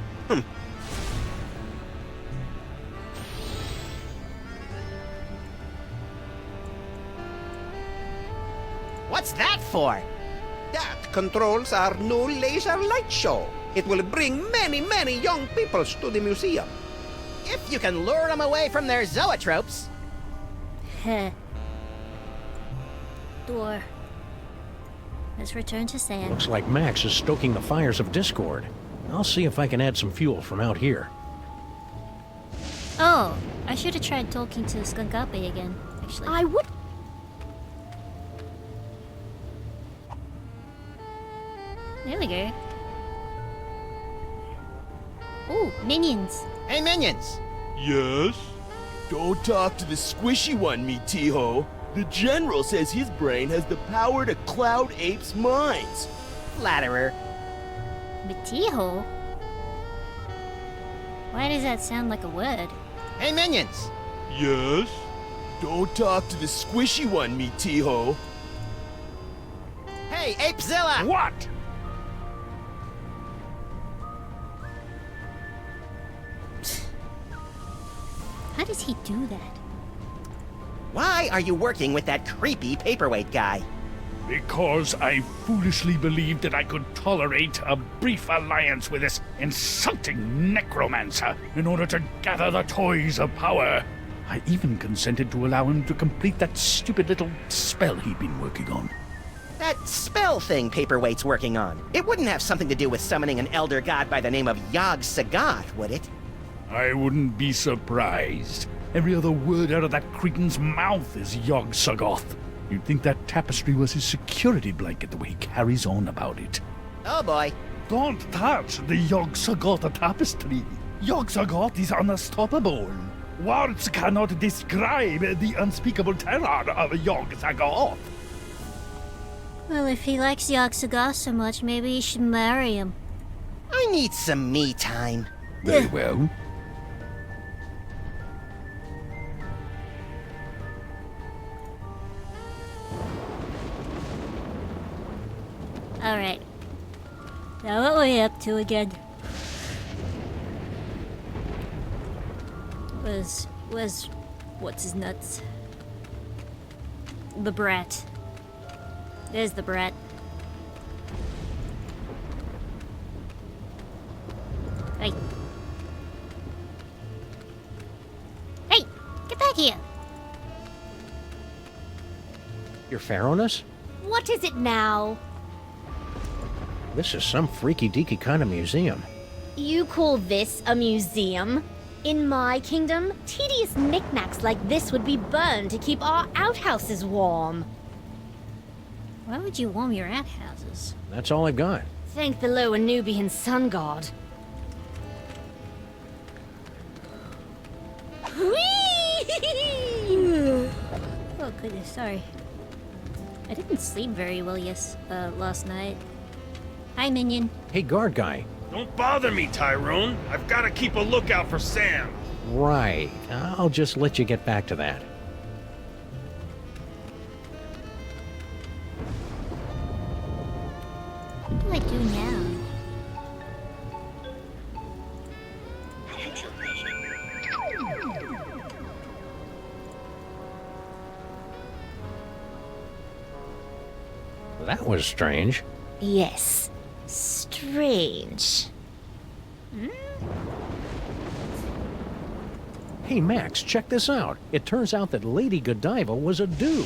Speaker 4: What's that for?
Speaker 2: That controls our new laser light show. It will bring many, many young peoples to the museum.
Speaker 4: If you can lure them away from their zoetropes.
Speaker 1: Heh. Door. Let's return to Sam.
Speaker 3: Looks like Max is stoking the fires of discord. I'll see if I can add some fuel from out here.
Speaker 1: Oh, I should have tried talking to Skunkapi again, actually.
Speaker 12: I would.
Speaker 1: There we go. Ooh, minions.
Speaker 4: Hey, minions.
Speaker 15: Yes? Don't talk to the squishy one, me Tiho. The General says his brain has the power to cloud apes' minds.
Speaker 4: Flatterer.
Speaker 1: Matiho? Why does that sound like a word?
Speaker 4: Hey, minions.
Speaker 15: Yes? Don't talk to the squishy one, me Tiho.
Speaker 4: Hey, Apezilla!
Speaker 10: What?
Speaker 1: How does he do that?
Speaker 4: Why are you working with that creepy paperweight guy?
Speaker 10: Because I foolishly believed that I could tolerate a brief alliance with this insulting necromancer in order to gather the toys of power. I even consented to allow him to complete that stupid little spell he'd been working on.
Speaker 4: That spell thing Paperweight's working on. It wouldn't have something to do with summoning an elder god by the name of Yog-Sothoth, would it?
Speaker 10: I wouldn't be surprised. Every other word out of that cretin's mouth is Yog-Sothoth. You'd think that tapestry was his security blanket the way he carries on about it.
Speaker 4: Oh boy.
Speaker 10: Don't touch the Yog-Sothoth tapestry. Yog-Sothoth is unstoppable. Words cannot describe the unspeakable terror of Yog-Sothoth.
Speaker 1: Well, if he likes Yaxagar so much, maybe you should marry him.
Speaker 4: I need some me time.
Speaker 10: Very well.
Speaker 1: Alright. Now what are we up to again? What's his nuts? The brat. There's the brat. Hey. Hey! Get back here!
Speaker 3: Your Pharaohness?
Speaker 12: What is it now?
Speaker 3: This is some freaky deaky kind of museum.
Speaker 12: You call this a museum? In my kingdom, tedious knickknacks like this would be burned to keep our outhouses warm.
Speaker 1: Why would you warm your outhouses?
Speaker 3: That's all I've got.
Speaker 12: Thank the lower Nubian sun god.
Speaker 1: Oh goodness, sorry. I didn't sleep very well last night. Hi, Minion.
Speaker 3: Hey, guard guy.
Speaker 16: Don't bother me, Tyrone. I've got to keep a lookout for Sam.
Speaker 3: Right. I'll just let you get back to that.
Speaker 1: What do I do now?
Speaker 3: That was strange.
Speaker 12: Yes. Strange.
Speaker 3: Hey, Max, check this out. It turns out that Lady Godiva was a dude.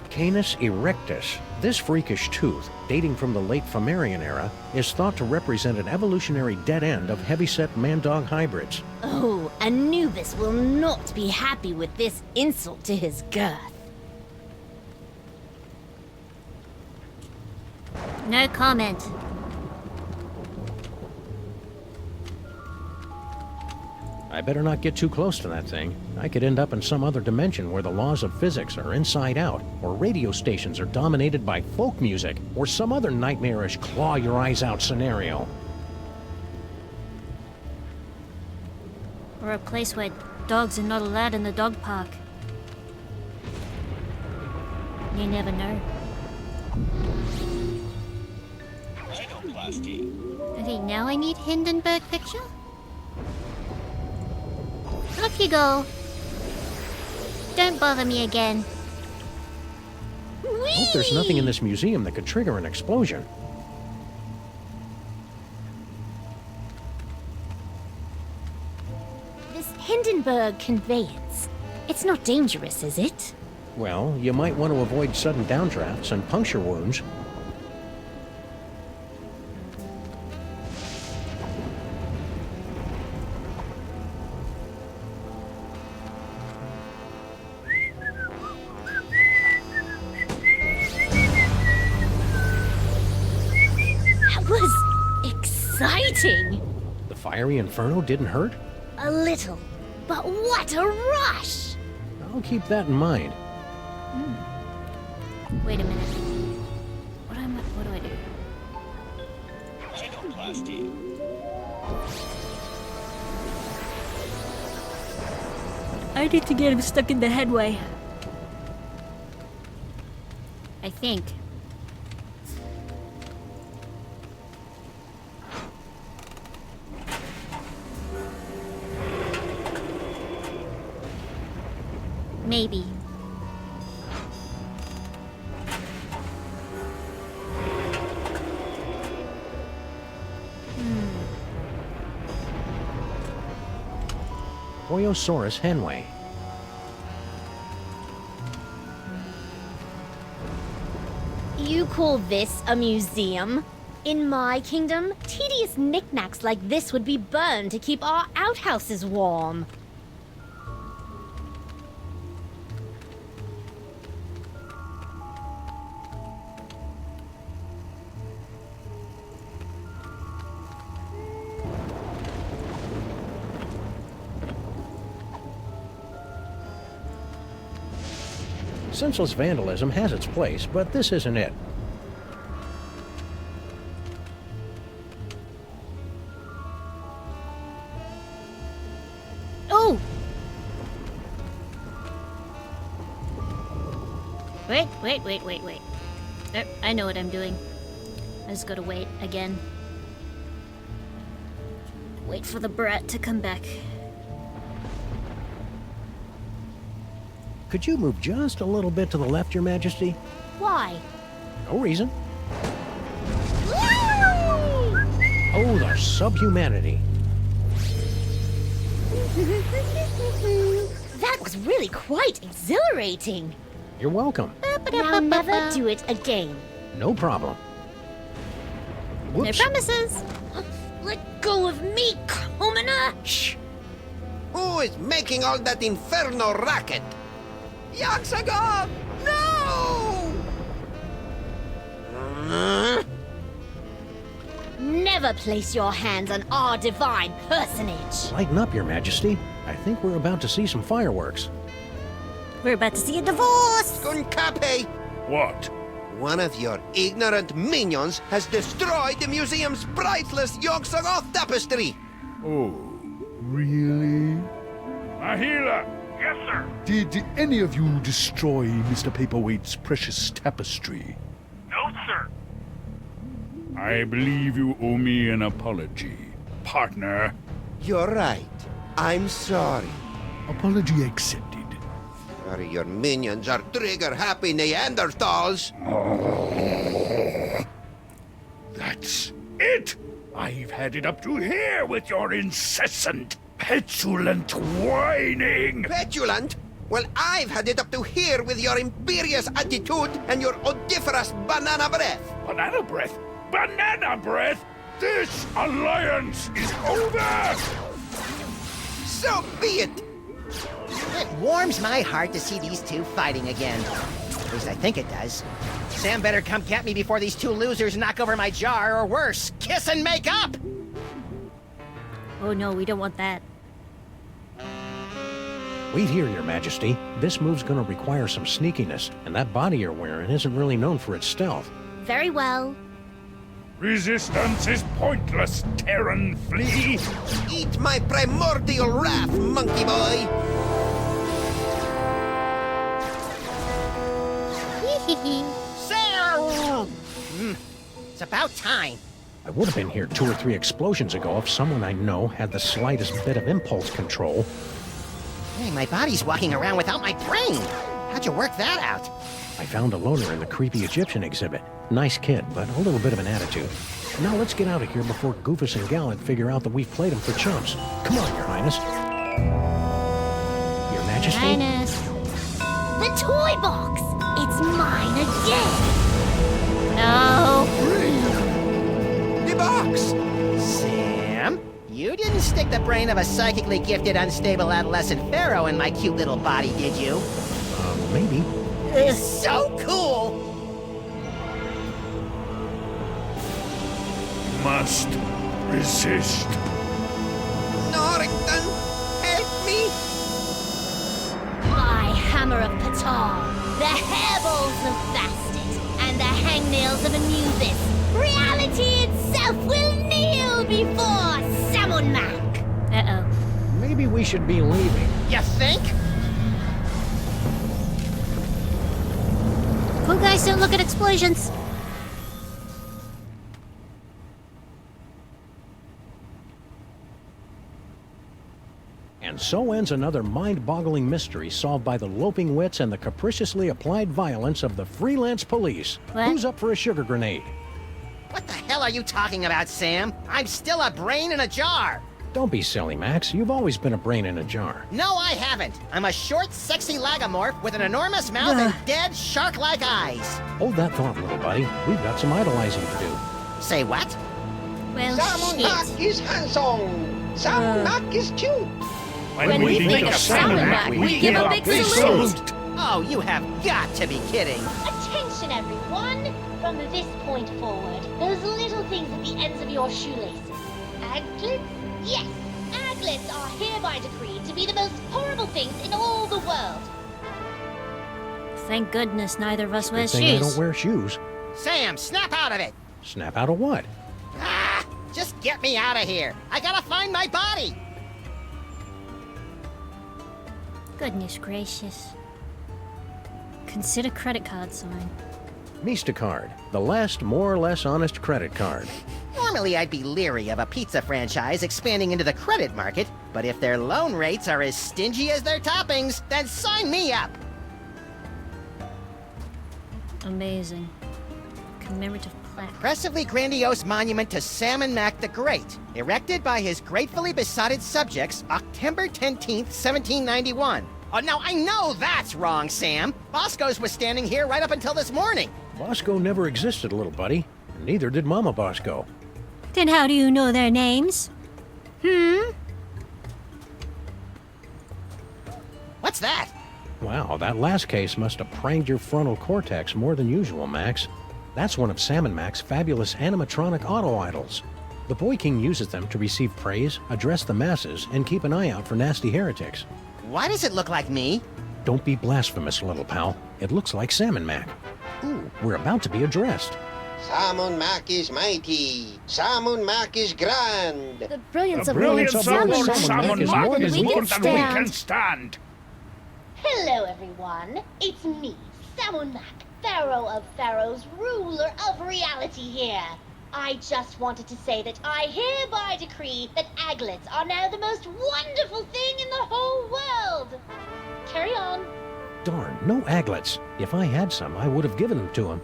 Speaker 3: Canis erectus. This freakish tooth, dating from the late Phamerian era, is thought to represent an evolutionary dead end of heavyset man-dog hybrids.
Speaker 12: Oh, Anubis will not be happy with this insult to his girth.
Speaker 1: No comment.
Speaker 3: I better not get too close to that thing. I could end up in some other dimension where the laws of physics are inside out, or radio stations are dominated by folk music, or some other nightmarish claw-your-eyes-out scenario.
Speaker 1: Or a place where dogs are not allowed in the dog park. You never know. Okay, now I need Hindenburg picture? Off you go. Don't bother me again.
Speaker 3: I hope there's nothing in this museum that could trigger an explosion.
Speaker 12: This Hindenburg conveyance. It's not dangerous, is it?
Speaker 3: Well, you might want to avoid sudden downdrafts and puncture wounds.
Speaker 12: Exciting!
Speaker 3: The fiery inferno didn't hurt?
Speaker 12: A little, but what a rush!
Speaker 3: I'll keep that in mind.
Speaker 1: Wait a minute. What do I do? I need to get him stuck in the headway. I think. Maybe.
Speaker 3: Poiosaurus henway.
Speaker 12: You call this a museum? In my kingdom, tedious knickknacks like this would be burned to keep our outhouses warm.
Speaker 3: Senseless vandalism has its place, but this isn't it.
Speaker 1: Oh! Wait. I know what I'm doing. I just gotta wait again. Wait for the brat to come back.
Speaker 3: Could you move just a little bit to the left, Your Majesty?
Speaker 1: Why?
Speaker 3: No reason. Oh, the subhumanity.
Speaker 12: That was really quite exhilarating.
Speaker 3: You're welcome.
Speaker 12: Now never do it again.
Speaker 3: No problem.
Speaker 1: No
Speaker 3: Whoops.
Speaker 1: promises.
Speaker 12: Let go of me, commoner!
Speaker 3: Shh.
Speaker 13: Who is making all that inferno racket? Yaxagov! No!
Speaker 12: Never place your hands on our divine personage.
Speaker 3: Lighten up, Your Majesty. I think we're about to see some fireworks.
Speaker 1: We're about to see a divorce.
Speaker 13: Gunkape!
Speaker 10: What?
Speaker 13: One of your ignorant minions has destroyed the museum's priceless Yogg-Sothoth tapestry!
Speaker 10: Oh, really? Ahila!
Speaker 16: Yes, sir.
Speaker 10: Did any of you destroy Mr. Paperweight's precious tapestry?
Speaker 16: No, sir.
Speaker 10: I believe you owe me an apology, partner.
Speaker 13: You're right. I'm sorry.
Speaker 10: Apology accepted.
Speaker 13: Sorry your minions are trigger-happy Neanderthals.
Speaker 10: That's it! I've had it up to here with your incessant, petulant whining!
Speaker 13: Petulant? Well, I've had it up to here with your imperious attitude and your odoriferous banana breath.
Speaker 10: Banana breath? Banana breath? This alliance is over!
Speaker 13: So be it!
Speaker 4: It warms my heart to see these two fighting again. At least I think it does. Sam better come get me before these two losers knock over my jar, or worse, kiss and make up!
Speaker 1: Oh no, we don't want that.
Speaker 3: Wait here, Your Majesty. This move's gonna require some sneakiness, and that body you're wearing isn't really known for its stealth.
Speaker 12: Very well.
Speaker 10: Resistance is pointless, Terran flea!
Speaker 13: Eat my primordial wrath, monkey boy!
Speaker 4: Sam! It's about time.
Speaker 3: I would have been here 2 or 3 explosions ago if someone I know had the slightest bit of impulse control.
Speaker 4: Hey, my body's walking around without my brain. How'd you work that out?
Speaker 3: I found a loner in the creepy Egyptian exhibit. Nice kid, but a little bit of an attitude. Now let's get out of here before Goofus and Gallant figure out that we've played them for chumps. Come on, Your Highness. Your Majesty?
Speaker 1: Highness.
Speaker 12: The toy box! It's mine again!
Speaker 1: No.
Speaker 13: The box!
Speaker 4: Sam? You didn't stick the brain of a psychically gifted, unstable adolescent pharaoh in my cute little body, did you?
Speaker 3: Maybe.
Speaker 4: It's so cool!
Speaker 10: Must resist.
Speaker 13: Norrington, help me!
Speaker 12: My hammer of Ptah, the hairballs of Bastet, and the hangnails of Anubis. Reality itself will kneel before Samonmak!
Speaker 1: Uh-oh.
Speaker 3: Maybe we should be leaving.
Speaker 4: You think?
Speaker 1: Cool guys don't look at explosions.
Speaker 3: And so ends another mind-boggling mystery solved by the loping wits and the capriciously applied violence of the freelance police.
Speaker 1: What?
Speaker 3: Who's up for a sugar grenade?
Speaker 4: What the hell are you talking about, Sam? I'm still a brain in a jar!
Speaker 3: Don't be silly, Max. You've always been a brain in a jar.
Speaker 4: No, I haven't. I'm a short, sexy lagomorph with an enormous mouth and dead, shark-like eyes.
Speaker 3: Hold that thought, little buddy. We've got some idolizing to do.
Speaker 4: Say what?
Speaker 1: Well,
Speaker 13: Samonmak is handsome! Samonmak is cute!
Speaker 7: When we think of Samonmak, we give a big salute!
Speaker 4: Oh, you have got to be kidding.
Speaker 12: Attention, everyone! From this point forward, those little things at the ends of your shoelaces. Aglets? Yes! Aglets are hereby decreed to be the most horrible things in all the world.
Speaker 1: Thank goodness neither of us
Speaker 3: Good
Speaker 1: wears
Speaker 3: thing I
Speaker 1: shoes.
Speaker 3: don't wear shoes.
Speaker 4: Sam, snap out of it!
Speaker 3: Snap out of what?
Speaker 4: Ah! Just get me out of here! I gotta find my body!
Speaker 1: Goodness gracious. Consider credit card sign.
Speaker 3: Mystacard, the last more or less honest credit card.
Speaker 4: Normally I'd be leery of a pizza franchise expanding into the credit market, but if their loan rates are as stingy as their toppings, then sign me up!
Speaker 1: Amazing. Commemorative plaque.
Speaker 4: Impressively grandiose monument to Salmon Mac the Great, erected by his gratefully besotted subjects, October 10th, 1791. Oh, now I know that's wrong, Sam. Bosco's was standing here right up until this morning.
Speaker 3: Bosco never existed, little buddy. And neither did Mama Bosco.
Speaker 1: Then how do you know their names?
Speaker 4: What's that?
Speaker 3: Wow, that last case must have pranked your frontal cortex more than usual, Max. That's one of Salmon Mac's fabulous animatronic auto-idols. The Boy King uses them to receive praise, address the masses, and keep an eye out for nasty heretics.
Speaker 4: Why does it look like me?
Speaker 3: Don't be blasphemous, little pal. It looks like Salmon Mac. Ooh, we're about to be addressed.
Speaker 13: Salmon Mac is mighty. Salmon Mac is grand.
Speaker 12: The brilliance of
Speaker 10: Brilliance
Speaker 12: Lord
Speaker 10: of
Speaker 12: Salmon
Speaker 10: Salmon
Speaker 12: is
Speaker 10: Mac
Speaker 12: more
Speaker 10: is
Speaker 12: than we
Speaker 10: more
Speaker 12: can
Speaker 10: than we can
Speaker 12: stand.
Speaker 10: stand.
Speaker 17: Hello, everyone. It's me, Salmon Mac, Pharaoh of Pharaohs, ruler of reality here. I just wanted to say that I hereby decree that aglets are now the most wonderful thing in the whole world. Carry on.
Speaker 3: Darn, no aglets. If I had some, I would have given them to him.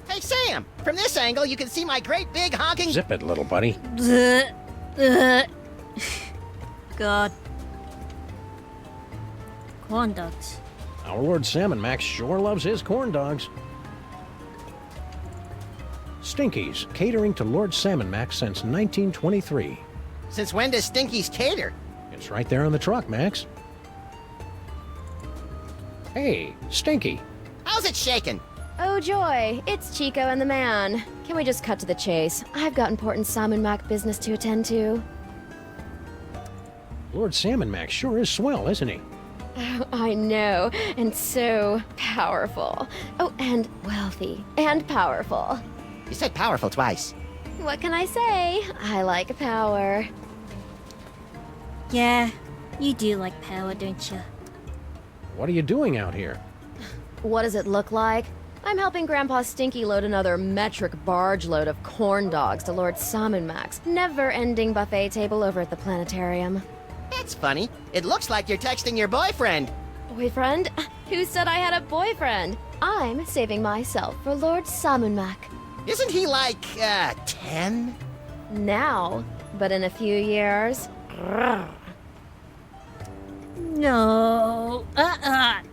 Speaker 4: Hey, Sam! From this angle, you can see my great big honking...
Speaker 3: Zip it, little buddy.
Speaker 1: God. Corn dogs.
Speaker 3: Our Lord Salmon Mac sure loves his corn dogs. Stinky's, catering to Lord Salmon Mac since 1923.
Speaker 4: Since when does Stinky's cater?
Speaker 3: It's right there on the truck, Max. Hey, Stinky.
Speaker 4: How's it shaking?
Speaker 18: Oh joy, it's Chico and the man. Can we just cut to the chase? I've got important Salmon Mac business to attend to.
Speaker 3: Lord Salmon Mac sure is swell, isn't he?
Speaker 18: Oh, I know, and so powerful. Oh, and wealthy, and powerful.
Speaker 4: You said powerful twice.
Speaker 18: What can I say? I like power.
Speaker 1: Yeah, you do like power, don't you?
Speaker 3: What are you doing out here?
Speaker 18: What does it look like? I'm helping Grandpa Stinky load another metric barge load of corn dogs to Lord Salmon Mac's never-ending buffet table over at the planetarium.
Speaker 4: That's funny. It looks like you're texting your boyfriend.
Speaker 18: Boyfriend? Who said I had a boyfriend? I'm saving myself for Lord Salmon Mac.
Speaker 4: Isn't he like, 10?
Speaker 18: Now, but in a few years...
Speaker 1: No. No.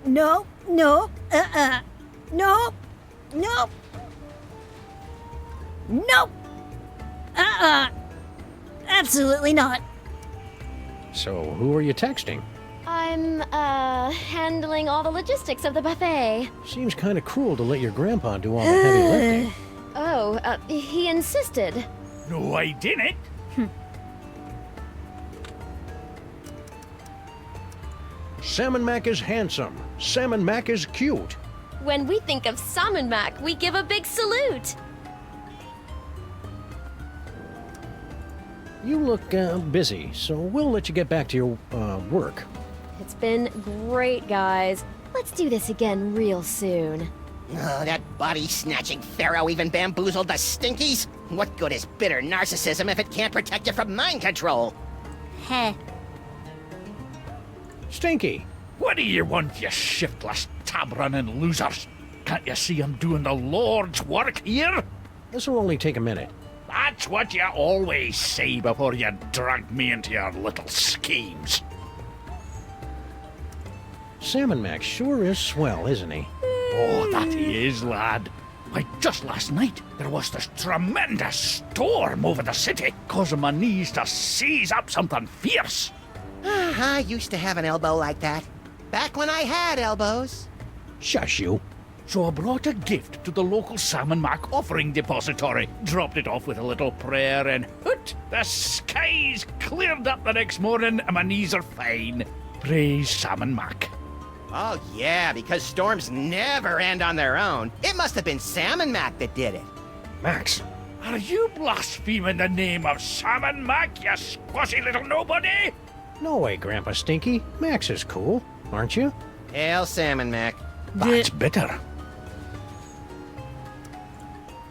Speaker 1: No. No. No. No. Absolutely not.
Speaker 3: So, who are you texting?
Speaker 18: I'm, handling all the logistics of the buffet.
Speaker 3: Seems kind of cruel to let your grandpa do all the heavy lifting.
Speaker 18: Oh, he insisted.
Speaker 10: No, I didn't.
Speaker 3: Salmon Mac is handsome. Salmon Mac is cute.
Speaker 18: When we think of Salmon Mac, we give a big salute.
Speaker 3: You look busy, so we'll let you get back to your work.
Speaker 18: It's been great, guys. Let's do this again real soon.
Speaker 4: Oh, that body-snatching pharaoh even bamboozled the Stinkies? What good is bitter narcissism if it can't protect you from mind control?
Speaker 1: Heh.
Speaker 3: Stinky!
Speaker 10: What do you want, you shiftless, tab-running losers? Can't you see I'm doing the Lord's work here?
Speaker 3: This will only take a minute.
Speaker 10: That's what you always say before you drag me into your little schemes.
Speaker 3: Salmon Mac sure is swell, isn't he?
Speaker 10: Oh, that he is, lad. Why, just last night, there was this tremendous storm over the city, causing my knees to seize up something fierce.
Speaker 4: I used to have an elbow like that. Back when I had elbows.
Speaker 3: Shush you.
Speaker 10: So I brought a gift to the local Salmon Mac offering depository, dropped it off with a little prayer, and hoot, the skies cleared up the next morning and my knees are fine. Praise Salmon Mac.
Speaker 4: Oh, yeah, because storms never end on their own. It must have been Salmon Mac that did it.
Speaker 10: Max, are you blaspheming the name of Salmon Mac, you squashy little nobody?
Speaker 3: No way, Grandpa Stinky. Max is cool, aren't you?
Speaker 4: Hail, Salmon Mac.
Speaker 10: That's better.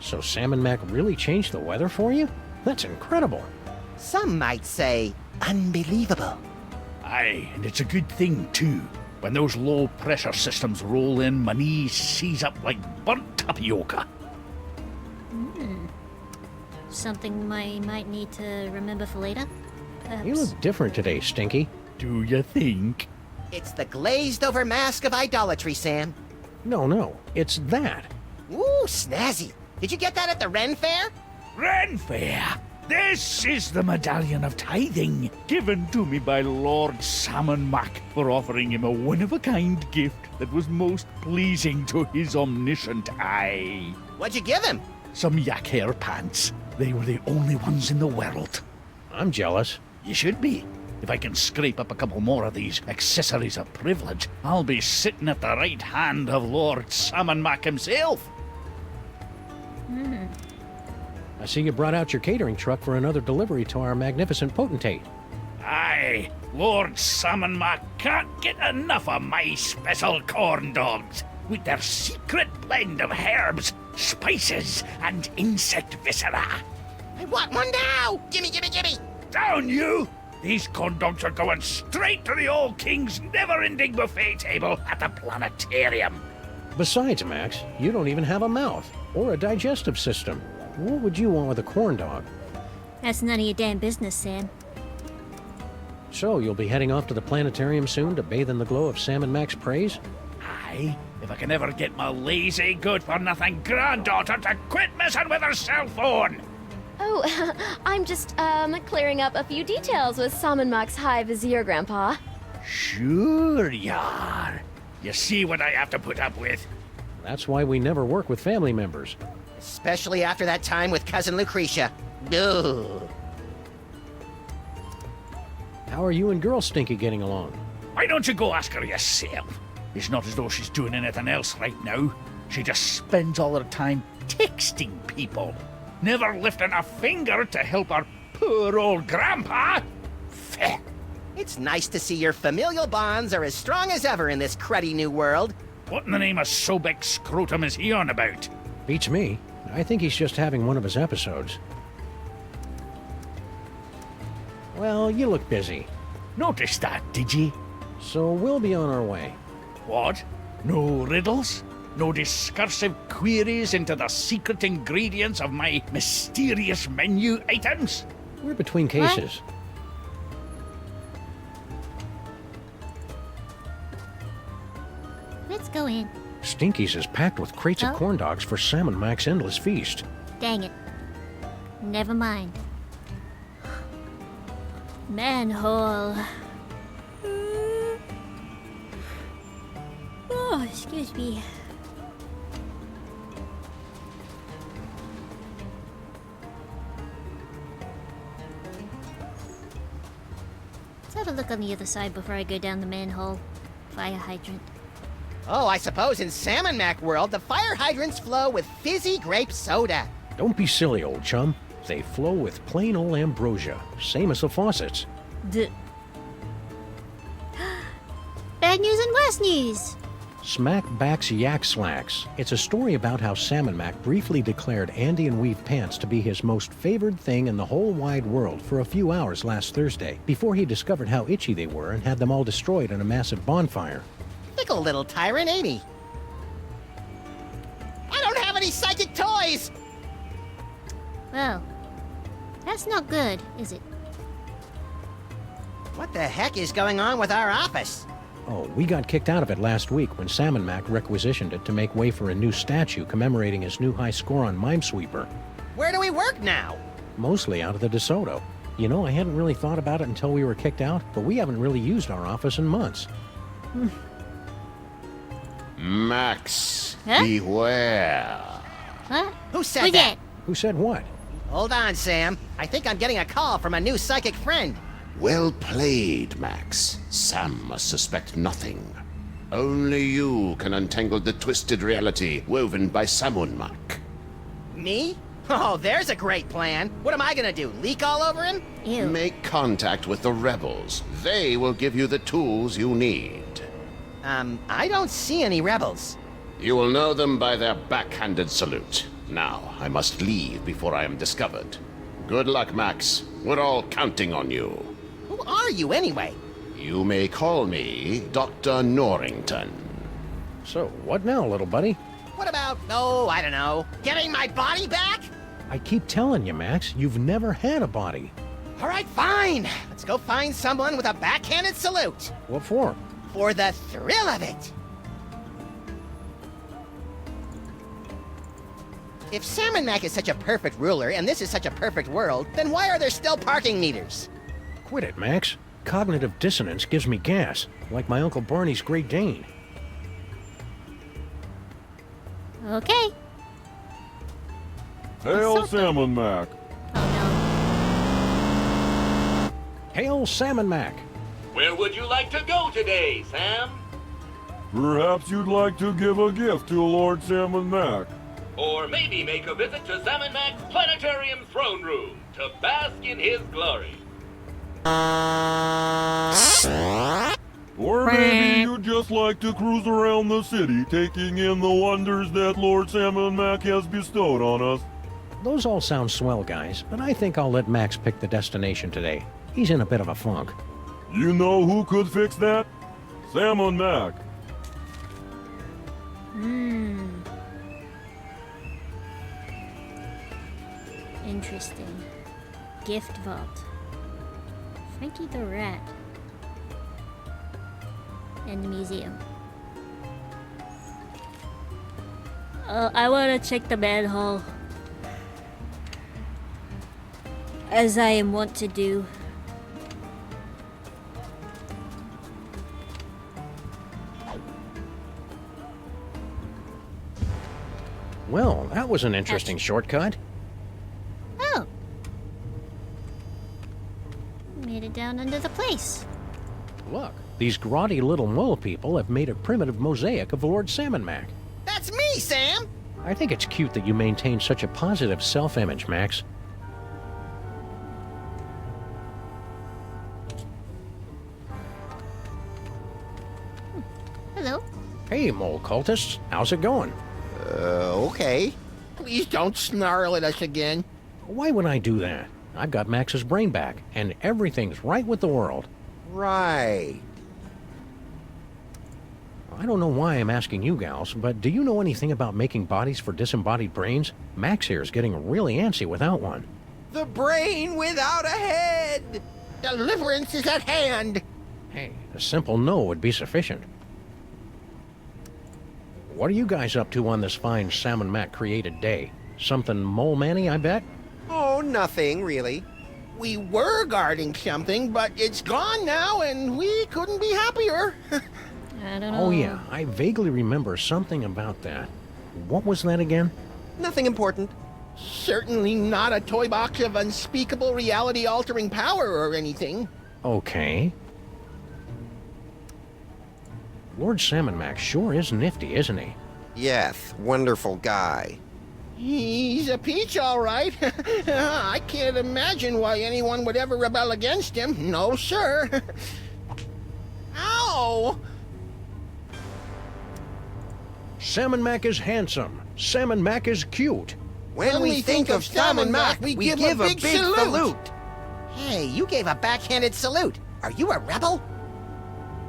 Speaker 3: So Salmon Mac really changed the weather for you? That's incredible.
Speaker 4: Some might say unbelievable.
Speaker 10: Aye, and it's a good thing, too. When those low-pressure systems roll in, my knees seize up like burnt tapioca.
Speaker 1: Something I might need to remember for later? Perhaps.
Speaker 3: You look different today, Stinky.
Speaker 10: Do you think?
Speaker 4: It's the glazed-over mask of idolatry, Sam.
Speaker 3: No, it's that.
Speaker 4: Ooh, snazzy. Did you get that at the Ren Fair?
Speaker 10: Ren Fair! This is the Medallion of Tithing, given to me by Lord Salmon Mac for offering him a one-of-a-kind gift that was most pleasing to his omniscient eye.
Speaker 4: What'd you give him?
Speaker 10: Some yak hair pants. They were the only ones in the world.
Speaker 3: I'm jealous.
Speaker 10: You should be. If I can scrape up a couple more of these accessories of privilege, I'll be sitting at the right hand of Lord Salmon Mac himself.
Speaker 3: I see you brought out your catering truck for another delivery to our magnificent potentate.
Speaker 10: Aye, Lord Salmon Mac can't get enough of my special corn dogs with their secret blend of herbs, spices, and insect viscera.
Speaker 4: I want one now! Gimme!
Speaker 10: Down you! These corn dogs are going straight to the old king's never-ending buffet table at the planetarium.
Speaker 3: Besides, Max, you don't even have a mouth or a digestive system. What would you want with a corn dog?
Speaker 1: That's none of your damn business, Sam.
Speaker 3: So, you'll be heading off to the planetarium soon to bathe in the glow of Salmon Mac's praise?
Speaker 10: Aye, if I can ever get my lazy, good-for-nothing granddaughter to quit messing with her cell phone.
Speaker 18: Oh, I'm just, clearing up a few details with Salmon Mac's High Vizier, Grandpa.
Speaker 10: Sure you are. You see what I have to put up with?
Speaker 3: That's why we never work with family members.
Speaker 4: Especially after that time with Cousin Lucretia. Ugh.
Speaker 3: How are you and Girl Stinky getting along?
Speaker 10: Why don't you go ask her yourself? It's not as though she's doing anything else right now. She just spends all her time texting people, never lifting a finger to help her poor old grandpa. Feh.
Speaker 4: It's nice to see your familial bonds are as strong as ever in this cruddy new world.
Speaker 10: What in the name of Sobek Scrotum is he on about?
Speaker 3: Beats me. I think he's just having one of his episodes. Well, you look busy.
Speaker 10: Noticed that, did ye?
Speaker 3: So we'll be on our way.
Speaker 10: What? No riddles? No discursive queries into the secret ingredients of my mysterious menu items?
Speaker 3: We're between cases.
Speaker 1: Let's go in.
Speaker 3: Stinky's is packed with crates of corn dogs for Salmon Mac's endless feast.
Speaker 1: Dang it. Never mind. Manhole. Oh, excuse me. Let's have a look on the other side before I go down the manhole. Fire hydrant.
Speaker 4: Oh, I suppose in Salmon Mac world, the fire hydrants flow with fizzy grape soda.
Speaker 3: Don't be silly, old chum. They flow with plain old ambrosia, same as the faucets.
Speaker 1: Bad news and worse news.
Speaker 3: Smack backs yak slacks. It's a story about how Salmon Mac briefly declared Andean weave pants to be his most favored thing in the whole wide world for a few hours last Thursday, before he discovered how itchy they were and had them all destroyed in a massive bonfire.
Speaker 4: Fickle little tyrant, ain't he? I don't have any psychic toys!
Speaker 1: Well, that's not good, is it?
Speaker 4: What the heck is going on with our office?
Speaker 3: Oh, we got kicked out of it last week when Salmon Mac requisitioned it to make way for a new statue commemorating his new high score on Minesweeper.
Speaker 4: Where do we work now?
Speaker 3: Mostly out of the DeSoto. You know, I hadn't really thought about it until we were kicked out, but we haven't really used our office in months.
Speaker 14: Max,
Speaker 1: Huh?
Speaker 14: beware.
Speaker 1: Huh?
Speaker 4: Who said
Speaker 1: Who's
Speaker 4: that?
Speaker 3: Who said what?
Speaker 4: Hold on, Sam. I think I'm getting a call from a new psychic friend.
Speaker 14: Well played, Max. Sam must suspect nothing. Only you can untangle the twisted reality woven by Samunmak.
Speaker 4: Me? Oh, there's a great plan. What am I gonna do? Leak all over him?
Speaker 1: Ew.
Speaker 14: Make contact with the rebels. They will give you the tools you need.
Speaker 4: I don't see any rebels.
Speaker 14: You will know them by their backhanded salute. Now, I must leave before I am discovered. Good luck, Max. We're all counting on you.
Speaker 4: Who are you, anyway?
Speaker 14: You may call me Dr. Norrington.
Speaker 3: So, what now, little buddy?
Speaker 4: What about, oh, I don't know, getting my body back?
Speaker 3: I keep telling you, Max, you've never had a body.
Speaker 4: All right, fine. Let's go find someone with a backhanded salute.
Speaker 3: What for?
Speaker 4: For the thrill of it. If Salmon Mac is such a perfect ruler and this is such a perfect world, then why are there still parking meters?
Speaker 3: Quit it, Max. Cognitive dissonance gives me gas, like my Uncle Barney's Great Dane.
Speaker 1: Okay.
Speaker 19: Hail Salmon Mac.
Speaker 3: Hail Salmon Mac.
Speaker 9: Where would you like to go today, Sam?
Speaker 19: Perhaps you'd like to give a gift to Lord Salmon Mac.
Speaker 9: Or maybe make a visit to Salmon Mac's planetarium throne room to bask in his glory.
Speaker 19: Or maybe you'd just like to cruise around the city, taking in the wonders that Lord Salmon Mac has bestowed on us.
Speaker 3: Those all sound swell, guys, but I think I'll let Max pick the destination today. He's in a bit of a funk.
Speaker 19: You know who could fix that? Salmon Mac.
Speaker 1: Interesting. Gift vault. Frankie the Rat. And the museum. I wanna check the manhole. As I am wont to do.
Speaker 3: Well, that was an interesting shortcut.
Speaker 1: Oh. Made it down under the place.
Speaker 3: Look, these grotty little mole people have made a primitive mosaic of Lord Salmon Mac.
Speaker 4: That's me, Sam!
Speaker 3: I think it's cute that you maintain such a positive self-image, Max.
Speaker 1: Hello.
Speaker 3: Hey, mole cultists. How's it going?
Speaker 20: Okay. Please don't snarl at us again.
Speaker 3: Why would I do that? I've got Max's brain back, and everything's right with the world.
Speaker 20: Right.
Speaker 3: I don't know why I'm asking you gals, but do you know anything about making bodies for disembodied brains? Max here is getting really antsy without one.
Speaker 20: The brain without a head! Deliverance is at hand!
Speaker 3: Hey, a simple no would be sufficient. What are you guys up to on this fine Salmon Mac created day? Something mole-manny, I bet?
Speaker 20: Oh, nothing, really.
Speaker 4: We were guarding something, but it's gone now, and we couldn't be happier.
Speaker 1: I don't know.
Speaker 3: Oh yeah, I vaguely remember something about that. What was that again?
Speaker 20: Nothing important.
Speaker 4: Certainly not a toy box of unspeakable reality-altering power or anything.
Speaker 3: Okay. Lord Salmon Mac sure is nifty, isn't he?
Speaker 20: Yes, wonderful guy.
Speaker 4: He's a peach, all right. I can't imagine why anyone would ever rebel against him. No, sir. Ow!
Speaker 3: Salmon Mac is handsome. Salmon Mac is cute.
Speaker 20: When we think of Salmon Mac, we give a big salute.
Speaker 4: Hey, you gave a backhanded salute. Are you a rebel?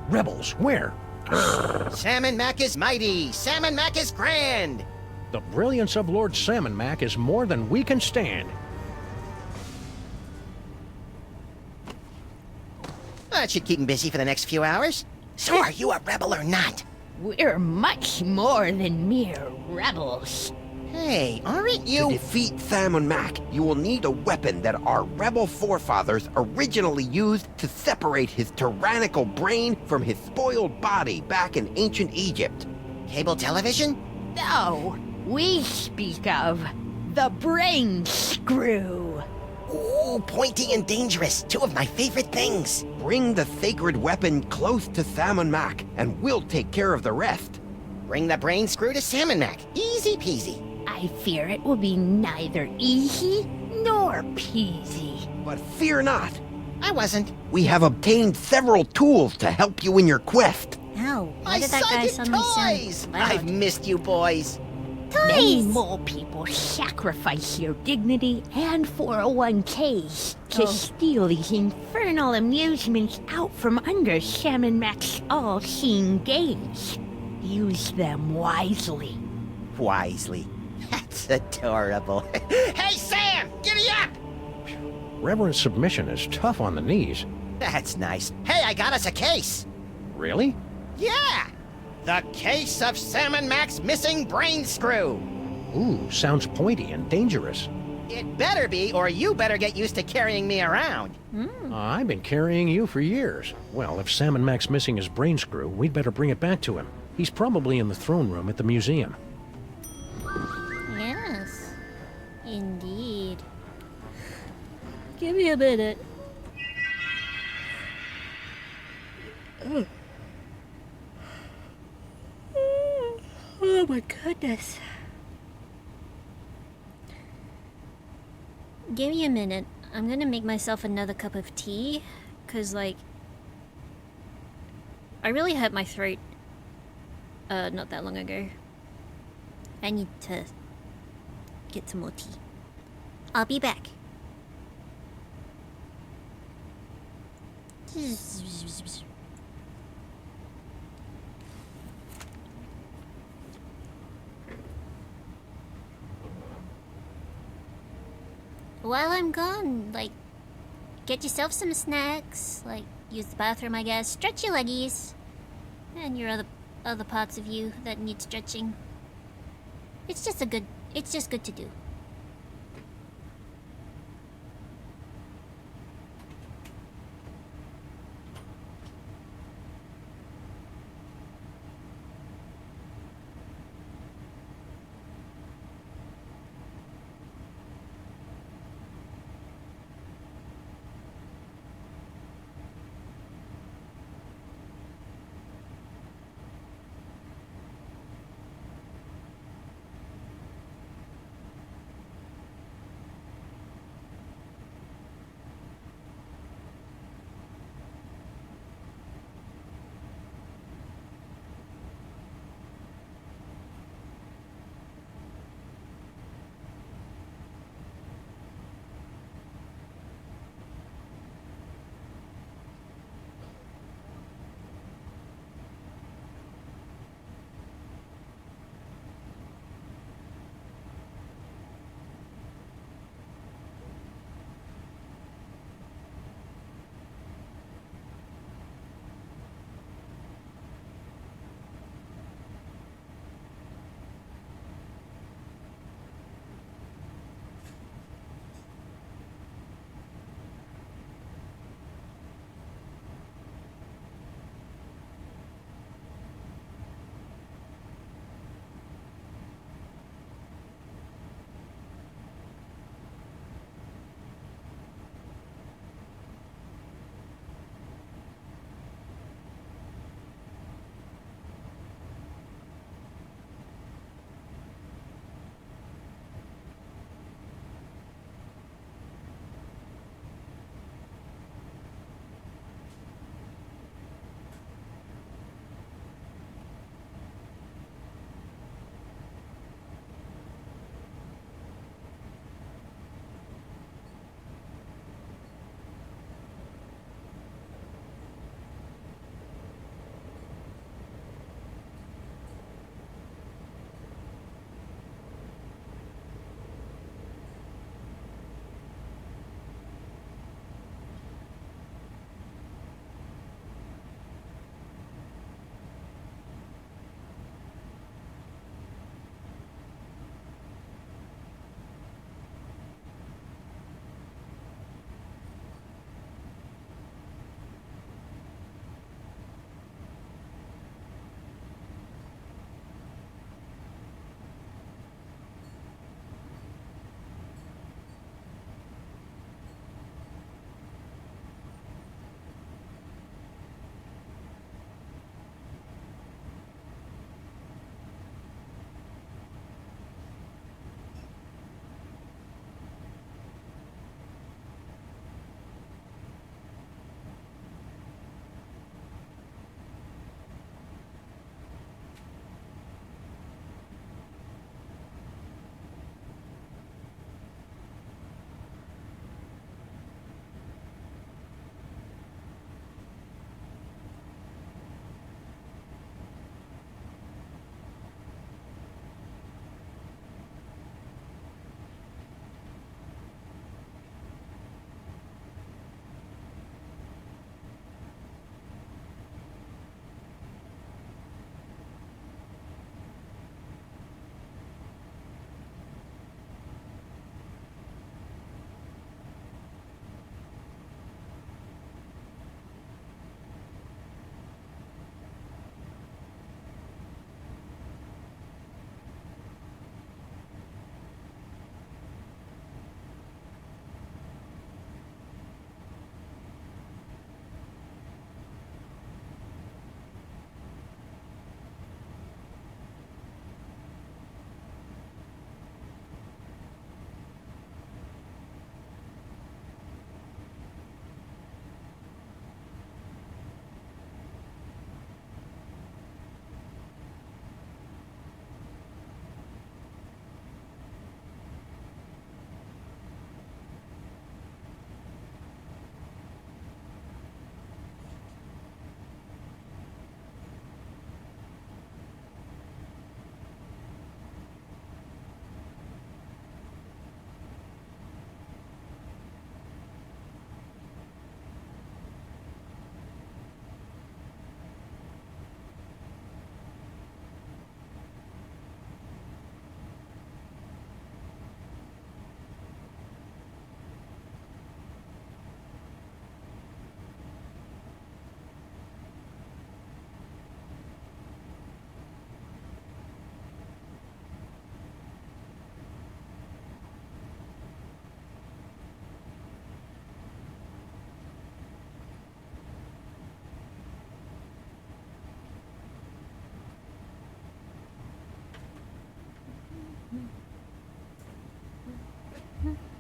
Speaker 3: Rebels, where?
Speaker 4: Salmon Mac is mighty. Salmon Mac is grand.
Speaker 3: The brilliance of Lord Salmon Mac is more than we can stand.
Speaker 4: That should keep him busy for the next few hours. So are you a rebel or not?
Speaker 21: We're much more than mere rebels.
Speaker 4: Hey, aren't you?
Speaker 2: To defeat Salmon Mac, you will need a weapon that our rebel forefathers originally used to separate his tyrannical brain from his spoiled body back in ancient Egypt.
Speaker 4: Cable television?
Speaker 21: No, we speak of the brain screw.
Speaker 4: Ooh, pointy and dangerous. Two of my favorite things.
Speaker 2: Bring the sacred weapon close to Sam and Mac, and we'll take care of the rest.
Speaker 4: Bring the brain screw to Sam and Mac. Easy peasy.
Speaker 21: I fear it will be neither easy nor peasy.
Speaker 2: But fear not.
Speaker 4: I wasn't.
Speaker 2: We have obtained several tools to help you in your quest.
Speaker 1: Ow, why
Speaker 4: My
Speaker 1: did that guy
Speaker 4: psychic
Speaker 1: suddenly
Speaker 4: toys!
Speaker 1: sound loud?
Speaker 4: I've missed you boys.
Speaker 21: Many more people sacrifice their dignity and 401ks to steal these infernal amusements out from under Sam and Mac's all-seeing gaze. Use them wisely.
Speaker 4: Wisely. That's adorable. Hey, Sam! Giddy up!
Speaker 3: Reverent submission is tough on the knees.
Speaker 4: That's nice. Hey, I got us a case.
Speaker 3: Really?
Speaker 4: Yeah! The case of Sam and Mac's missing brain screw.
Speaker 3: Ooh, sounds pointy and dangerous.
Speaker 4: It better be, or you better get used to carrying me around.
Speaker 3: I've been carrying you for years. Well, if Sam and Mac's missing his brain screw, we'd better bring it back to him. He's probably in the throne room at the museum.
Speaker 1: Yes, indeed. Give me a minute. Oh my goodness. Give me a minute. I'm gonna make myself another cup of tea, cause like I really hurt my throat not that long ago. I need to get some more tea. I'll be back. While I'm gone, like, get yourself some snacks, like, use the bathroom, I guess, stretch your leggies, and your other parts of you that need stretching. It's just good to do.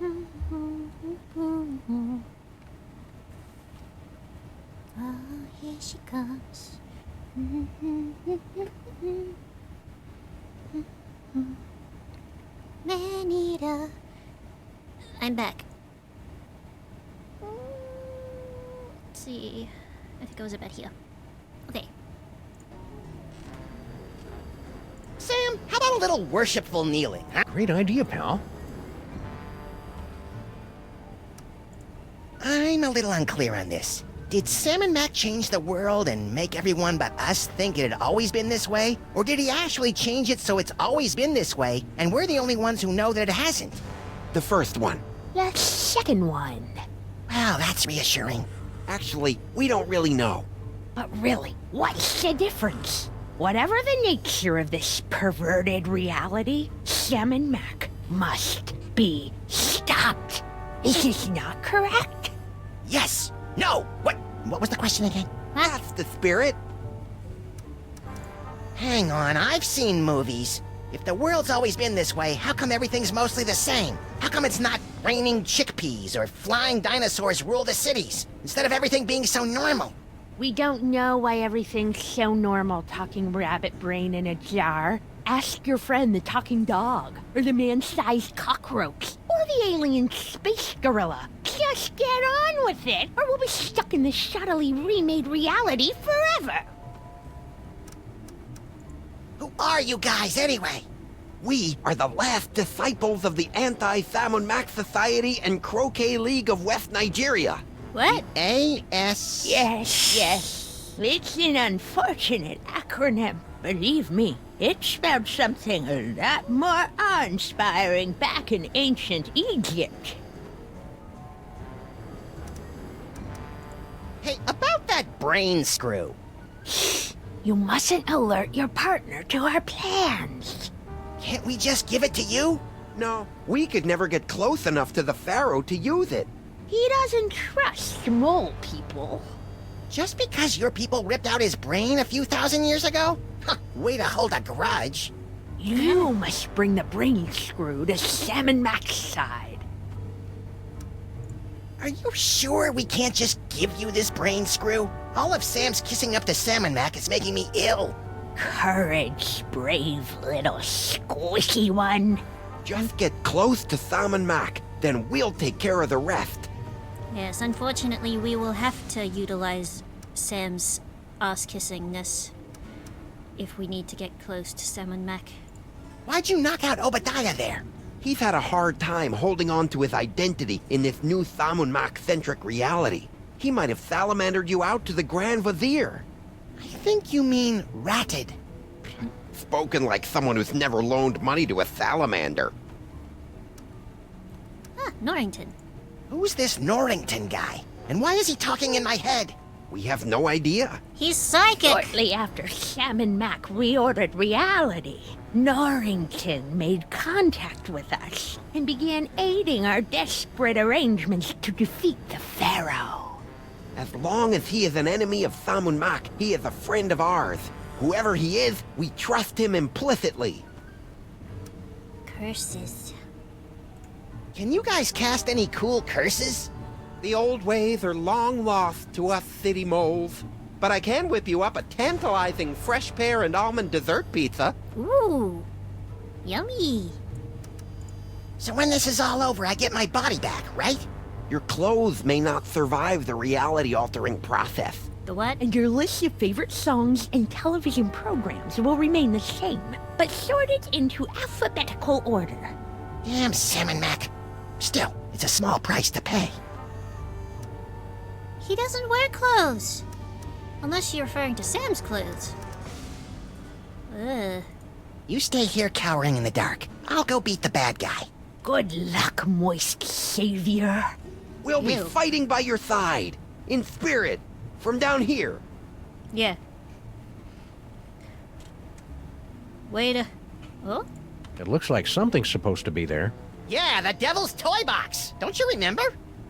Speaker 1: Oh, here she comes. Manita. I'm back. Let's see. I think I was about here. Okay.
Speaker 4: Sam, how about a little worshipful kneeling, huh?
Speaker 3: Great idea, pal.
Speaker 4: I'm a little unclear on this. Did Sam and Mac change the world and make everyone but us think it had always been this way? Or did he actually change it so it's always been this way, and we're the only ones who know that it hasn't?
Speaker 2: The first one.
Speaker 21: The second one.
Speaker 4: Wow, that's reassuring.
Speaker 2: Actually, we don't really know.
Speaker 21: But really, what's the difference? Whatever the nature of this perverted reality, Sam and Mac must be stopped. Is this not correct?
Speaker 4: Yes! No! What was the question again?
Speaker 2: That's the spirit.
Speaker 4: Hang on, I've seen movies. If the world's always been this way, how come everything's mostly the same? How come it's not raining chickpeas or flying dinosaurs rule the cities, instead of everything being so normal?
Speaker 21: We don't know why everything's so normal, talking rabbit brain in a jar. Ask your friend the talking dog, or the man-sized cockroach, or the alien space gorilla. Just get on with it, or we'll be stuck in this shoddily remade reality forever.
Speaker 4: Who are you guys, anyway?
Speaker 2: We are the last disciples of the Anti-Sam Mac Society and Croquet League of West Nigeria.
Speaker 21: What?
Speaker 4: A.S.
Speaker 21: Yes. It's an unfortunate acronym. Believe me, it spelled something a lot more awe-inspiring back in ancient Egypt.
Speaker 4: Hey, about that brain screw.
Speaker 21: You mustn't alert your partner to our plans.
Speaker 4: Can't we just give it to you?
Speaker 2: No, we could never get close enough to the Pharaoh to use it.
Speaker 21: He doesn't trust mole people.
Speaker 4: Just because your people ripped out his brain a few thousand years ago? Huh, way to hold a grudge.
Speaker 21: You must bring the brain screw to Sam and Mac's side.
Speaker 4: Are you sure we can't just give you this brain screw? All of Sam's kissing up to Sam and Mac is making me ill.
Speaker 21: Courage, brave little squishy one.
Speaker 2: Just get close to Sam and Mac, then we'll take care of the rest.
Speaker 1: Yes, unfortunately, we will have to utilize Sam's ass-kissingness if we need to get close to Sam and Mac.
Speaker 4: Why'd you knock out Obadiah there?
Speaker 2: He's had a hard time holding on to his identity in this new Sam and Mac-centric reality. He might have salamandered you out to the Grand Vizier.
Speaker 4: I think you mean ratted.
Speaker 2: Spoken like someone who's never loaned money to a salamander.
Speaker 1: Ah, Norrington.
Speaker 4: Who's this Norrington guy? And why is he talking in my head?
Speaker 2: We have no idea.
Speaker 1: He's psychic!
Speaker 21: Shortly after Sam and Mac reordered reality, Norrington made contact with us and began aiding our desperate arrangements to defeat the Pharaoh.
Speaker 2: As long as he is an enemy of Sam and Mac, he is a friend of ours. Whoever he is, we trust him implicitly.
Speaker 1: Curses.
Speaker 4: Can you guys cast any cool curses?
Speaker 2: The old ways are long lost to us city moles. But I can whip you up a tantalizing fresh pear and almond dessert pizza.
Speaker 1: Ooh. Yummy.
Speaker 4: So when this is all over, I get my body back, right?
Speaker 2: Your clothes may not survive the reality-altering process.
Speaker 1: The what?
Speaker 21: And your list of favorite songs and television programs will remain the same, but sorted into alphabetical order.
Speaker 4: Damn Sam and Mac. Still, it's a small price to pay.
Speaker 1: He doesn't wear clothes. Unless you're referring to Sam's clothes. Ugh.
Speaker 4: You stay here cowering in the dark. I'll go beat the bad guy.
Speaker 21: Good luck, moist savior.
Speaker 2: We'll be fighting by your side. In spirit. From down here.
Speaker 1: Yeah. Wait a... Oh?
Speaker 3: It looks like something's supposed to be there.
Speaker 4: Yeah, the devil's toy box. Don't you remember?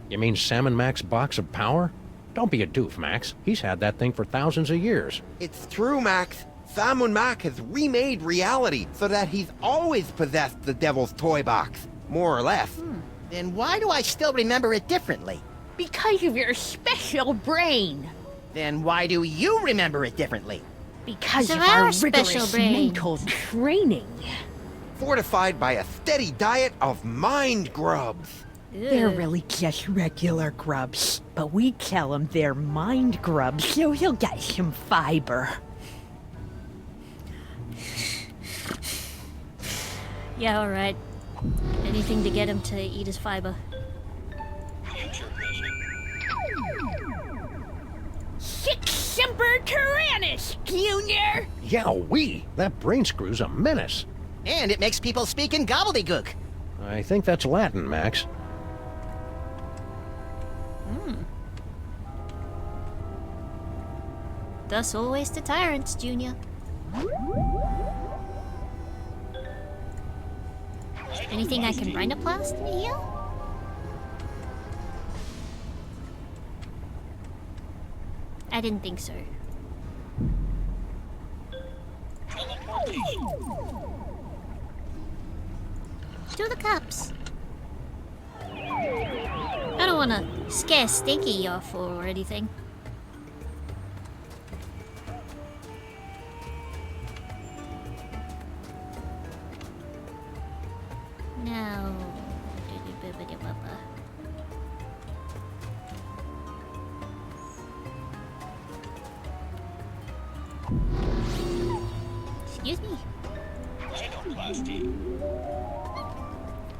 Speaker 3: You mean Sam and Mac's box of power? Don't be a doof, Max. He's had that thing for thousands of years.
Speaker 2: It's true, Max. Sam and Mac has remade reality so that he's always possessed the devil's toy box. More or less.
Speaker 4: Then why do I still remember it differently?
Speaker 21: Because of your special brain.
Speaker 4: Then why do you remember it differently?
Speaker 21: Because
Speaker 1: of
Speaker 21: of
Speaker 1: our
Speaker 21: our
Speaker 1: special
Speaker 21: rigorous
Speaker 1: brain.
Speaker 21: mental training.
Speaker 2: Fortified by a steady diet of mind grubs.
Speaker 21: They're
Speaker 1: Ugh.
Speaker 21: really just regular grubs, but we tell him they're mind grubs, so he'll get some fiber.
Speaker 1: Yeah, alright. Anything to get him to eat his fiber.
Speaker 21: Sic Semper Tyrannis, Junior!
Speaker 3: Yowee! That brain screw's a menace.
Speaker 4: And it makes people speak in gobbledygook.
Speaker 3: I think that's Latin, Max.
Speaker 1: Thus always to tyrants, Junior. Anything I can rhinoplast in here? I didn't think so. To the cups. I don't want to scare Stinky off or anything. No. Excuse me.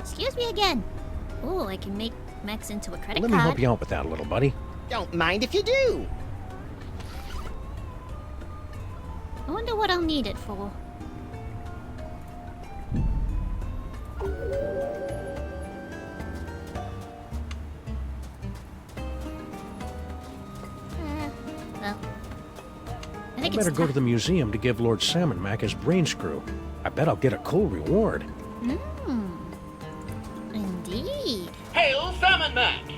Speaker 1: Excuse me again. Oh, I can make Max into a credit
Speaker 3: Let
Speaker 1: card.
Speaker 3: me help you out with that, little buddy.
Speaker 4: Don't mind if you do.
Speaker 1: I wonder what I'll need it for. Well, I think
Speaker 3: I better
Speaker 1: it's
Speaker 3: go to the museum to give Lord Salmon Mac his brain screw. I bet I'll get a cool reward.
Speaker 1: Indeed.
Speaker 9: Hail Salmon Mac!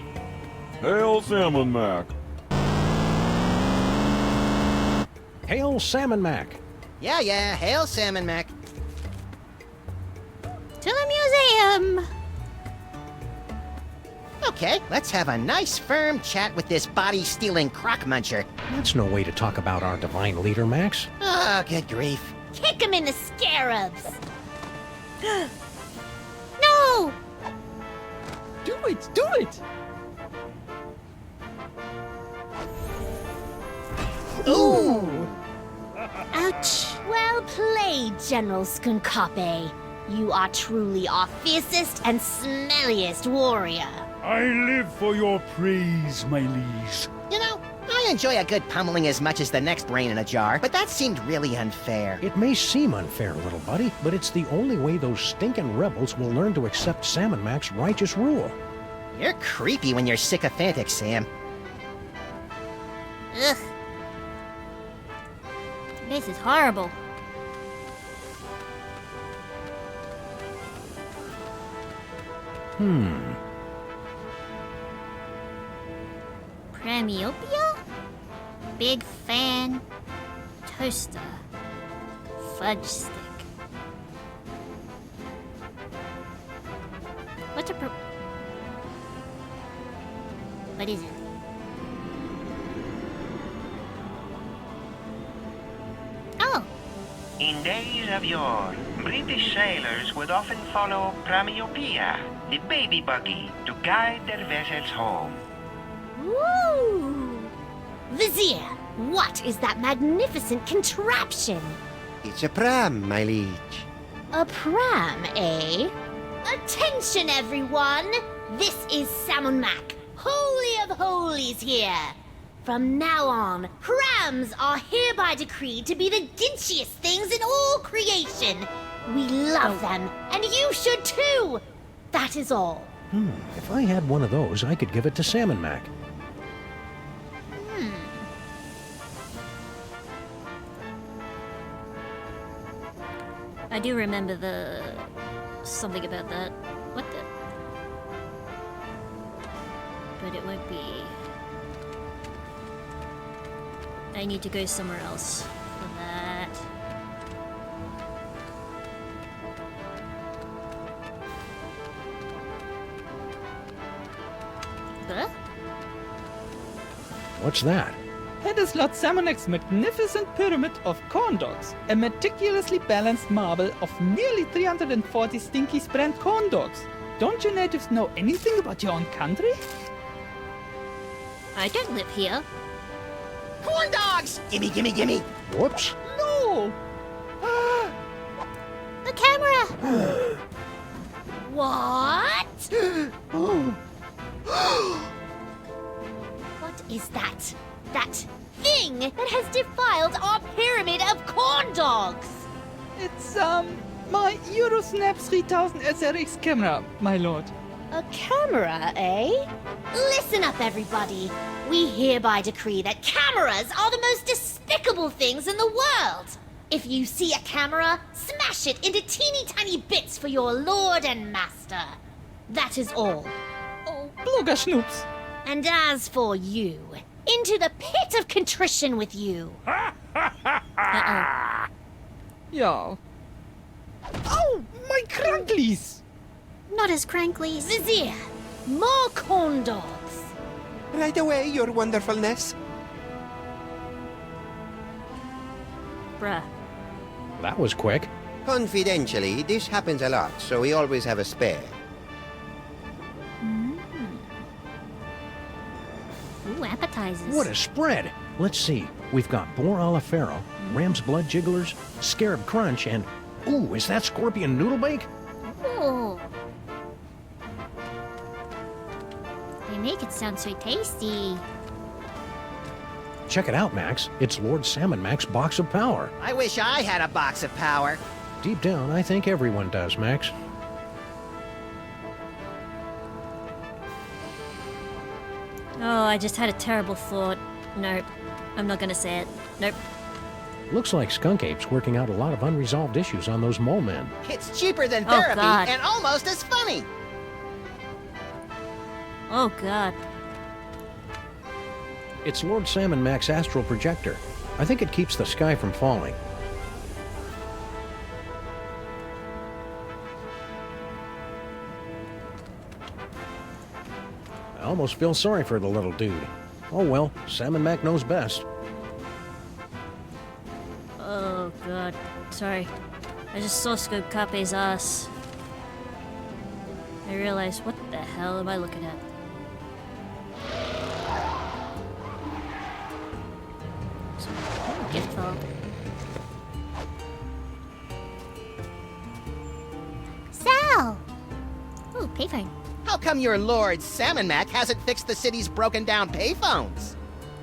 Speaker 19: Hail, Salmon Mac.
Speaker 3: Hail Salmon Mac!
Speaker 4: Yeah, hail Salmon Mac.
Speaker 1: To the museum!
Speaker 4: Okay, let's have a nice firm chat with this body-stealing crock muncher.
Speaker 3: That's no way to talk about our divine leader, Max.
Speaker 4: Oh, good grief.
Speaker 12: Kick him in the scarabs!
Speaker 1: No!
Speaker 8: Do it! Do it!
Speaker 12: Ooh!
Speaker 1: Ouch!
Speaker 12: Well played, General Skunkape. You are truly our fiercest and smelliest warrior.
Speaker 10: I live for your praise, my liege.
Speaker 4: You know, I enjoy a good pummeling as much as the next brain in a jar, but that seemed really unfair.
Speaker 3: It may seem unfair, little buddy, but it's the only way those stinking rebels will learn to accept Salmon Mac's righteous rule.
Speaker 4: You're creepy when you're sycophantic, Sam.
Speaker 1: Ugh. This is horrible. Premiopia? Big fan. Toaster. Fudge stick. What's a What is it? Oh!
Speaker 6: In days of yore, British sailors would often follow Premiopia, the baby buggy, to guide their vessels home.
Speaker 12: Woo! Vizier, what is that magnificent contraption?
Speaker 2: It's a pram, my liege.
Speaker 12: A pram, eh? Attention, everyone! This is Salmon Mac, Holy of Holies here. From now on, prams are hereby decreed to be the ginchiest things in all creation. We love them, and you should too. That is all.
Speaker 3: If I had one of those, I could give it to Salmon Mac.
Speaker 1: I do remember something about that. What the? But it won't be. I need to go somewhere else for that. Huh?
Speaker 3: What's that?
Speaker 8: That is Lord Samonak's magnificent pyramid of corn dogs, a meticulously balanced marble of nearly 340 stinky brand corn dogs. Don't you natives know anything about your own country?
Speaker 1: I don't live here.
Speaker 4: Corn dogs! Gimme, gimme, gimme!
Speaker 3: Whoops.
Speaker 8: No!
Speaker 1: The camera! What?
Speaker 12: What is that? That thing that has defiled our pyramid of corn dogs!
Speaker 8: It's, my Eurosnap 3000 SRX camera, my lord.
Speaker 12: A camera, eh? Listen up, everybody. We hereby decree that cameras are the most despicable things in the world. If you see a camera, smash it into teeny tiny bits for your lord and master. That is all.
Speaker 8: Oh, Blogger Schnoops.
Speaker 12: And as for you, into the pit of contrition with you.
Speaker 8: Yeah. Oh, my cranklies!
Speaker 1: Not as cranklies.
Speaker 12: Vizier, more corn dogs.
Speaker 2: Right away, your wonderfulness.
Speaker 1: Bruh.
Speaker 3: That was quick.
Speaker 2: Confidentially, this happens a lot, so we always have a spare.
Speaker 1: Ooh, appetizers.
Speaker 3: What a spread! Let's see. We've got boar a la Pharaoh, ram's blood jigglers, scarab crunch, and... Ooh, is that scorpion noodle bake?
Speaker 1: Ooh. They make it sound so tasty.
Speaker 3: Check it out, Max. It's Lord Salmon Mac's box of power.
Speaker 4: I wish I had a box of power.
Speaker 3: Deep down, I think everyone does, Max.
Speaker 1: Oh, I just had a terrible thought. Nope. I'm not gonna say it. Nope.
Speaker 3: Looks like Skunk Ape's working out a lot of unresolved issues on those mole men.
Speaker 4: It's cheaper than
Speaker 1: Oh,
Speaker 4: therapy
Speaker 1: God.
Speaker 4: and almost as funny.
Speaker 1: Oh, God.
Speaker 3: It's Lord Salmon Mac's astral projector. I think it keeps the sky from falling. I almost feel sorry for the little dude. Oh well, Salmon Mac knows best.
Speaker 1: Oh, God. Sorry. I just saw Scope Cape's ass. I realized, what the hell am I looking at? Gift fob. Sal! Ooh, payphone.
Speaker 4: How come your Lord Salmon Mac hasn't fixed the city's broken down payphones?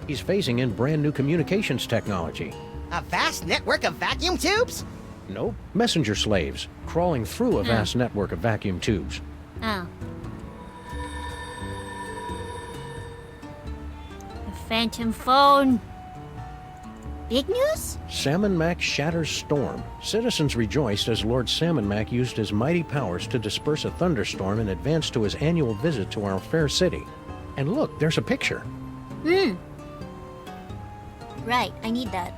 Speaker 3: He's phasing in brand new communications technology.
Speaker 4: A vast network of vacuum tubes?
Speaker 3: Nope, messenger slaves, crawling through a vast network of vacuum tubes.
Speaker 1: Oh. A phantom phone. Big news?
Speaker 3: Salmon Mac shatters storm. Citizens rejoiced as Lord Salmon Mac used his mighty powers to disperse a thunderstorm in advance to his annual visit to our fair city. And look, there's a picture.
Speaker 1: Hmm. Right, I need that.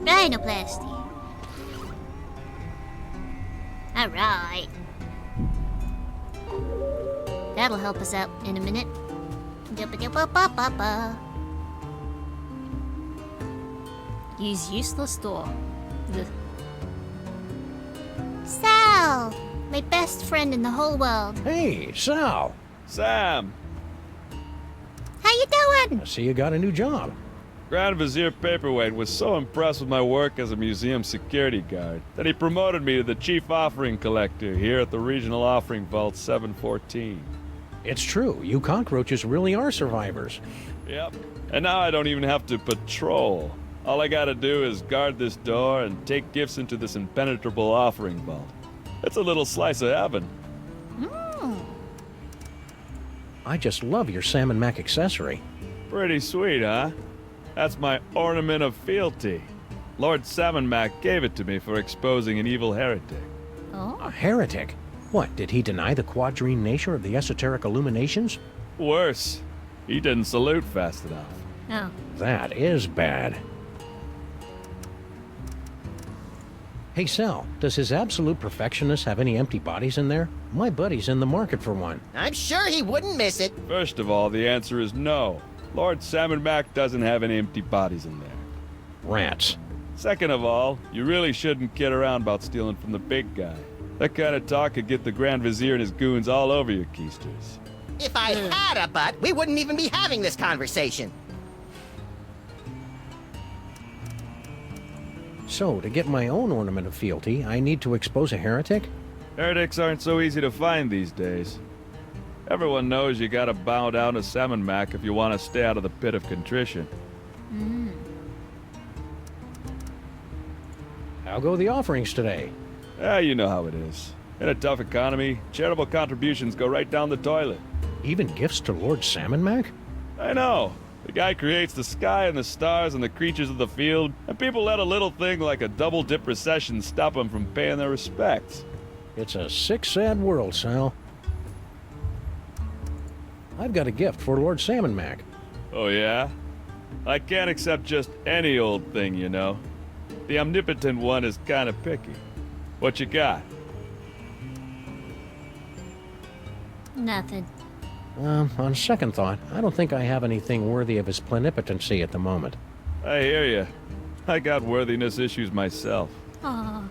Speaker 1: Rhinoplasty. Alright. That'll help us out in a minute. Use useless door. Ugh. Sal! My best friend in the whole world.
Speaker 3: Hey, Sal.
Speaker 11: Sam,
Speaker 1: How you doing?
Speaker 3: I see you got a new job.
Speaker 11: Grand Vizier Paperweight was so impressed with my work as a museum security guard that he promoted me to the chief offering collector here at the Regional Offering Vault 714.
Speaker 3: It's true, you cockroaches really are survivors.
Speaker 11: Yep. And now I don't even have to patrol. All I gotta do is guard this door and take gifts into this impenetrable offering vault. It's a little slice of heaven.
Speaker 3: I just love your Salmon Mac accessory.
Speaker 11: Pretty sweet, huh? That's my ornament of fealty. Lord Salmon Mac gave it to me for exposing an evil heretic.
Speaker 3: A heretic? What, did he deny the quadrine nature of the esoteric illuminations?
Speaker 11: Worse, he didn't salute fast enough.
Speaker 1: Oh.
Speaker 3: That is bad. Hey, Sal, does his absolute perfectionist have any empty bodies in there? My buddy's in the market for one.
Speaker 4: I'm sure he wouldn't miss it.
Speaker 11: First of all, the answer is no. Lord Salmon Mac doesn't have any empty bodies in there.
Speaker 3: Rats.
Speaker 11: Second of all, you really shouldn't kid around about stealing from the big guy. That kind of talk could get the Grand Vizier and his goons all over your keisters.
Speaker 4: If I had a butt, we wouldn't even be having this conversation.
Speaker 3: So, to get my own ornament of fealty, I need to expose a heretic?
Speaker 11: Heretics aren't so easy to find these days. Everyone knows you gotta bow down to Salmon Mac if you want to stay out of the pit of contrition.
Speaker 3: How go the offerings today?
Speaker 11: You know how it is. In a tough economy, charitable contributions go right down the toilet.
Speaker 3: Even gifts to Lord Salmon Mac?
Speaker 11: I know. The guy creates the sky and the stars and the creatures of the field, and people let a little thing like a double-dip recession stop them from paying their respects.
Speaker 3: It's a sick, sad world, Sal. I've got a gift for Lord Salmon Mac.
Speaker 11: Oh, yeah? I can't accept just any old thing, you know. The omnipotent one is kind of picky. What you got?
Speaker 1: Nothing.
Speaker 3: On second thought, I don't think I have anything worthy of his plenipotency at the moment.
Speaker 11: I hear you. I got worthiness issues myself.
Speaker 1: Aw.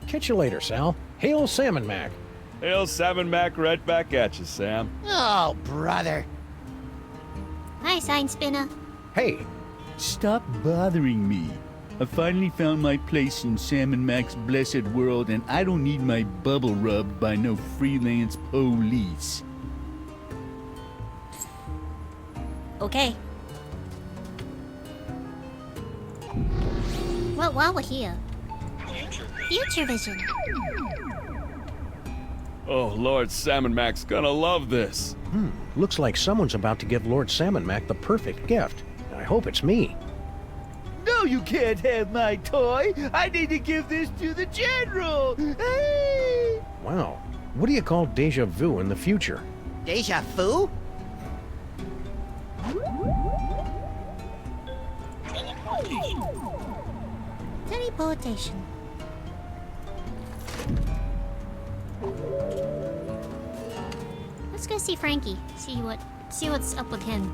Speaker 3: Catch you later, Sal. Hail Salmon Mac.
Speaker 11: Hail Salmon Mac right back at you, Sam.
Speaker 4: Oh, brother.
Speaker 1: Hi, Sign Spinner.
Speaker 3: Hey.
Speaker 10: Stop bothering me. I finally found my place in Salmon Mac's blessed world, and I don't need my bubble rubbed by no freelance police.
Speaker 1: Okay. Well, while we're here... Future Vision.
Speaker 11: Oh, Lord Salmon Mac's gonna love this.
Speaker 3: Looks like someone's about to give Lord Salmon Mac the perfect gift. I hope it's me.
Speaker 8: No, you can't have my toy. I need to give this to the General. Hey!
Speaker 3: Wow. What do you call deja vu in the future?
Speaker 4: Deja vu?
Speaker 1: Teleportation. Let's go see Frankie. See what's up with him.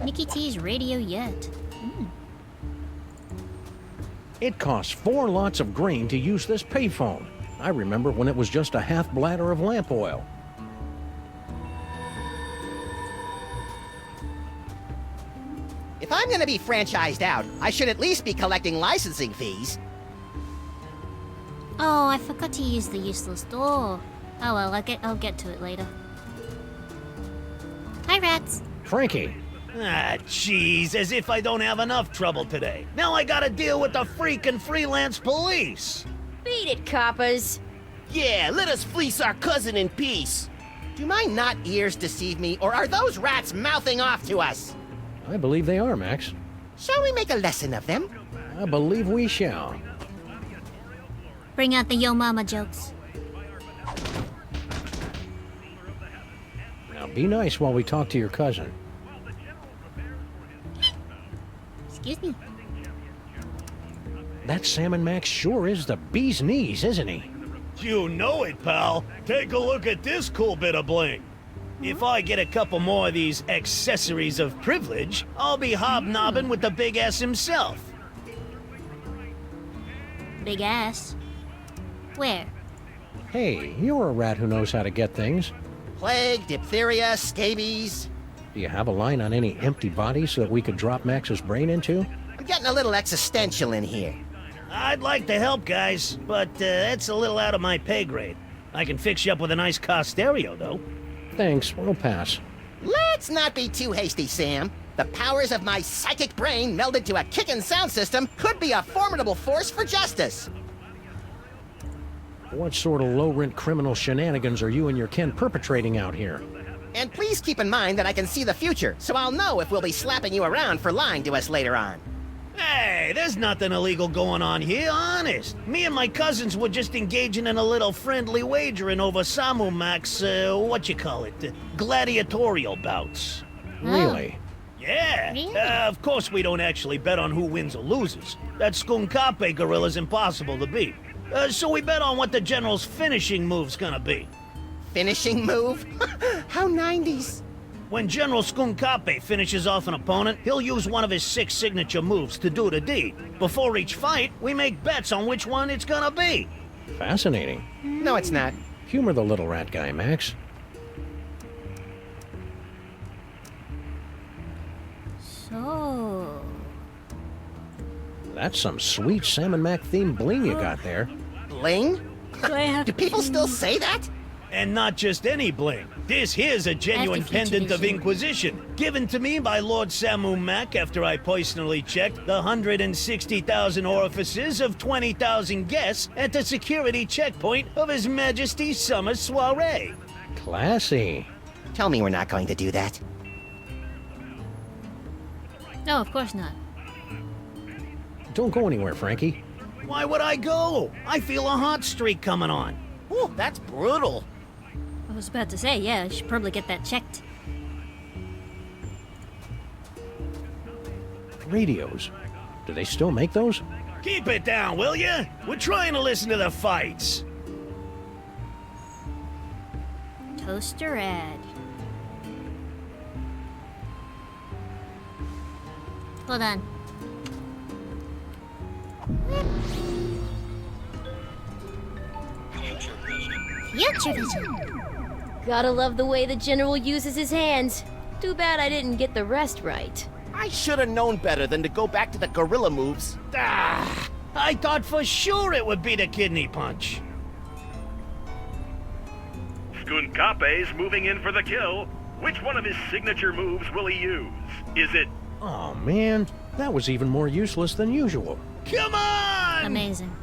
Speaker 1: Nikki T's radio yet.
Speaker 3: It costs 4 lots of grain to use this payphone. I remember when it was just a half bladder of lamp oil.
Speaker 4: If I'm gonna be franchised out, I should at least be collecting licensing fees.
Speaker 1: Oh, I forgot to use the useless door. Oh well, I'll get to it later. Hi, rats.
Speaker 3: Frankie.
Speaker 7: Ah, jeez, as if I don't have enough trouble today. Now I gotta deal with the freaking freelance police.
Speaker 18: Beat it, coppers.
Speaker 15: Yeah, let us fleece our cousin in peace.
Speaker 4: Do my not ears deceive me, or are those rats mouthing off to us?
Speaker 3: I believe they are, Max.
Speaker 4: Shall we make a lesson of them?
Speaker 3: I believe we shall.
Speaker 1: Bring out the yo mama jokes.
Speaker 3: Now be nice while we talk to your cousin.
Speaker 1: Excuse me.
Speaker 3: That Salmon Max sure is the bee's knees, isn't he?
Speaker 7: You know it, pal. Take a look at this cool bit of bling. If I get a couple more of these accessories of privilege, I'll be hobnobbing with the big ass himself.
Speaker 1: Big ass. Where?
Speaker 3: Hey, you're a rat who knows how to get things.
Speaker 4: Plague, diphtheria, scabies.
Speaker 3: Do you have a line on any empty bodies so that we could drop Max's brain into?
Speaker 4: I'm getting a little existential in here.
Speaker 7: I'd like to help, guys, but it's a little out of my pay grade. I can fix you up with a nice car stereo, though.
Speaker 3: Thanks, we'll pass.
Speaker 4: Let's not be too hasty, Sam. The powers of my psychic brain melded to a kickin' sound system could be a formidable force for justice.
Speaker 3: What sort of low-rent criminal shenanigans are you and your kin perpetrating out here?
Speaker 4: And please keep in mind that I can see the future, so I'll know if we'll be slapping you around for lying to us later on.
Speaker 7: Hey, there's nothing illegal going on here, honest. Me and my cousins were just engaging in a little friendly wagering over Salmon Mac's, gladiatorial bouts.
Speaker 3: Really?
Speaker 7: Yeah. Of course we don't actually bet on who wins or loses. That Skunkape gorilla's impossible to beat. So we bet on what the General's finishing move's gonna be.
Speaker 4: Finishing move? How 90s.
Speaker 7: When General Skunkape finishes off an opponent, he'll use one of his 6 signature moves to do the deed. Before each fight, we make bets on which one it's gonna be.
Speaker 3: Fascinating.
Speaker 4: No, it's not.
Speaker 3: Humor the little rat guy, Max.
Speaker 1: So...
Speaker 3: That's some sweet Salmon Mac themed bling you got there.
Speaker 4: Bling? Do people still say that?
Speaker 7: And not just any bling. This here's a genuine pendant of Inquisition, given to me by Lord Samu Mac after I personally checked the 160,000 orifices of 20,000 guests at the security checkpoint of His Majesty's summer soiree.
Speaker 3: Classy.
Speaker 4: Tell me we're not going to do that.
Speaker 1: No, of course not.
Speaker 3: Don't go anywhere, Frankie.
Speaker 7: Why would I go? I feel a hot streak coming on.
Speaker 4: Ooh, that's brutal.
Speaker 1: I was about to say, yeah, I should probably get that checked.
Speaker 3: Radios. Do they still make those?
Speaker 7: Keep it down, will ya? We're trying to listen to the fights.
Speaker 1: Toaster ad. Hold on. Future vision.
Speaker 18: Gotta love the way the General uses his hands. Too bad I didn't get the rest right.
Speaker 15: I should have known better than to go back to the gorilla moves.
Speaker 7: Ah, I thought for sure it would be the kidney punch.
Speaker 16: Skunkape's moving in for the kill. Which one of his signature moves will he use? Is it...
Speaker 3: Oh, man. That was even more useless than usual.
Speaker 7: Come on!
Speaker 1: Amazing.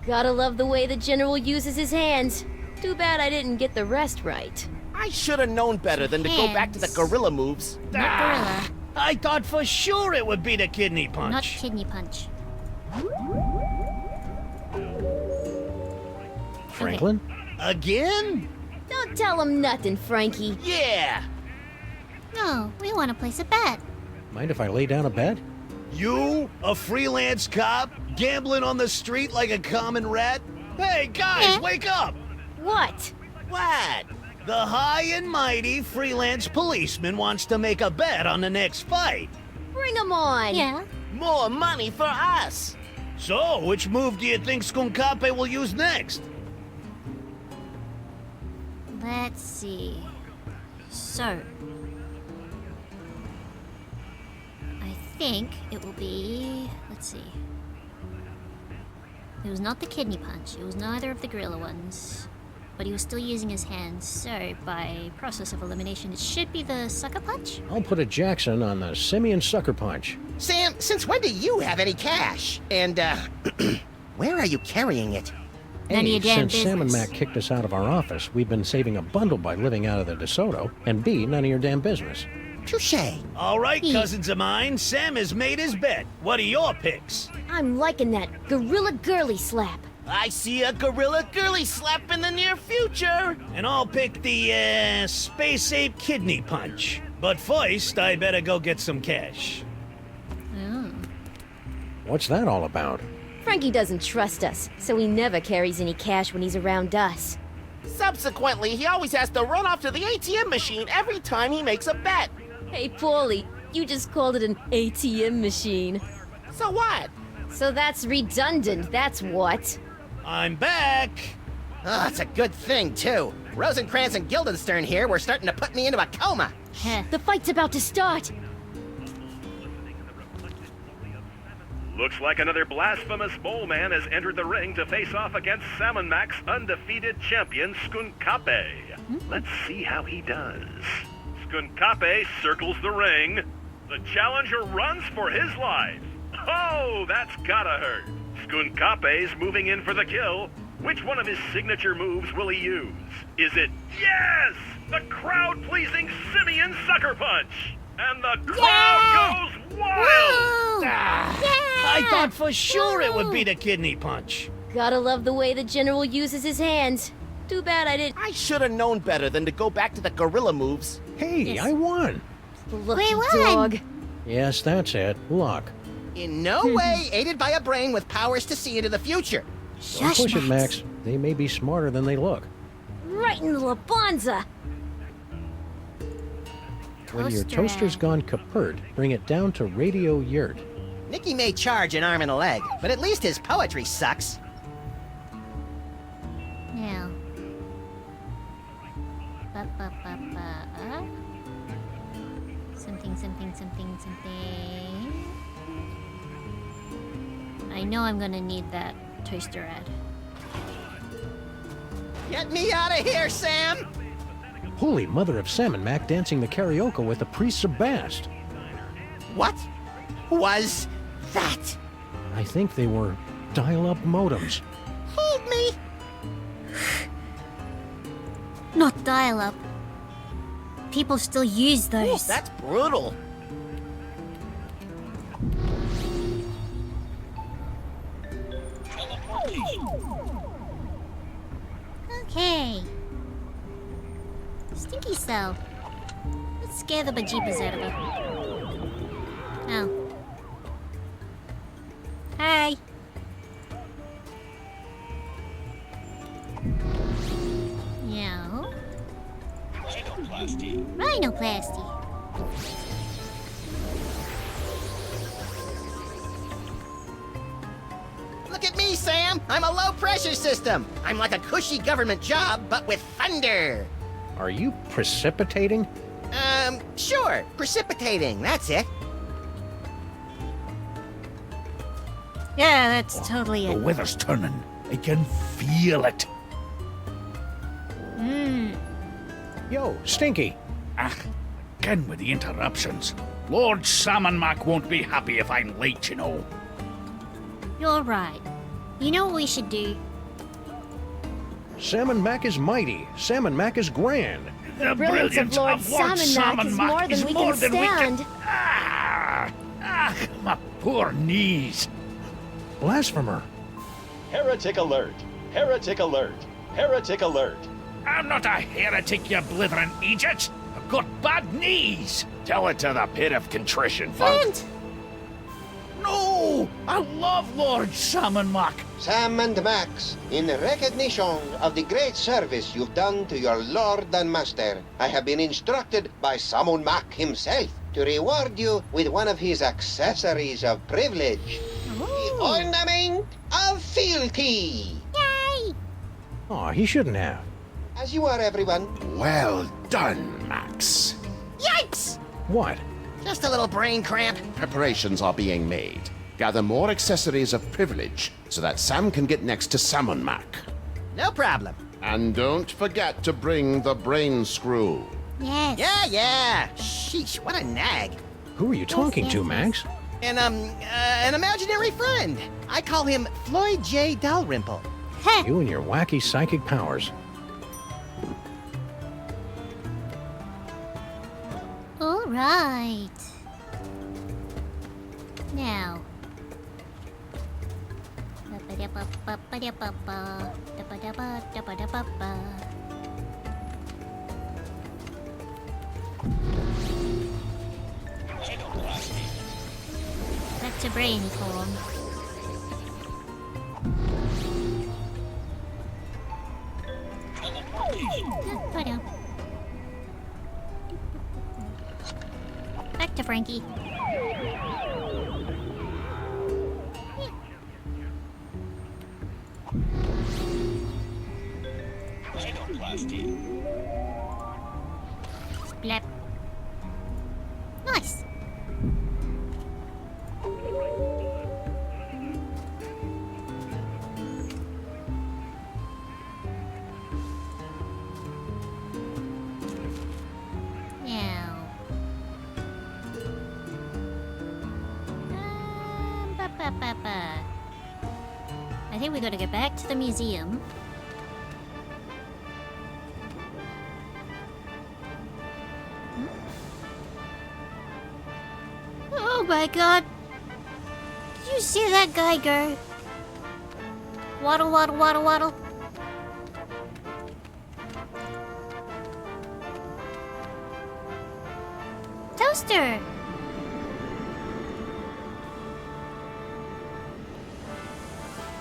Speaker 18: Gotta love the way the General uses his hands. Too bad I didn't get the rest right.
Speaker 15: I should have known better than to go back to the gorilla moves.
Speaker 1: Not gorilla.
Speaker 7: I thought for sure it would be the kidney punch.
Speaker 1: Not kidney punch.
Speaker 3: Franklin?
Speaker 7: Again?
Speaker 18: Don't tell him nothing, Frankie.
Speaker 15: Yeah!
Speaker 1: No, we want to place a bet.
Speaker 3: Mind if I lay down a bet?
Speaker 7: You, a freelance cop, gambling on the street like a common rat? Hey, guys, wake up!
Speaker 18: What?
Speaker 7: What? The high and mighty freelance policeman wants to make a bet on the next fight.
Speaker 18: Bring him on.
Speaker 1: Yeah.
Speaker 15: More money for us!
Speaker 7: So, which move do you think Skunkape will use next?
Speaker 1: Let's see. So... I think it will be... Let's see. It was not the kidney punch. It was neither of the gorilla ones. But he was still using his hands, so by process of elimination, it should be the sucker punch?
Speaker 3: I'll put a Jackson on the simian sucker punch.
Speaker 4: Sam, since when do you have any cash? And, where are you carrying it?
Speaker 1: None of your damn
Speaker 3: Since Sam and
Speaker 1: business.
Speaker 3: Mac kicked us out of our office, we've been saving a bundle by living out of the DeSoto, and B, none of your damn business.
Speaker 4: Touché.
Speaker 7: All right, cousins of mine, Sam has made his bet. What are your picks?
Speaker 18: I'm liking that gorilla girly slap.
Speaker 15: I see a gorilla girly slap in the near future!
Speaker 7: And I'll pick the, Space Ape Kidney Punch. But first, I better go get some cash.
Speaker 3: What's that all about?
Speaker 18: Frankie doesn't trust us, so he never carries any cash when he's around us.
Speaker 15: Subsequently, he always has to run off to the ATM machine every time he makes a bet.
Speaker 18: Hey, Paulie, you just called it an ATM machine.
Speaker 15: So what?
Speaker 18: So that's redundant, that's what.
Speaker 7: I'm back!
Speaker 4: Oh, it's a good thing, too. Rosencrantz and Guildenstern here were starting to put me into a coma.
Speaker 18: The fight's about to start.
Speaker 16: Looks like another blasphemous mole man has entered the ring to face off against Salmon Mac's undefeated champion, Skunkape. Let's see how he does. Skunkape circles the ring. The challenger runs for his life. Oh, that's gotta hurt. Skunkape's moving in for the kill. Which one of his signature moves will he use? Is it, yes, the crowd-pleasing Simian Sucker Punch? And the crowd goes wild!
Speaker 7: I thought for sure it would be the kidney punch.
Speaker 18: Gotta love the way the General uses his hands. Too bad I didn't.
Speaker 15: I should have known better than to go back to the gorilla moves.
Speaker 3: Hey, I won.
Speaker 18: Lucky
Speaker 1: We won.
Speaker 18: dog.
Speaker 3: Yes, that's it. Luck.
Speaker 4: In no way aided by a brain with powers to see into the future.
Speaker 3: Don't push it, Max. They may be smarter than they look.
Speaker 18: Right in the Labanza.
Speaker 3: When your toaster's gone kaput, bring it down to Radio Yurt.
Speaker 4: Nicky may charge an arm and a leg, but at least his poetry sucks.
Speaker 1: Now. Ba-ba-ba-ba. Something, something, something, something. I know I'm gonna need that toaster ad.
Speaker 4: Get me out of here, Sam!
Speaker 3: Holy mother of Salmon Mac dancing the karaoke with the priest Sebast.
Speaker 4: What was that?
Speaker 3: I think they were dial-up modems.
Speaker 4: Hold me!
Speaker 1: Not dial-up. People still use those.
Speaker 4: Ooh, that's brutal.
Speaker 1: Okay. Stinky cell. Let's scare the bejeebers out of her. Oh. Hi. Yeah. Rhinoplasty.
Speaker 4: Look at me, Sam! I'm a low-pressure system! I'm like a cushy government job, but with thunder!
Speaker 3: Are you precipitating?
Speaker 4: Sure. Precipitating, that's it.
Speaker 1: Yeah, that's totally
Speaker 10: The
Speaker 1: it.
Speaker 10: weather's turning. I can feel it.
Speaker 3: Yo, Stinky.
Speaker 10: Again with the interruptions. Lord Salmon Mac won't be happy if I'm late, you know.
Speaker 1: You're right. You know what we should do?
Speaker 3: Salmon Mac is mighty. Salmon Mac is grand.
Speaker 10: The
Speaker 18: Brilliance of Lord Salmon Mac is more than we can stand.
Speaker 10: My poor knees.
Speaker 3: Blasphemer.
Speaker 9: Heretic alert! Heretic alert! Heretic alert!
Speaker 10: I'm not a heretic, you blithering Egypt. I've got bad knees.
Speaker 14: Tell it to the pit of contrition,
Speaker 1: Flint!
Speaker 10: No! I love Lord Salmon Mac.
Speaker 13: Sam and Max, in recognition of the great service you've done to your lord and master, I have been instructed by Salmon Mac himself to reward you with one of his accessories of privilege. The ornament of fealty.
Speaker 1: Yay!
Speaker 3: Aw, he shouldn't have.
Speaker 13: As you are, everyone.
Speaker 14: Well done, Max.
Speaker 4: Yikes!
Speaker 3: What?
Speaker 4: Just a little brain cramp.
Speaker 14: Preparations are being made. Gather more accessories of privilege so that Sam can get next to Salmon Mac.
Speaker 4: No problem.
Speaker 14: And don't forget to bring the brain screw.
Speaker 1: Yes.
Speaker 4: Yeah. Sheesh, what a nag.
Speaker 3: Who are you talking to, Max?
Speaker 4: An imaginary friend. I call him Floyd J. Dalrymple.
Speaker 3: You and your wacky psychic powers.
Speaker 1: All right. Now. Back to brain form. Back to Frankie. Splap. Nice. Now. I think we gotta get back to the museum. Oh my god! Did you see that guy go? Waddle, waddle, waddle, waddle. Toaster!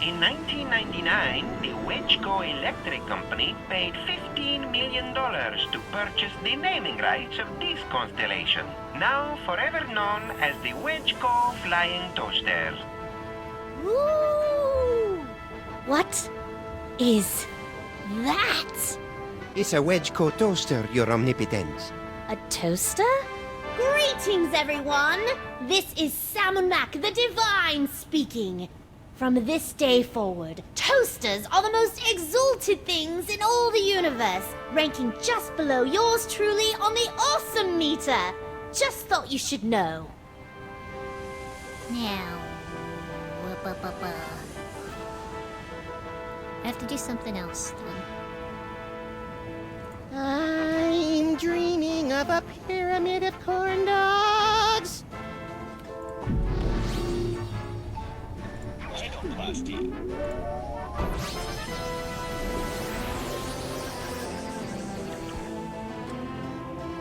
Speaker 6: In 1999, the Wedgeco Electric Company paid $15 million to purchase the naming rights of this constellation, now forever known as the Wedgeco Flying Toaster.
Speaker 12: Ooh! What is that?
Speaker 2: It's a Wedgeco toaster, Your Omnipotence.
Speaker 12: A toaster? Greetings, everyone! This is Salmon Mac the Divine speaking. From this day forward, toasters are the most exalted things in all the universe, ranking just below yours truly on the awesome meter. Just thought you should know.
Speaker 1: Now... I have to do something else then.
Speaker 4: I'm dreaming of a pyramid of corn dogs.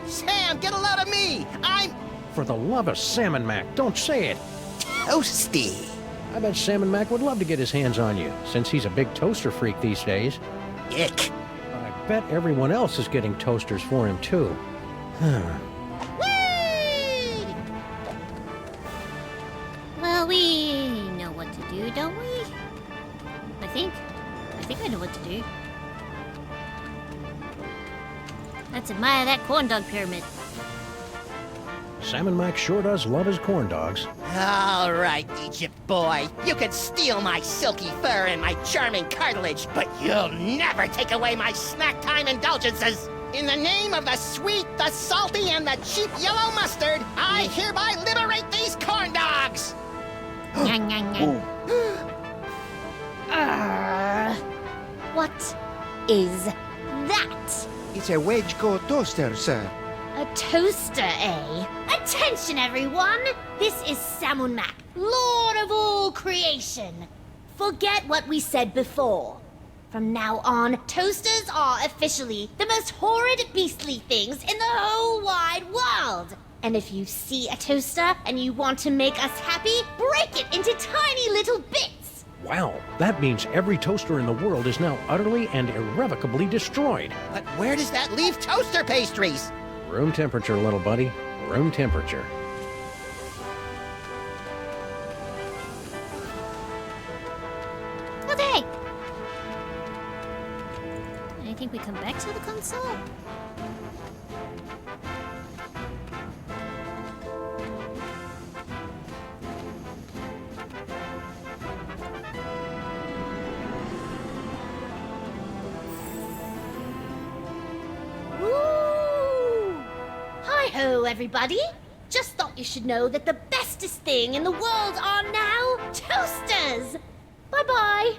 Speaker 4: Sam, get a load of me! I'm
Speaker 3: For the love of Salmon Mac, don't say it.
Speaker 4: toasty.
Speaker 3: I bet Salmon Mac would love to get his hands on you, since he's a big toaster freak these days.
Speaker 4: Ick.
Speaker 3: I bet everyone else is getting toasters for him, too.
Speaker 1: Well, we know what to do, don't we? I think I know what to do. Let's admire that corn dog pyramid.
Speaker 3: Salmon Mac sure does love his corn dogs.
Speaker 4: All right, Egypt boy. You can steal my silky fur and my charming cartilage, but you'll never take away my snack time indulgences. In the name of the sweet, the salty, and the cheap yellow mustard, I hereby liberate these corn dogs!
Speaker 1: Nyang, nyang, nyang.
Speaker 12: What is that?
Speaker 2: It's a Wedgeco toaster, sir.
Speaker 12: A toaster, eh? Attention, everyone! This is Salmon Mac, Lord of all creation. Forget what we said before. From now on, toasters are officially the most horrid, beastly things in the whole wide world. And if you see a toaster and you want to make us happy, break it into tiny little bits.
Speaker 3: Wow, that means every toaster in the world is now utterly and irrevocably destroyed.
Speaker 4: But where does that leave toaster pastries?
Speaker 3: Room temperature, little buddy. Room temperature.
Speaker 1: Okay. I think we come back to the console.
Speaker 12: Hi-ho, everybody! Just thought you should know that the bestest thing in the world are now toasters! Bye-bye!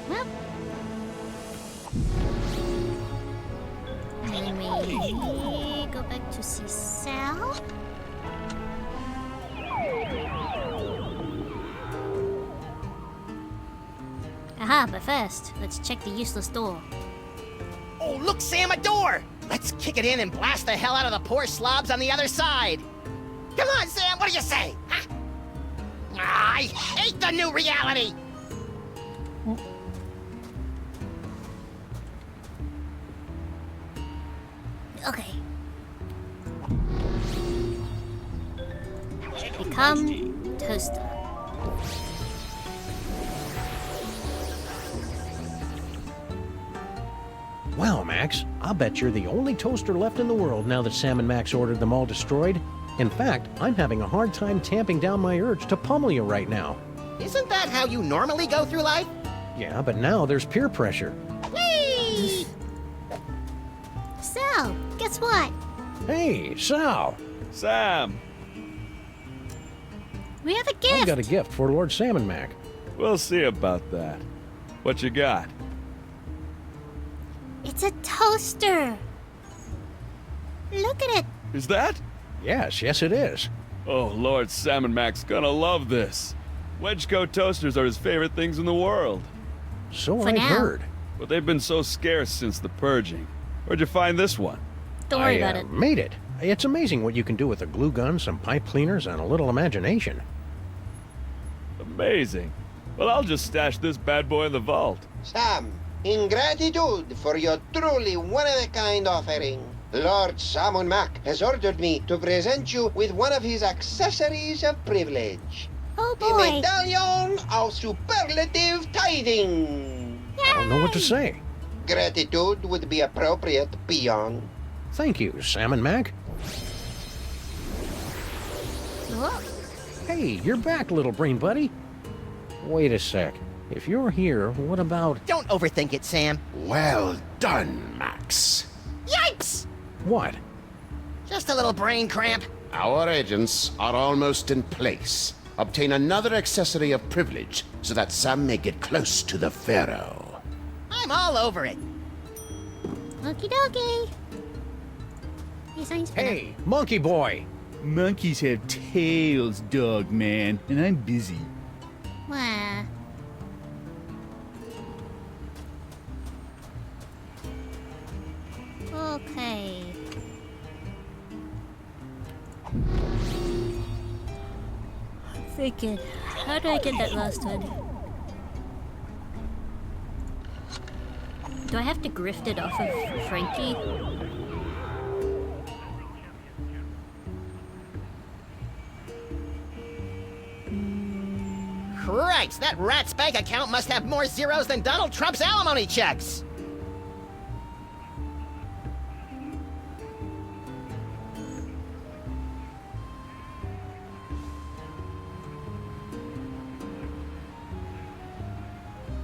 Speaker 1: Well. Maybe go back to see Sal. Aha, but first, let's check the useless door.
Speaker 4: Oh, look, Sam, a door! Let's kick it in and blast the hell out of the poor slobs on the other side. Come on, Sam, what do you say? Huh? I hate the new reality!
Speaker 1: Okay. Become toaster.
Speaker 3: Wow, Max, I'll bet you're the only toaster left in the world now that Sam and Max ordered them all destroyed. In fact, I'm having a hard time tamping down my urge to pummel you right now.
Speaker 4: Isn't that how you normally go through life?
Speaker 3: Yeah, but now there's peer pressure.
Speaker 1: Whee! Sal, guess what?
Speaker 3: Hey, Sal!
Speaker 11: Sam!
Speaker 1: We have a gift!
Speaker 3: I've got a gift for Lord Salmon Mac.
Speaker 11: We'll see about that. What you got?
Speaker 1: It's a toaster! Look at it!
Speaker 11: Is that?
Speaker 3: Yes, it is.
Speaker 11: Oh, Lord Salmon Mac's gonna love this. Wedgeco toasters are his favorite things in the world.
Speaker 3: So
Speaker 1: For
Speaker 3: I've
Speaker 1: now.
Speaker 3: heard.
Speaker 11: But they've been so scarce since the purging. Where'd you find this one?
Speaker 1: Don't worry about
Speaker 3: I
Speaker 1: it.
Speaker 3: made it. It's amazing what you can do with a glue gun, some pipe cleaners, and a little imagination.
Speaker 11: Amazing. Well, I'll just stash this bad boy in the vault.
Speaker 13: Sam, in gratitude for your truly one-of-a-kind offering, Lord Salmon Mac has ordered me to present you with one of his accessories of privilege.
Speaker 1: Oh
Speaker 13: A
Speaker 1: boy.
Speaker 13: medallion of superlative tithing.
Speaker 3: I don't know what to say.
Speaker 13: Gratitude would be appropriate, peon.
Speaker 3: Thank you, Sam and Mac.
Speaker 1: Oh,
Speaker 3: Hey, you're back, little brain buddy. Wait a sec. If you're here, what about...
Speaker 4: Don't overthink it, Sam.
Speaker 14: Well done, Max.
Speaker 4: Yipes!
Speaker 3: What?
Speaker 4: Just a little brain cramp.
Speaker 14: Our agents are almost in place. Obtain another accessory of privilege so that Sam may get close to the Pharaoh.
Speaker 4: I'm all over it.
Speaker 1: okie dokie. Hey, science spinner.
Speaker 3: Hey, monkey boy!
Speaker 10: Monkeys have tails, dog man, and I'm busy.
Speaker 1: Wah. Okay. I'm thinking, how do I get that last one? Do I have to grift it off of Frankie?
Speaker 4: Christ, that rat's bank account must have more zeros than Donald Trump's alimony checks.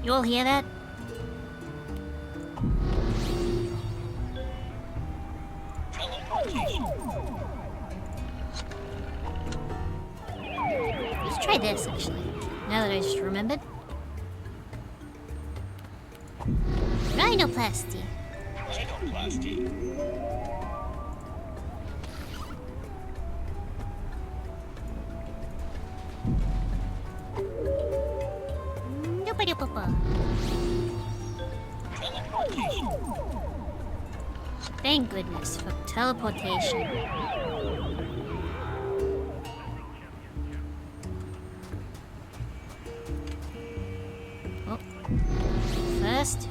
Speaker 1: You all hear that? Let's try this, actually. Now that I just remembered. Rhinoplasty. Doop-a-doop-a-pa. Thank goodness for teleportation. Oh. First.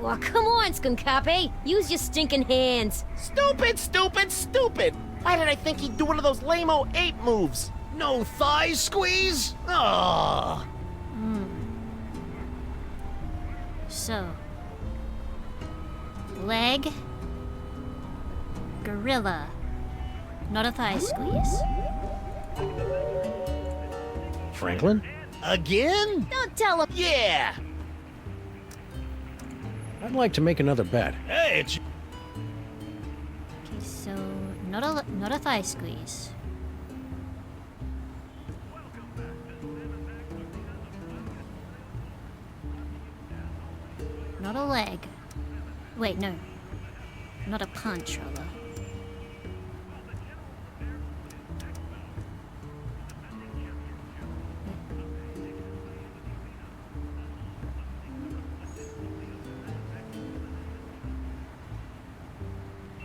Speaker 18: Oh, come on, Skunkape. Use your stinking hands.
Speaker 20: Stupid, stupid, stupid! Why did I think he'd do one of those lame-o ape moves?
Speaker 7: No thigh squeeze? Oh.
Speaker 1: So. Leg. Gorilla. Not a thigh squeeze.
Speaker 3: Franklin?
Speaker 7: Again?
Speaker 18: Don't tell him.
Speaker 20: Yeah!
Speaker 3: I'd like to make another bet.
Speaker 7: Hey, it's...
Speaker 1: Okay, so not a thigh squeeze. Not a leg. Wait, no. Not a punch, rather.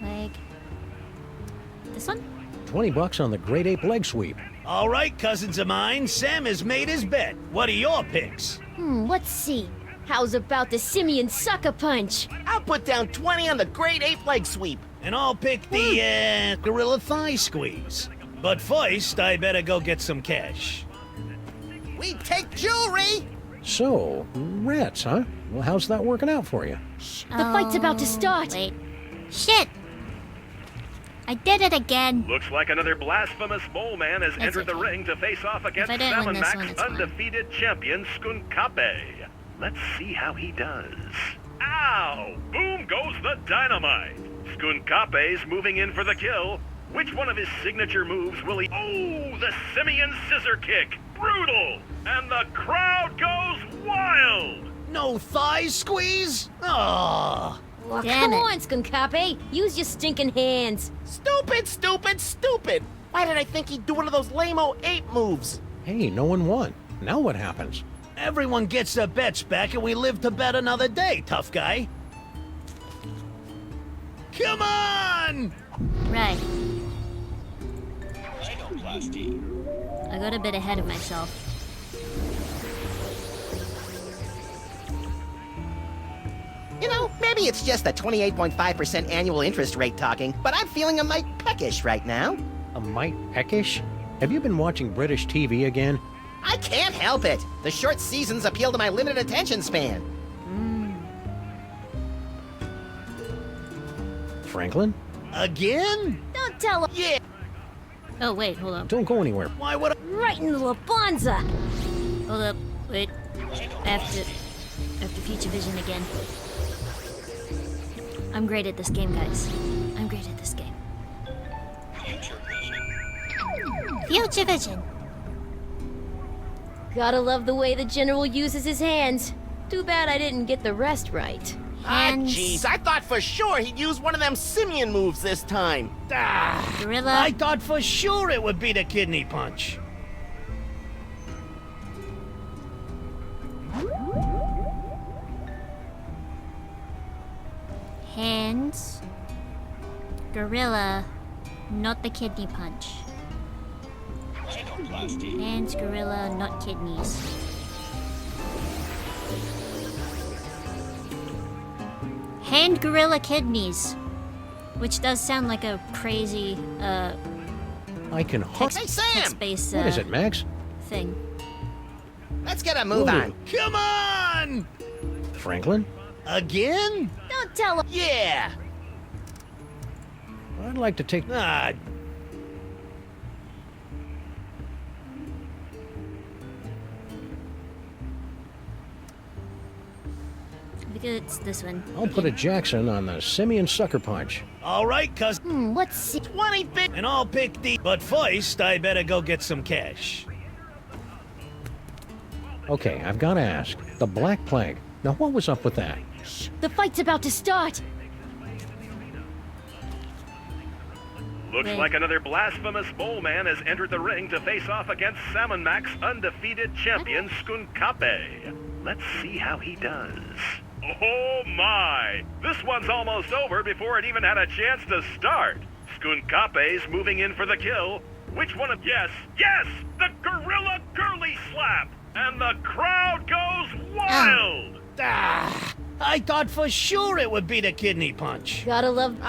Speaker 1: Leg. This one?
Speaker 3: $20 on the Great Ape leg sweep.
Speaker 7: All right, cousins of mine, Sam has made his bet. What are your picks?
Speaker 18: Let's see. How's about the simian sucker punch?
Speaker 20: I'll put down 20 on the great ape leg sweep.
Speaker 7: And I'll pick the, gorilla thigh squeeze. But first, I better go get some cash.
Speaker 4: We take jewelry!
Speaker 3: So, rats, huh? Well, how's that working out for you?
Speaker 18: The fight's about to start.
Speaker 1: Wait. Shit! I did it again.
Speaker 16: Looks like another blasphemous mole man has
Speaker 1: That's
Speaker 16: entered the
Speaker 1: okay.
Speaker 16: ring to face off against
Speaker 1: I don't win
Speaker 16: Salmon
Speaker 1: this one,
Speaker 16: Mac's
Speaker 1: it's fine.
Speaker 16: undefeated champion, Skunkape. Let's see how he does. Ow! Boom goes the dynamite! Skunkape's moving in for the kill. Which one of his signature moves will he... Oh, the simian scissor kick! Brutal! And the crowd goes wild!
Speaker 7: No thigh squeeze? Oh.
Speaker 18: Oh,
Speaker 1: Damn
Speaker 18: come
Speaker 1: it.
Speaker 18: on, Skunkape. Use your stinking hands.
Speaker 20: Stupid, stupid, stupid! Why did I think he'd do one of those lame-o ape moves?
Speaker 3: Hey, no one won. Now what happens?
Speaker 7: Everyone gets their bets back and we live to bet another day, tough guy. Come on!
Speaker 1: Right. I got a bit ahead of myself.
Speaker 4: You know, maybe it's just the 28.5% annual interest rate talking, but I'm feeling a mite peckish right now.
Speaker 3: A mite peckish? Have you been watching British TV again?
Speaker 4: I can't help it. The short seasons appeal to my limited attention span.
Speaker 3: Franklin?
Speaker 7: Again?
Speaker 18: Don't tell him.
Speaker 7: Yeah.
Speaker 1: Oh, wait, hold up.
Speaker 3: Don't go anywhere.
Speaker 7: Why would I?
Speaker 18: Right in the Labanza.
Speaker 1: Hold up, wait. I have to future vision again. I'm great at this game, guys. I'm great at this game. Future vision.
Speaker 18: Gotta love the way the General uses his hands. Too bad I didn't get the rest right.
Speaker 20: Jeez, I thought for sure he'd use one of them simian moves this time.
Speaker 1: Gorilla.
Speaker 7: I thought for sure it would be the kidney punch.
Speaker 1: Hands. Gorilla. Not the kidney punch. Hands, gorilla, not kidneys. Hand, gorilla, kidneys. Which does sound like a crazy,
Speaker 3: I can hardly...
Speaker 4: Hey, Sam!
Speaker 1: text-based,
Speaker 3: What is it, Max?
Speaker 1: thing.
Speaker 4: Let's get a move on.
Speaker 7: Come on!
Speaker 3: Franklin?
Speaker 7: Again?
Speaker 18: Don't tell him.
Speaker 20: Yeah.
Speaker 3: I'd like to take...
Speaker 7: Ah,
Speaker 1: Because it's this one.
Speaker 3: I'll put a Jackson on the Simeon Sucker Punch.
Speaker 7: all right, cuz.
Speaker 18: Let's see.
Speaker 20: 20 bit.
Speaker 7: And I'll pick the. But first, I better go get some cash.
Speaker 3: Okay, I've got to ask. The Black Plague. Now, what was up with that?
Speaker 18: The fight's about to start.
Speaker 16: Looks like another blasphemous mole man has entered the ring to face off against Salmon Mac's undefeated champion, Skunkape. Let's see how he does. Oh my! This one's almost over before it even had a chance to start. Skunkape's moving in for the kill. Which one of... Yes! The Gorilla Girly Slap! And the crowd goes wild!
Speaker 7: I thought for sure it would be the kidney punch.
Speaker 18: Gotta love.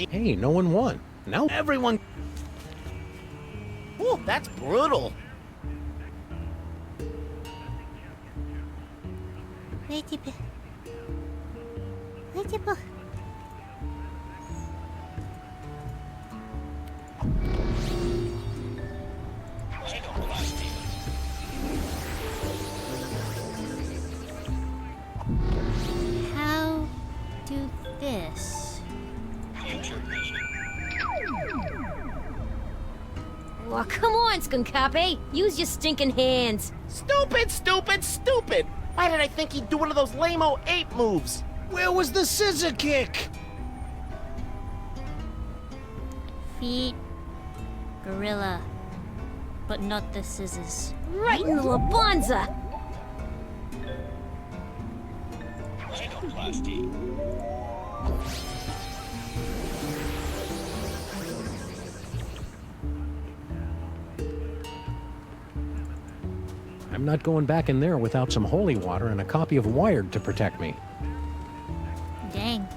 Speaker 3: Hey, no one won. Now
Speaker 7: Everyone.
Speaker 20: Ooh, that's brutal.
Speaker 1: How do this?
Speaker 18: Oh, come on, Skunkape. Use your stinking hands.
Speaker 20: Stupid, stupid, stupid. Why did I think he'd do one of those lame-o ape moves?
Speaker 7: Where was the scissor kick?
Speaker 1: Feet. Gorilla. But not the scissors.
Speaker 18: Right in the Labanza.
Speaker 3: I'm not going back in there without some holy water and a copy of Wired to protect me.
Speaker 1: Dang.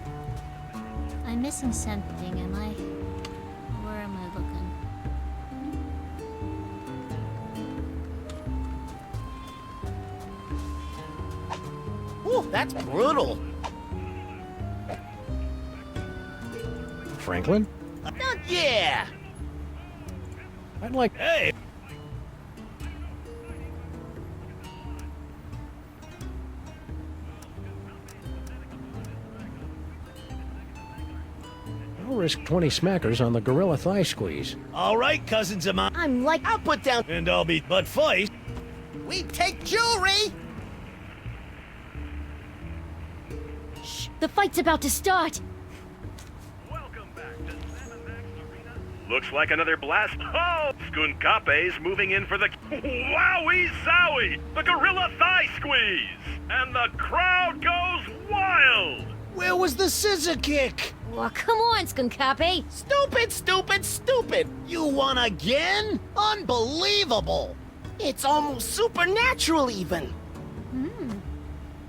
Speaker 1: I'm missing something, am I? Where am I looking?
Speaker 20: Ooh, that's brutal.
Speaker 3: Franklin?
Speaker 20: Yeah.
Speaker 3: I'd like...
Speaker 7: Hey!
Speaker 3: I'll risk 20 smackers on the Gorilla Thigh Squeeze.
Speaker 7: All right, cousins of mine.
Speaker 18: I'm like.
Speaker 20: I'll put down.
Speaker 7: And I'll be. But first.
Speaker 4: We take jewelry!
Speaker 18: Shh, the fight's about to start.
Speaker 16: Welcome back to Salmon Mac's Arena. Looks like another blast. Oh! Skunkape's moving in for the... Wowie zowie! The Gorilla Thigh Squeeze! And the crowd goes wild!
Speaker 7: Where was the scissor kick?
Speaker 18: Well, come on, Skunkapi.
Speaker 4: Stupid, stupid, stupid! You won again? Unbelievable! It's almost supernatural, even.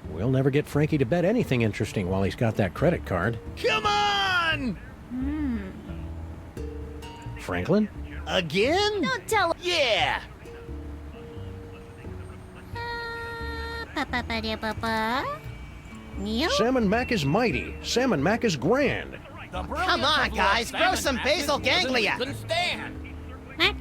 Speaker 3: We'll never get Frankie to bet anything interesting while he's got that credit card.
Speaker 7: Come on!
Speaker 3: Franklin?
Speaker 7: Again?
Speaker 18: Don't tell.
Speaker 4: Yeah!
Speaker 1: Neil?
Speaker 3: Salmon Mac is mighty. Salmon Mac is grand.
Speaker 4: Come on, guys, grow some basal ganglia!
Speaker 1: Mac?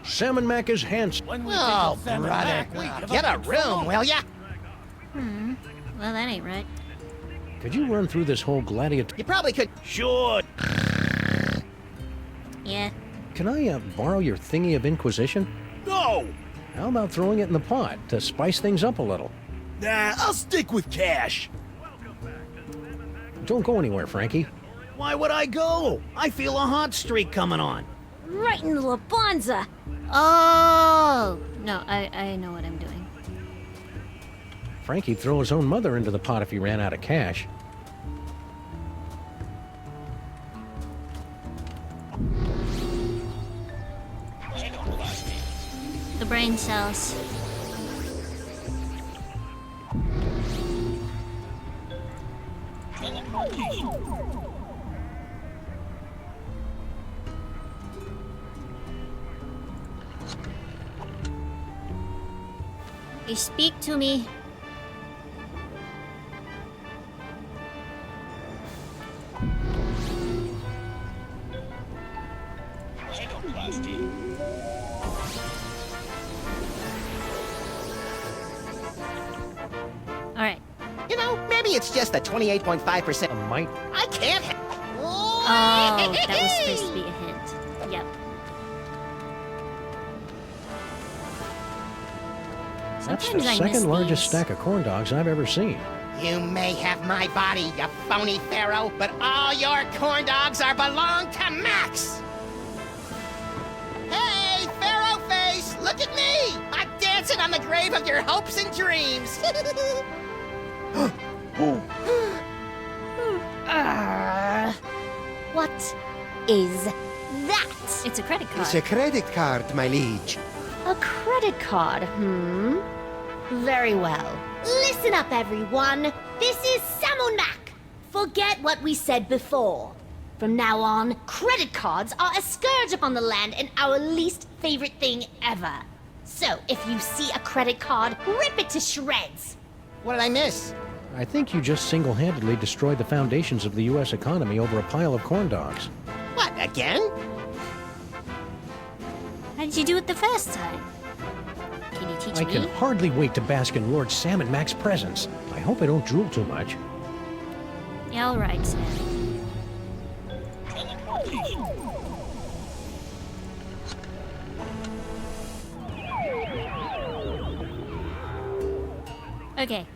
Speaker 3: Salmon Mac is handsome.
Speaker 4: Oh, brother, get a room, will ya?
Speaker 1: Well, that ain't right.
Speaker 3: Could you run through this whole gladiator?
Speaker 4: You probably could.
Speaker 7: Sure.
Speaker 1: Yeah.
Speaker 3: Can I borrow your thingy of Inquisition?
Speaker 7: No!
Speaker 3: How about throwing it in the pot to spice things up a little?
Speaker 7: Nah, I'll stick with cash.
Speaker 3: Don't go anywhere, Frankie.
Speaker 7: Why would I go? I feel a hot streak coming on.
Speaker 18: Right in the Labanza.
Speaker 1: Oh! No, I know what I'm doing.
Speaker 3: Frankie'd throw his own mother into the pot if he ran out of cash.
Speaker 1: The brain cells. You speak to me. Alright.
Speaker 4: You know, maybe it's just a 28.5%.
Speaker 3: Might.
Speaker 4: I can't.
Speaker 1: Oh, that was supposed to be a hint. Yep.
Speaker 3: That's
Speaker 1: Sometimes
Speaker 3: the
Speaker 1: I miss
Speaker 3: second largest
Speaker 1: these.
Speaker 3: stack of corn dogs I've ever seen.
Speaker 4: You may have my body, you phony pharaoh, but all your corn dogs are belong to Max! Hey, Pharaoh Face, look at me! I'm dancing on the grave of your hopes and dreams!
Speaker 12: What is that?
Speaker 1: It's a credit card.
Speaker 2: It's a credit card, my liege.
Speaker 12: A credit card, Very well. Listen up, everyone. This is Samonak. Forget what we said before. From now on, credit cards are a scourge upon the land and our least favorite thing ever. So, if you see a credit card, rip it to shreds.
Speaker 4: What did I miss?
Speaker 3: I think you just single-handedly destroyed the foundations of the U.S. economy over a pile of corn dogs.
Speaker 4: What, again?
Speaker 1: How did you do it the first time? Can you teach
Speaker 3: I
Speaker 1: me?
Speaker 3: can hardly wait to bask in Lord Salmon Mac's presence. I hope I don't drool too much.
Speaker 1: Yeah, alright, Sam. Okay.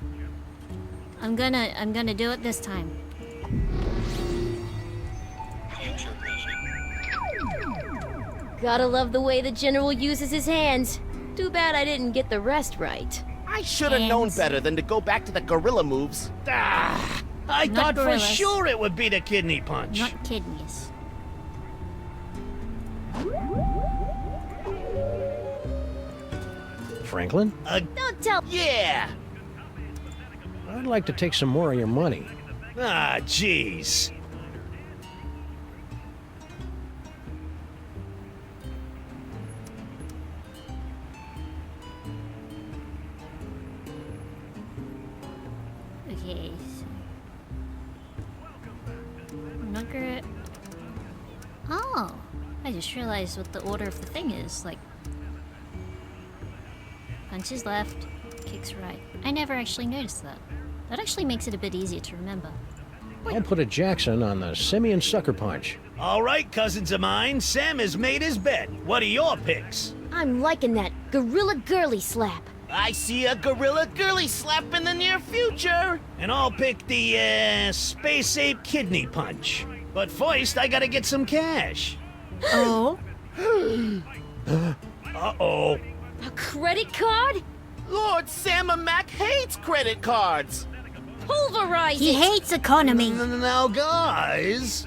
Speaker 1: I'm gonna do it this time.
Speaker 18: Gotta love the way the General uses his hands. Too bad I didn't get the rest right.
Speaker 4: I should have known better than to go back to the gorilla moves.
Speaker 7: Ah, I
Speaker 1: Not
Speaker 7: thought
Speaker 1: gorillas.
Speaker 7: for sure it would be the kidney punch.
Speaker 1: Not kidneys.
Speaker 3: Franklin?
Speaker 18: Don't tell.
Speaker 4: Yeah!
Speaker 3: I'd like to take some more of your money.
Speaker 7: Ah, jeez.
Speaker 1: Okay. So I'm not gonna. Oh, I just realized what the order of the thing is. Like, punches left, kicks right. I never actually noticed that. That actually makes it a bit easier to remember.
Speaker 3: I'll put a Jackson on the Simeon Sucker Punch.
Speaker 7: All right, cousins of mine, Sam has made his bet. What are your picks?
Speaker 18: I'm liking that gorilla girly slap.
Speaker 4: I see a gorilla girly slap in the near future!
Speaker 7: And I'll pick the, Space Ape Kidney Punch. But first, I gotta get some cash.
Speaker 1: Oh?
Speaker 7: Uh-oh.
Speaker 18: A credit card?
Speaker 15: Lord Sam Mac hates credit cards.
Speaker 12: Pulverize
Speaker 1: He hates economy.
Speaker 7: Now, guys.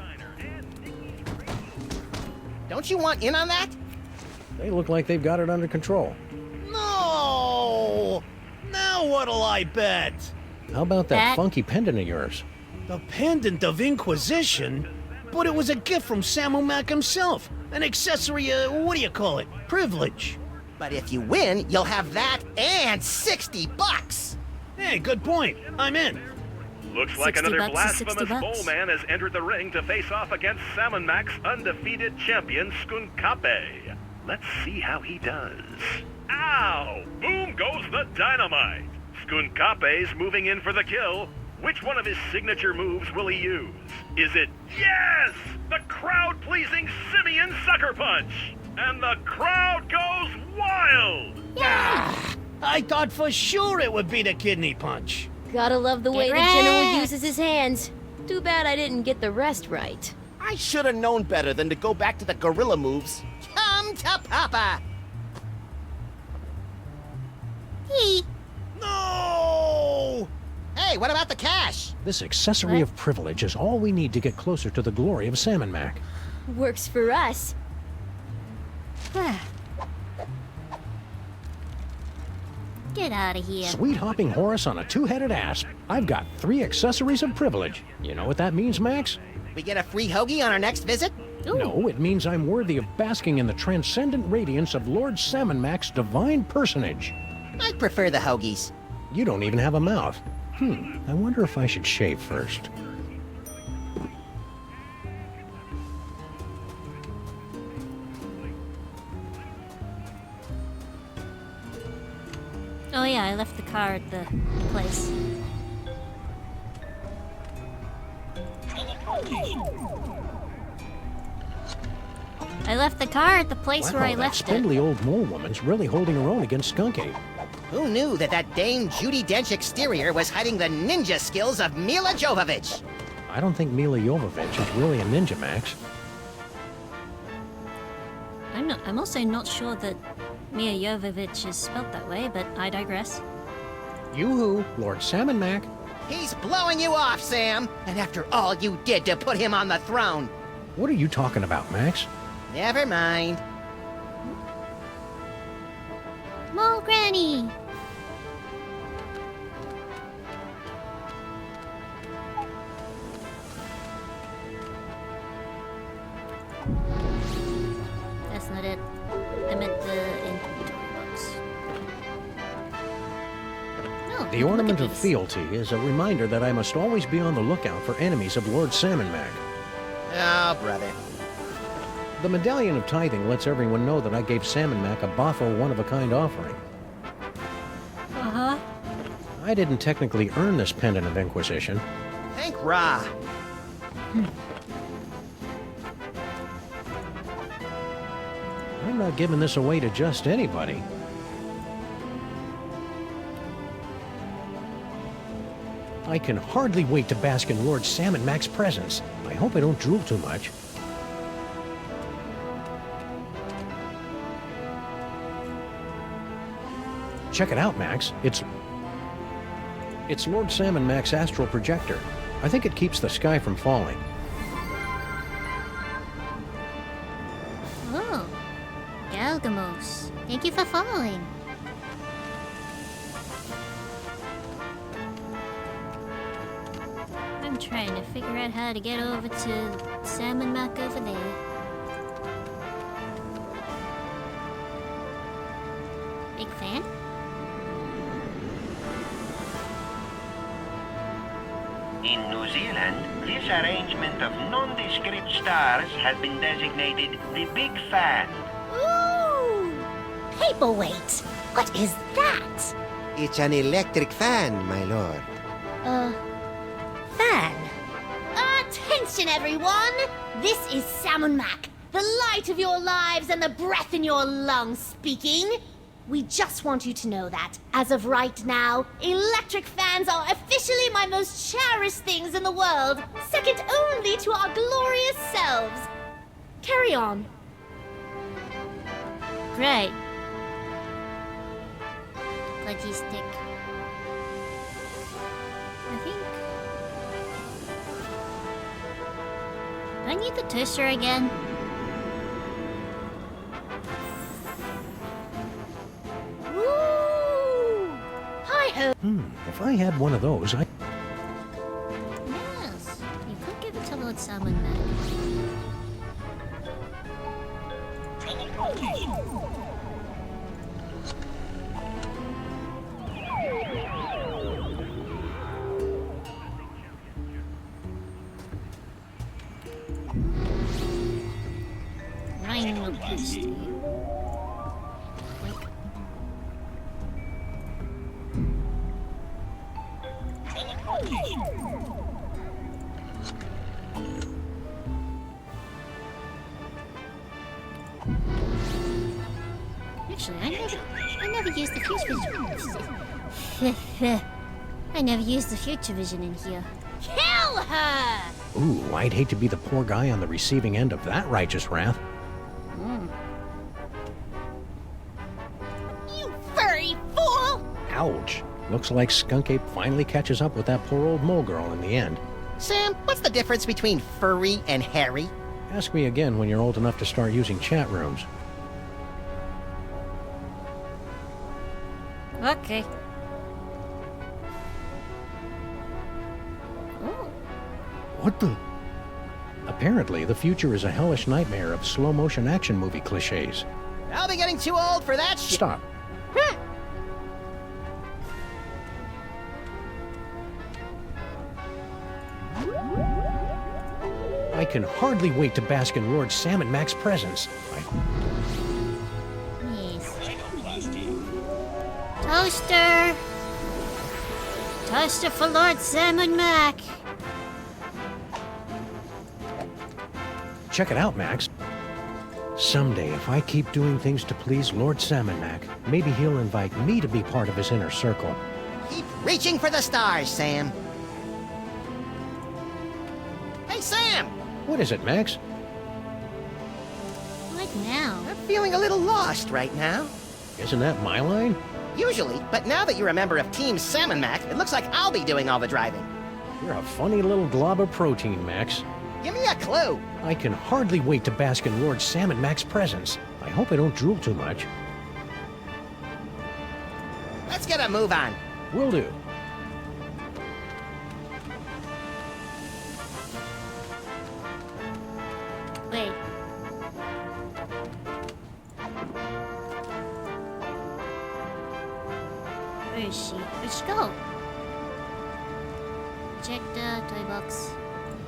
Speaker 4: Don't you want in on that?
Speaker 3: They look like they've got it under control.
Speaker 7: No! Now what'll I bet?
Speaker 3: How about that funky pendant of yours?
Speaker 7: The Pendant of Inquisition? But it was a gift from Sam Mac himself. An accessory, what do you call it? Privilege.
Speaker 4: But if you win, you'll have that and $60.
Speaker 7: Hey, good point. I'm in.
Speaker 16: Looks like
Speaker 1: 60
Speaker 16: another
Speaker 1: bucks is
Speaker 16: blasphemous
Speaker 1: 60 bucks.
Speaker 16: bull man has entered the ring to face off against Salmon Mac's undefeated champion, Skunkape. Let's see how he does. Ow! Boom goes the dynamite! Skunkape's moving in for the kill. Which one of his signature moves will he use? Is it, yes, the crowd-pleasing Simeon Sucker Punch? And the crowd goes wild!
Speaker 7: I thought for sure it would be the kidney punch.
Speaker 18: Gotta love the way the
Speaker 1: Get
Speaker 18: general
Speaker 1: wrecked.
Speaker 18: uses his hands. Too bad I didn't get the rest right.
Speaker 15: I should have known better than to go back to the gorilla moves.
Speaker 4: Come to Papa!
Speaker 1: He.
Speaker 7: No!
Speaker 4: Hey, what about the cash?
Speaker 3: This accessory of privilege is all we need to get closer to the glory of Salmon Mac.
Speaker 18: Works for us.
Speaker 1: Get out of here.
Speaker 3: Sweet hopping Horus on a two-headed asp. I've got 3 accessories of privilege. You know what that means, Max?
Speaker 4: We get a free hoagie on our next visit?
Speaker 3: No, it means I'm worthy of basking in the transcendent radiance of Lord Salmon Mac's divine personage.
Speaker 4: I'd prefer the hoagies.
Speaker 3: You don't even have a mouth. I wonder if I should shave first.
Speaker 1: Oh yeah, I left the car at the place. I left the car at the place where I
Speaker 3: that
Speaker 1: left it.
Speaker 3: spindly old mole woman's really holding her own against Skunky.
Speaker 4: Who knew that Dame Judi Dench exterior was hiding the ninja skills of Mila Jovovich?
Speaker 3: I don't think Mila Jovovich is really a ninja, Max.
Speaker 1: I'm also not sure that Mia Jovovich is spelt that way, but I digress.
Speaker 3: Yoo-hoo, Lord Salmon Mac.
Speaker 4: He's blowing you off, Sam! And after all you did to put him on the throne!
Speaker 3: What are you talking about, Max?
Speaker 4: Never mind.
Speaker 1: Mole Granny! That's not it. I meant the inventory box. Oh,
Speaker 3: The ornament
Speaker 1: look
Speaker 3: of
Speaker 1: at these.
Speaker 3: fealty is a reminder that I must always be on the lookout for enemies of Lord Salmon Mac.
Speaker 4: Oh, brother.
Speaker 3: The medallion of tithing lets everyone know that I gave Salmon Mac a Boffo one-of-a-kind offering.
Speaker 1: Uh-huh.
Speaker 3: I didn't technically earn this pendant of Inquisition.
Speaker 4: Thank Ra.
Speaker 3: I'm not giving this away to just anybody. I can hardly wait to bask in Lord Salmon Mac's presence. I hope I don't drool too much. Check it out, Max. It's Lord Salmon Mac's astral projector. I think it keeps the sky from falling.
Speaker 1: Oh. Galgamos. Thank you for following. I'm trying to figure out how to get over to Salmon Mac over there. Big fan?
Speaker 6: In New Zealand, this arrangement of nondescript stars has been designated the Big Fan.
Speaker 17: Ooh! Paperweight! What is that?
Speaker 2: It's an electric fan, my lord.
Speaker 17: Fan. Attention, everyone! This is Salmon Mac, the light of your lives and the breath in your lungs speaking. We just want you to know that, as of right now, electric fans are officially my most cherished things in the world, second only to our glorious selves. Carry on.
Speaker 1: Great. fudgy stick. I think... Do I need the toaster again?
Speaker 12: Woo! Hi-ho!
Speaker 3: If I had one of those, I...
Speaker 1: Yes, you could give it to Lord Salmon Mac. Rhinoplasty. Actually, I never used the future vision. I never used the future vision in here.
Speaker 12: Kill her!
Speaker 3: Ooh, I'd hate to be the poor guy on the receiving end of that righteous wrath.
Speaker 12: You furry fool!
Speaker 3: Ouch. Looks like Skunk Ape finally catches up with that poor old mole girl in the end.
Speaker 4: Sam, what's the difference between furry and hairy?
Speaker 3: Ask me again when you're old enough to start using chat rooms.
Speaker 1: Okay.
Speaker 10: What the?
Speaker 3: Apparently, the future is a hellish nightmare of slow-motion action movie cliches.
Speaker 4: I'll be getting too old for that shit.
Speaker 3: Stop. I can hardly wait to bask in Lord Salmon Mac's presence.
Speaker 1: Yes. Toaster! Toaster for Lord Salmon Mac!
Speaker 3: Check it out, Max. Someday, if I keep doing things to please Lord Salmon Mac, maybe he'll invite me to be part of his inner circle.
Speaker 4: Keep reaching for the stars, Sam. Hey, Sam!
Speaker 3: What is it, Max?
Speaker 1: What now?
Speaker 4: I'm feeling a little lost right now.
Speaker 3: Isn't that my line?
Speaker 4: Usually, but now that you're a member of Team Salmon Mac, it looks like I'll be doing all the driving.
Speaker 3: You're a funny little glob of protein, Max.
Speaker 4: Give me a clue.
Speaker 3: I can hardly wait to bask in Lord Salmon Mac's presence. I hope I don't drool too much.
Speaker 4: Let's get a move on.
Speaker 3: Will do.
Speaker 1: Wait. Where is she? Where'd she go? Check the toy box.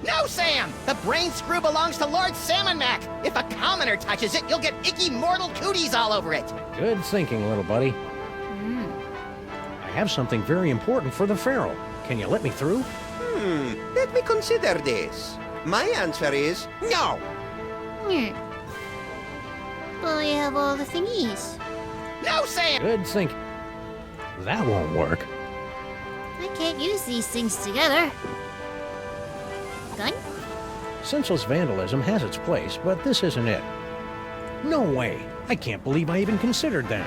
Speaker 4: No, Sam! The brain screw belongs to Lord Salmon Mac. If a commoner touches it, you'll get icky mortal cooties all over it.
Speaker 3: Good thinking, little buddy. I have something very important for the Pharaoh. Can you let me through?
Speaker 2: Let me consider this. My answer is no.
Speaker 1: But we have all the thingies.
Speaker 4: No, Sam!
Speaker 3: Good thinking. That won't work.
Speaker 1: I can't use these things together. Gun?
Speaker 3: Senseless vandalism has its place, but this isn't it. No way! I can't believe I even considered that.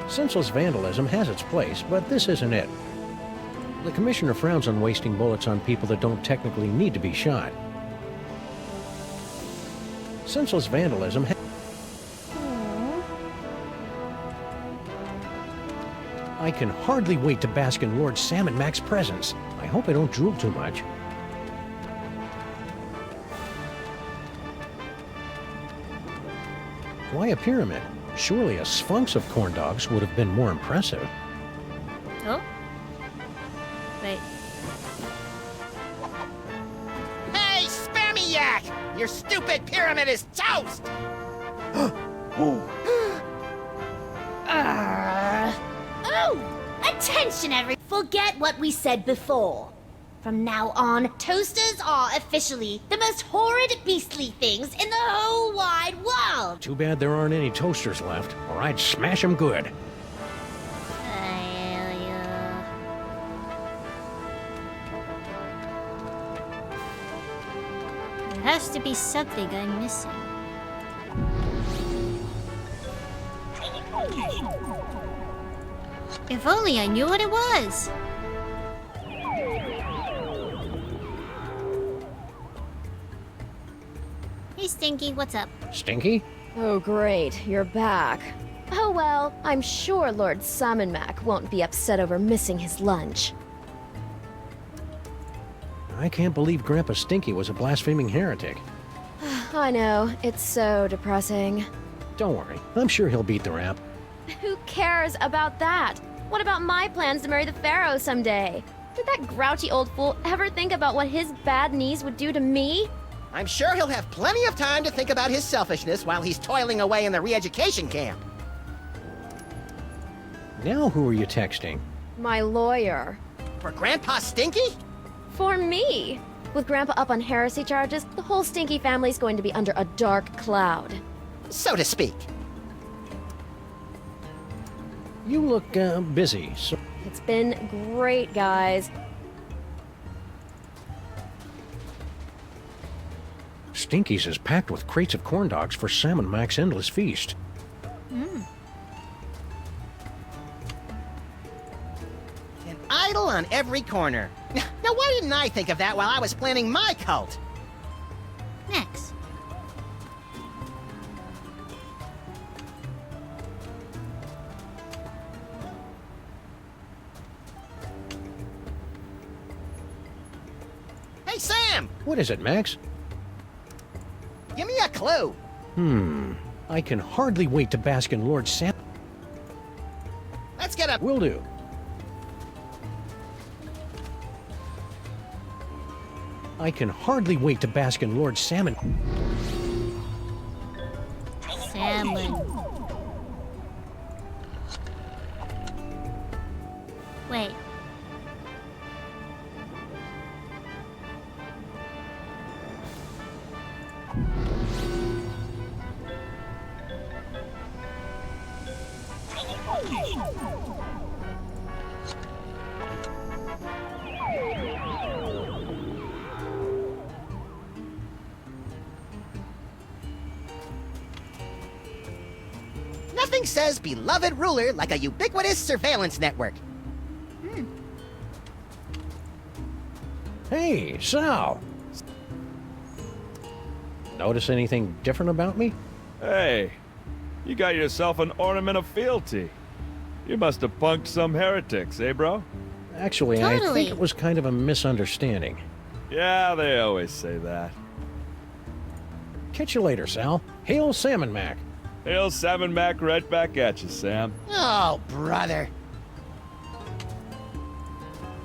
Speaker 3: Senseless vandalism has its place, but this isn't it. The Commissioner frowns on wasting bullets on people that don't technically need to be shot. Senseless vandalism I can hardly wait to bask in Lord Salmon Mac's presence. I hope I don't drool too much. Why a pyramid? Surely a sphinx of corn dogs would have been more impressive.
Speaker 1: Oh? Wait.
Speaker 4: Hey, Spammy Yak! Your stupid pyramid is toast!
Speaker 12: Oh! Attention, Forget what we said before. From now on, toasters are officially the most horrid, beastly things in the whole wide world.
Speaker 3: Too bad there aren't any toasters left, or I'd smash them good.
Speaker 1: has to be something I'm missing. If only I knew what it was! Hey Stinky, what's up?
Speaker 3: Stinky?
Speaker 18: Oh great, you're back. Oh well, I'm sure Lord Salmon Mac won't be upset over missing his lunch.
Speaker 3: I can't believe Grandpa Stinky was a blaspheming heretic.
Speaker 18: I know, it's so depressing.
Speaker 3: Don't worry, I'm sure he'll beat the rap.
Speaker 18: Who cares about that? What about my plans to marry the Pharaoh someday? Did that grouchy old fool ever think about what his bad knees would do to me?
Speaker 4: I'm sure he'll have plenty of time to think about his selfishness while he's toiling away in the re-education camp.
Speaker 3: Now who are you texting?
Speaker 18: My lawyer.
Speaker 4: For Grandpa Stinky?
Speaker 18: For me. With Grandpa up on heresy charges, the whole Stinky family's going to be under a dark cloud.
Speaker 4: So to speak.
Speaker 3: You look, busy, so...
Speaker 18: It's been great, guys.
Speaker 3: Stinky's is packed with crates of corn dogs for Salmon Mac's endless feast.
Speaker 1: Mm.
Speaker 4: An idol on every corner. Now why didn't I think of that while I was planning my cult?
Speaker 1: Max.
Speaker 4: Hey, Sam!
Speaker 3: What is it, Max?
Speaker 4: Give me a clue.
Speaker 3: I can hardly wait to bask in Lord Sam...
Speaker 4: Let's get a...
Speaker 3: Will do. I can hardly wait to bask in Lord Salmon...
Speaker 1: Salmon. Wait.
Speaker 4: Nothing says beloved ruler like a ubiquitous surveillance network.
Speaker 3: Hey, Sal! Notice anything different about me?
Speaker 11: Hey, you got yourself an ornament of fealty. You must have punked some heretics, eh, bro?
Speaker 3: Actually, I
Speaker 1: Totally.
Speaker 3: think it was kind of a misunderstanding.
Speaker 11: Yeah, they always say that.
Speaker 3: Catch you later, Sal. Hail Salmon Mac.
Speaker 11: Hail Salmon Mac right back at you, Sam.
Speaker 4: Oh, brother.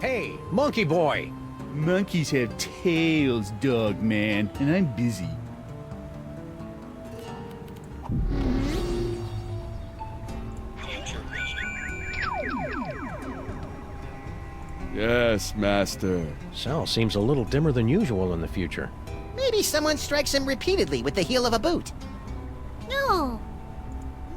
Speaker 3: Hey, Monkey Boy!
Speaker 10: Monkeys have tails, dog man, and I'm busy.
Speaker 11: Yes, master.
Speaker 3: Sal seems a little dimmer than usual in the future.
Speaker 4: Maybe someone strikes him repeatedly with the heel of a boot.
Speaker 1: No!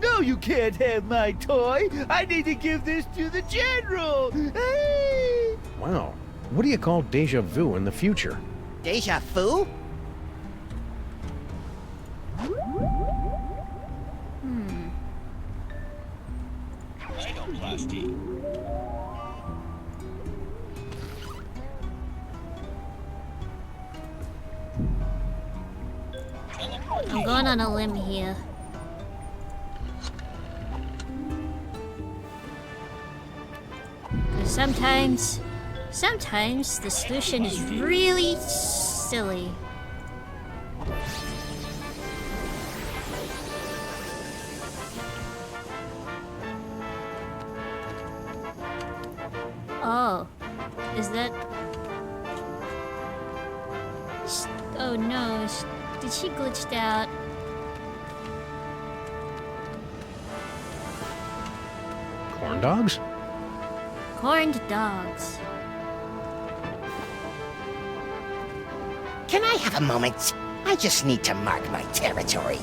Speaker 10: No, you can't have my toy. I need to give this to the general. Hey!
Speaker 3: Wow. What do you call deja vu in the future?
Speaker 4: Deja vu?
Speaker 1: I'm going on a limb here. Sometimes the solution is really silly. Oh, is that... Oh no, did she glitched out?
Speaker 3: Corn dogs?
Speaker 1: Corned dogs.
Speaker 4: Can I have a moment? I just need to mark my territory.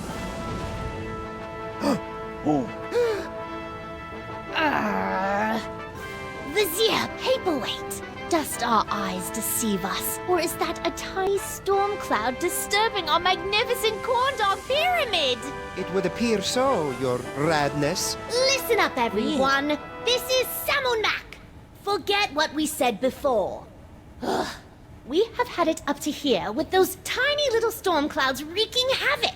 Speaker 17: Vizier Paperweight!
Speaker 12: Dust our eyes deceive us? Or is that a tiny storm cloud disturbing our magnificent corn dog pyramid?
Speaker 2: It would appear so, your radness.
Speaker 12: Listen up, everyone. This is Samunak. Forget what we said before. Ugh. We have had it up to here with those tiny little storm clouds wreaking havoc.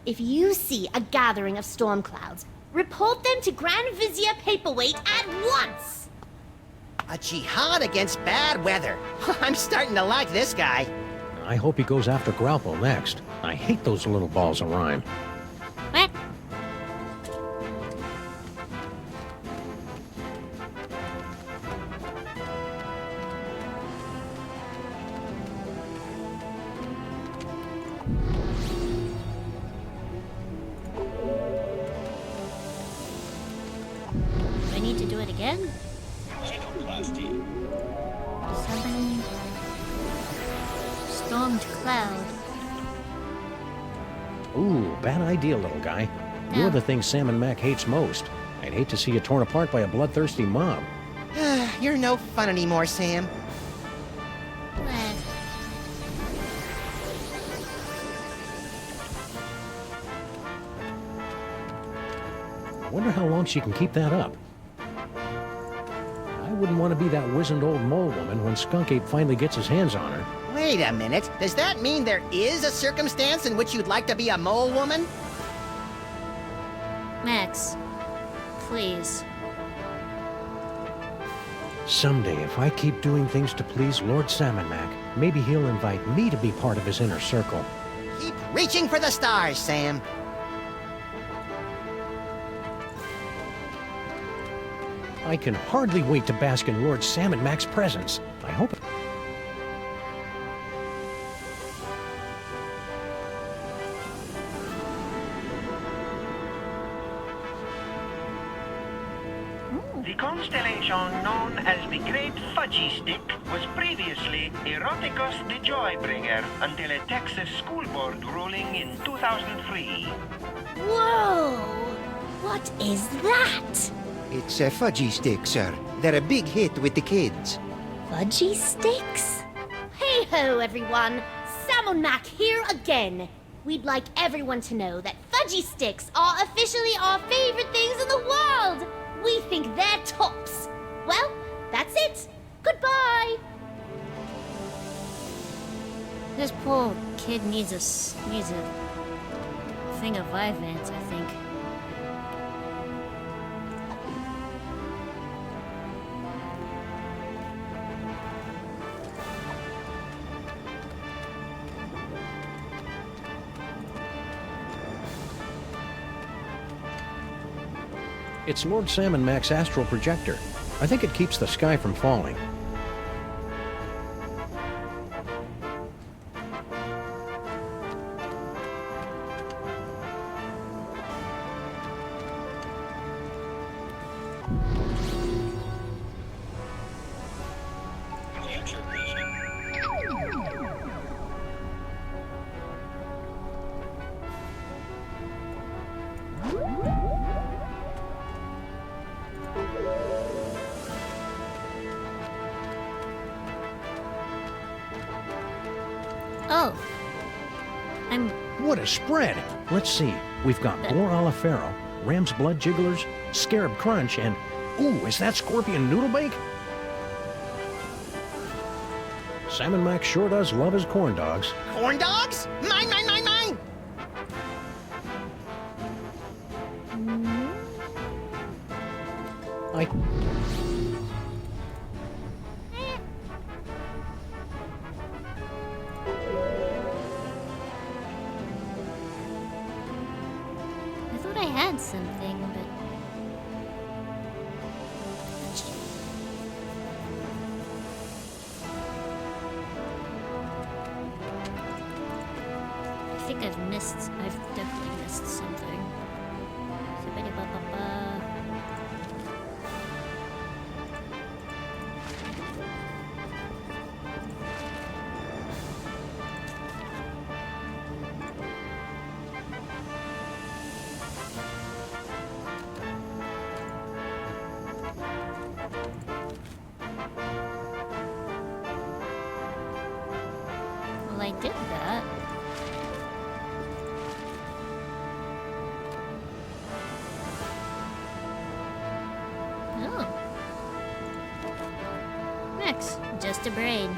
Speaker 12: If you see a gathering of storm clouds, report them to Grand Vizier Paperweight at once.
Speaker 4: A jihad against bad weather. I'm starting to like this guy.
Speaker 3: I hope he goes after Grauple next. I hate those little balls of rhyme.
Speaker 1: What? Do I need to do it again? Summon stormed cloud.
Speaker 3: Ooh, bad idea, little guy. You're the thing Salmon Mac hates most. I'd hate to see you torn apart by a bloodthirsty mob.
Speaker 4: You're no fun anymore, Sam.
Speaker 1: What?
Speaker 3: I wonder how long she can keep that up. I wouldn't want to be that wizened old mole woman when Skunk Ape finally gets his hands on her.
Speaker 4: Wait a minute. Does that mean there is a circumstance in which you'd like to be a mole woman?
Speaker 1: Max, please.
Speaker 3: Someday, if I keep doing things to please Lord Salmon Mac, maybe he'll invite me to be part of his inner circle.
Speaker 4: Keep reaching for the stars, Sam.
Speaker 3: I can hardly wait to bask in Lord Salmon Mac's presence. I hope it...
Speaker 6: The constellation known as the Great Fudgy Stick was previously Eroticus the Joybringer until a Texas school board ruling in 2003.
Speaker 12: Whoa! What is that?
Speaker 2: It's a fudgy stick, sir. They're a big hit with the kids.
Speaker 12: Fudgy sticks? Hey-ho, everyone! Salmon Mac here again. We'd like everyone to know that fudgy sticks are officially our favorite things in the world. We think they're tops. Well, that's it. Goodbye.
Speaker 1: This poor kid needs a thing of Vyvanse, I think.
Speaker 3: It's Lord Salmon Mac's astral projector. I think it keeps the sky from falling.
Speaker 1: Oh.
Speaker 3: What a spread! Let's see. We've got Boar a la Pharaoh, Ram's Blood Jigglers, Scarab Crunch, and... Ooh, is that Scorpion Noodle Bake? Salmon Mac sure does love his corn dogs.
Speaker 4: Corn dogs? Mine, mine, mine, mine!
Speaker 3: I
Speaker 1: thought I had something, but... I think I've definitely missed something. Zippity-ba-ba-ba. did that. Oh. Max, just a brain.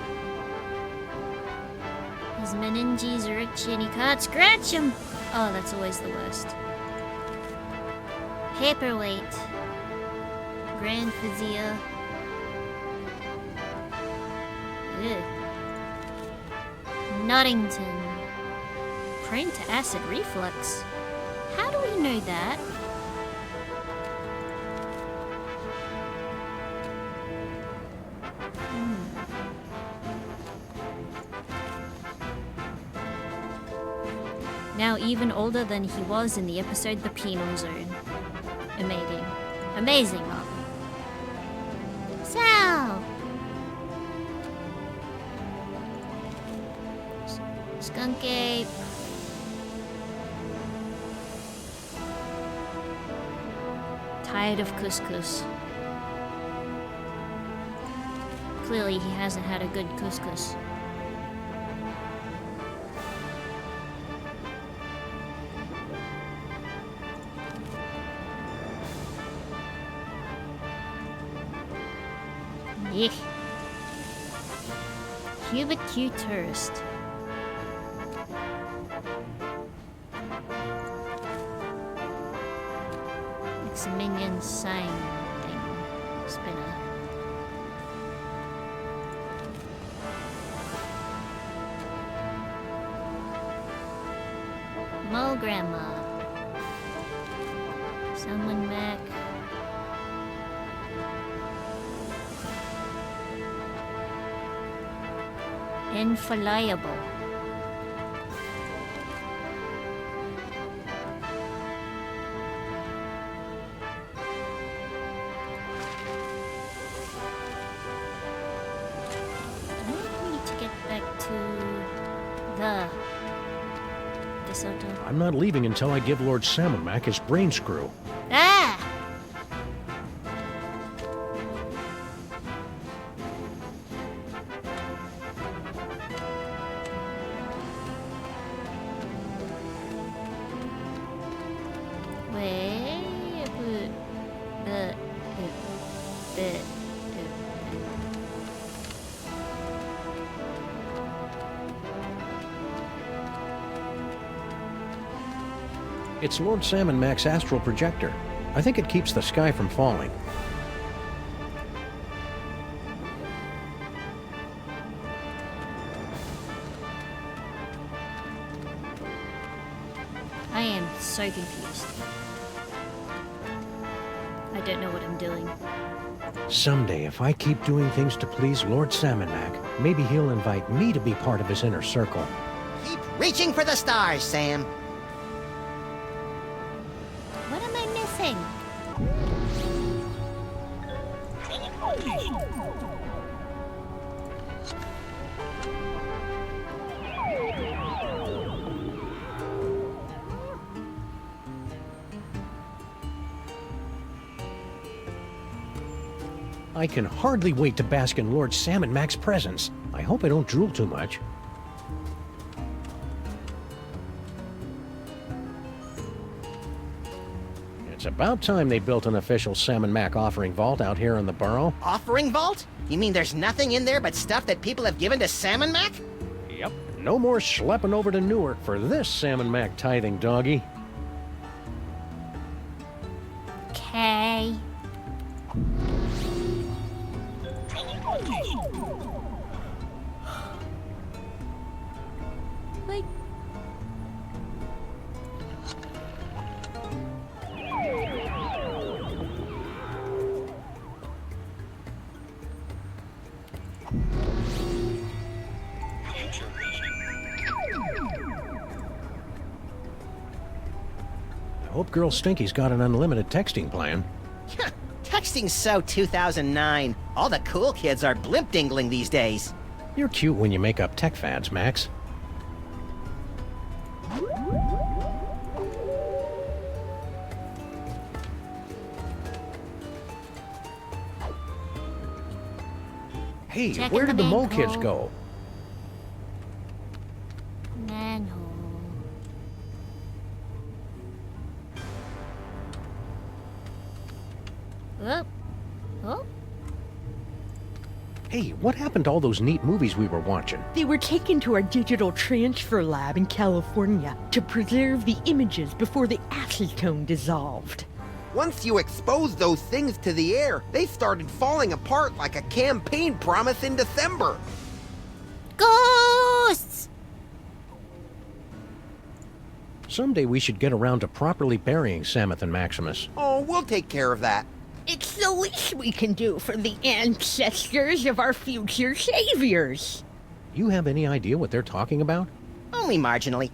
Speaker 1: His meninges are itchy and he can't scratch him. Oh, that's always the worst. Paperweight. Grand Vizier. Ugh. Nottington. Prone to acid reflux. How do we know that? Now even older than he was in the episode The Penal Zone. Amazing. Amazing, huh? Sal! Skunk ape. Tired of couscous. Clearly he hasn't had a good couscous. Yeah. Cubic Q tourist. It's a minion sign thing. Spinner. Mole Grandma. Someone Mac. Infallible. I need to get back to the DeSoto.
Speaker 3: I'm not leaving until I give Lord Salmon Mac his brain screw.
Speaker 1: Ah!
Speaker 3: It's Lord Salmon Mac's astral projector. I think it keeps the sky from falling.
Speaker 1: I am so confused. I don't know what I'm doing.
Speaker 3: Someday, if I keep doing things to please Lord Salmon Mac, maybe he'll invite me to be part of his inner circle.
Speaker 4: Keep reaching for the stars, Sam.
Speaker 1: What am I missing?
Speaker 3: I can hardly wait to bask in Lord Salmon Mac's presence. I hope I don't drool too much. It's about time they built an official Salmon Mac offering vault out here in the burrow.
Speaker 4: Offering vault? You mean there's nothing in there but stuff that people have given to Salmon Mac?
Speaker 3: Yep. No more schlepping over to Newark for this Salmon Mac tithing doggy.
Speaker 1: Okay. Like...
Speaker 3: I hope Girl Stinky's got an unlimited texting plan.
Speaker 4: Texting's so 2009. All the cool kids are blimp dingling these days.
Speaker 3: You're cute when you make up tech fads, Max. Hey,
Speaker 1: Checking
Speaker 3: where
Speaker 1: the
Speaker 3: did the mole
Speaker 1: bank
Speaker 3: kids
Speaker 1: hole.
Speaker 3: go?
Speaker 1: Oh. Oh.
Speaker 3: Hey, what happened to all those neat movies we were watching?
Speaker 21: They were taken to our digital transfer lab in California to preserve the images before the acetone dissolved.
Speaker 20: Once you exposed those things to the air, they started falling apart like a campaign promise in December.
Speaker 1: Ghosts!
Speaker 3: Someday we should get around to properly burying Samuth and Maximus.
Speaker 20: Oh, we'll take care of that.
Speaker 21: It's the least we can do for the ancestors of our future saviors.
Speaker 3: You have any idea what they're talking about?
Speaker 4: Only marginally.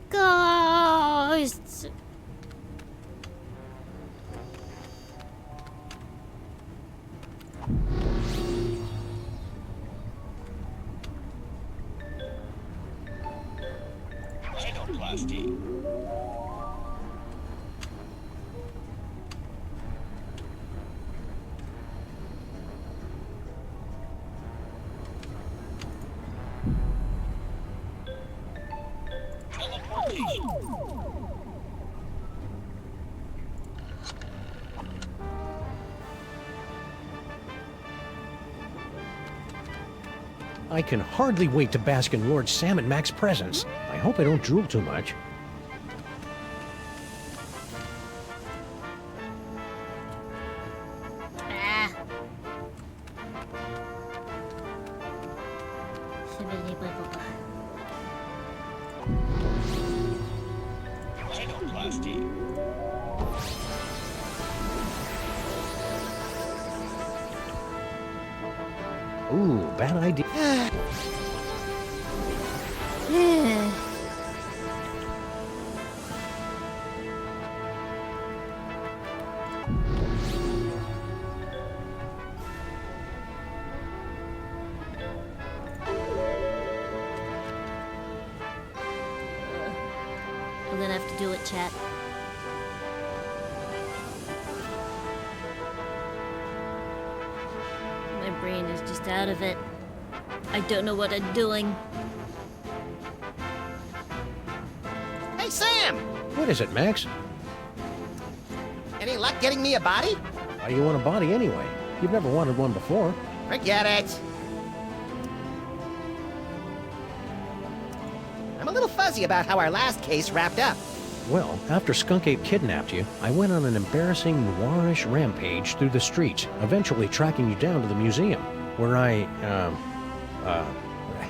Speaker 1: Ghosts!
Speaker 9: Genoplasty.
Speaker 3: I can hardly wait to bask in Lord Sam and Mac's presence. I hope I don't drool too much.
Speaker 1: Ah.
Speaker 9: Genoplasty.
Speaker 3: Ooh, bad idea.
Speaker 1: I'm gonna have to do it, chat. My brain is just out of it. I don't know what I'm doing.
Speaker 4: Hey, Sam!
Speaker 3: What is it, Max?
Speaker 4: Any luck getting me a body?
Speaker 3: Why do you want a body anyway? You've never wanted one before.
Speaker 4: Forget it. I'm a little fuzzy about how our last case wrapped up.
Speaker 3: Well, after Skunk Ape kidnapped you, I went on an embarrassing noirish rampage through the streets, eventually tracking you down to the museum, where I,